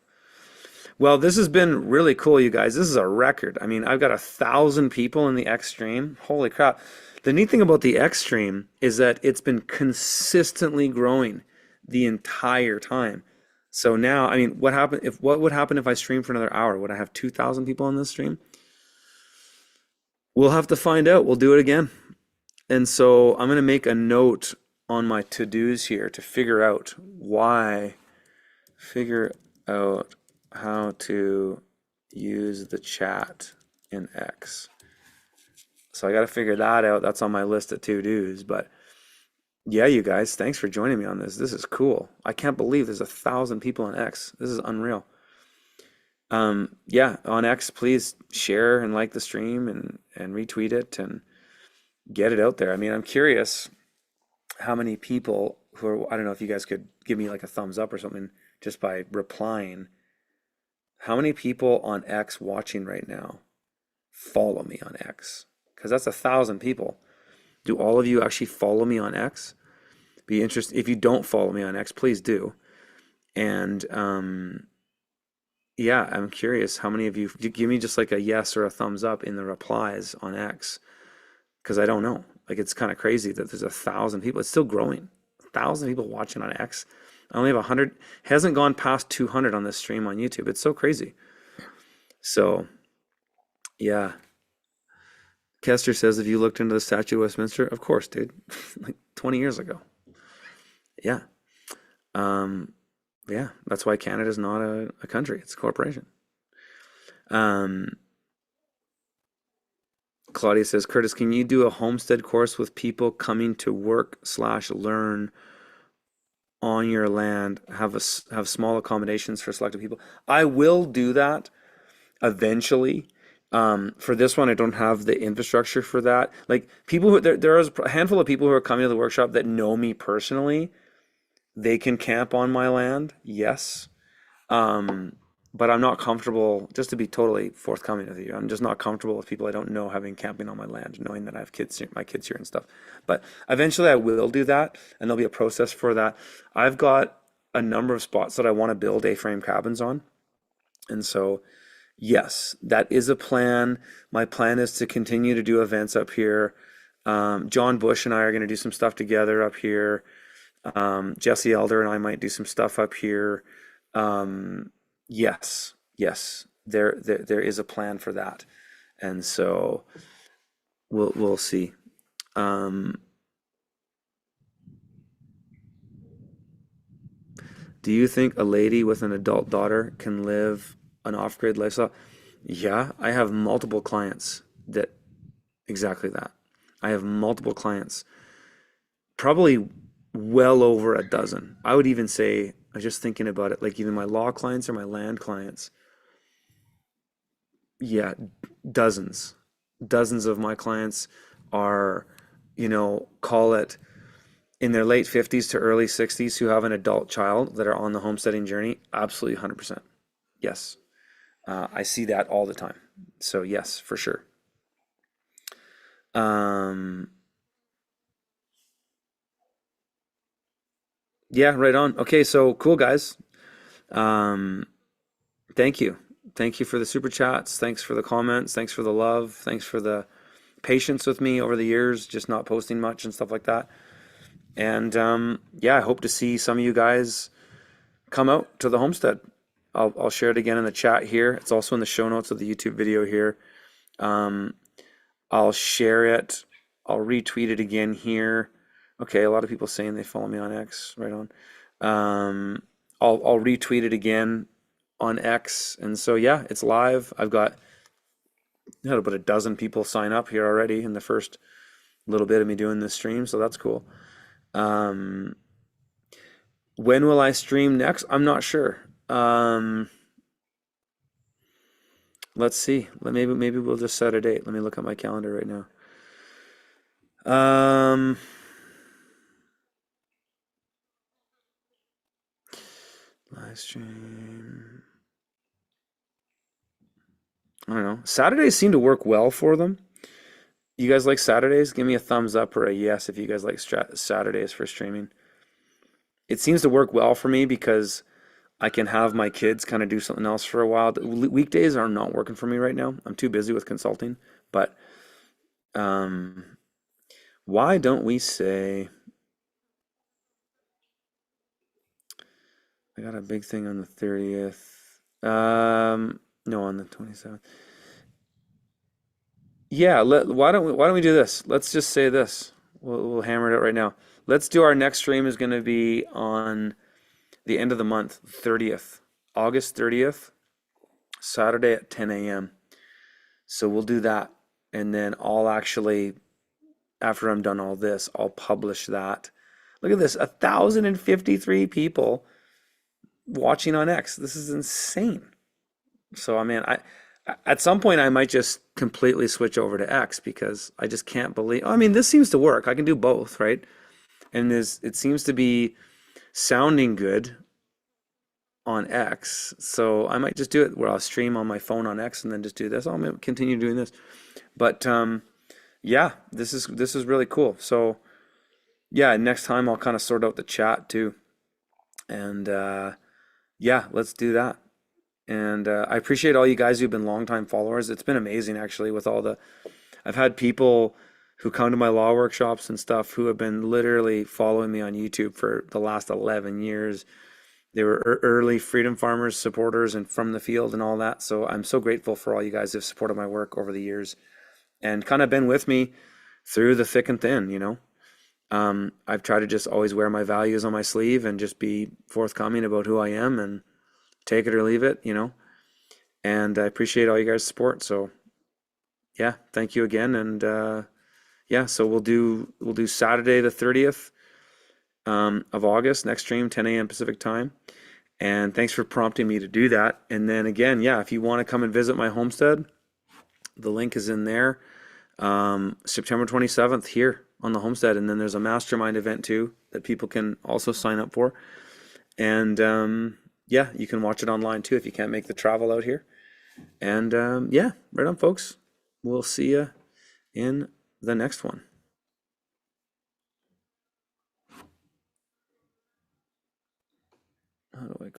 Well, this has been really cool, you guys. This is a record. I mean, I've got 1,000 people in the X stream. Holy crap. The neat thing about the X stream is that it's been consistently growing the entire time. So now, I mean, what would happen if I stream for another hour? Would I have 2,000 people on this stream? We'll have to find out. We'll do it again. And so I'm going to make a note on my to-dos here to figure out how to use the chat in X. So I got to figure that out. That's on my list of to-dos. But yeah, you guys, thanks for joining me on this. This is cool. I can't believe there's 1,000 people on X. This is unreal. Yeah, on X, please share and like the stream and retweet it and get it out there. I mean, I'm curious how many people I don't know if you guys could give me like a thumbs up or something just by replying. How many people on X watching right now follow me on X? Because that's 1,000 people. Do all of you actually follow me on X? Be interested. If you don't follow me on X, please do. And yeah, I'm curious how many of you give me just like a yes or a thumbs up in the replies on X, because I don't know. Like, it's kind of crazy that there's 1,000 people. It's still growing. 1,000 people watching on X. I only have 100. Hasn't gone past 200 on this stream on YouTube. It's so crazy. So, yeah. Kester says, if you looked into the Statue of Westminster, of course, dude. Like 20 years ago. Yeah. Yeah, that's why Canada's not a country. It's a corporation. Claudia says, Curtis, can you do a homestead course with people coming to work/learn on your land, have small accommodations for selected people? I will do that eventually. For this one, I don't have the infrastructure for that. Like, people there is a handful of people who are coming to the workshop that know me personally, they can camp on my land, yes. Um, but I'm not comfortable, just to be totally forthcoming with you, I'm just not comfortable with people I don't know having camping on my land, knowing that I have kids, my kids here and stuff. But eventually I will do that, and there'll be a process for that. I've got a number of spots that I want to build A-frame cabins on. And so, yes, that is a plan. My plan is to continue to do events up here. John Bush and I are going to do some stuff together up here. Jesse Elder and I might do some stuff up here. Yes, yes, there is a plan for that, and so we'll see. Um, do you think a lady with an adult daughter can live an off-grid lifestyle? Yeah, I have multiple clients that exactly that. I have multiple clients, probably well over a dozen. I would even say, I was just thinking about it, like even my law clients or my land clients. Yeah, dozens. Dozens of my clients are, call it in their late 50s to early 60s who have an adult child that are on the homesteading journey. Absolutely 100%. Yes. I see that all the time. So, yes, for sure. Um, yeah, right on. Okay, so cool, guys. Um, thank you. Thank you for the super chats. Thanks for the comments. Thanks for the love. Thanks for the patience with me over the years, just not posting much and stuff like that. And yeah, I hope to see some of you guys come out to the homestead. I'll share it again in the chat here. It's also in the show notes of the YouTube video here. Um, I'll share it. I'll retweet it again here. Okay, a lot of people saying they follow me on X. Right on. I'll retweet it again on X. And so yeah, it's live. I've got had about a dozen people sign up here already in the first little bit of me doing this stream, so that's cool. Um, when will I stream next? I'm not sure. Let's see. Maybe we'll just set a date. Let me look at my calendar right now. Live stream. I don't know. Saturdays seem to work well for them. You guys like Saturdays? Give me a thumbs up or a yes if you guys like Saturdays for streaming. It seems to work well for me because I can have my kids kind of do something else for a while. Weekdays are not working for me right now. I'm too busy with consulting. But why don't we say, I got a big thing on the 30th. No, on the 27th. Yeah, why don't we do this? Let's just say this. We'll hammer it out right now. Let's do our next stream is going to be on the end of the month, 30th, August 30th, Saturday at 10 a.m. So we'll do that. And then I'll actually, after I'm done all this, I'll publish that. Look at this, 1,053 people watching on X. This is insane. So, I mean, at some point I might just completely switch over to X because I just can't believe, I mean, this seems to work. I can do both, right? And it seems to be sounding good on X. So I might just do it where I'll stream on my phone on X and then just do this. I'll continue doing this. But yeah, this is really cool. So yeah, next time I'll kind of sort out the chat too. And yeah, let's do that. And I appreciate all you guys who've been longtime followers. It's been amazing actually with I've had people who come to my law workshops and stuff who have been literally following me on YouTube for the last 11 years. They were early Freedom Farmers supporters and from the field and all that. So I'm so grateful for all you guys who've supported my work over the years and kind of been with me through the thick and thin, I've tried to just always wear my values on my sleeve and just be forthcoming about who I am and take it or leave it, and I appreciate all you guys' support. So yeah, thank you again. And yeah, so we'll do Saturday the 30th of August, next stream, 10 a.m. Pacific time. And thanks for prompting me to do that. And then again, yeah, if you want to come and visit my homestead, the link is in there. September 27th here. on the homestead. And then there's a mastermind event too that people can also sign up for. And yeah, you can watch it online too if you can't make the travel out here. And yeah, right on, folks. We'll see you in the next one.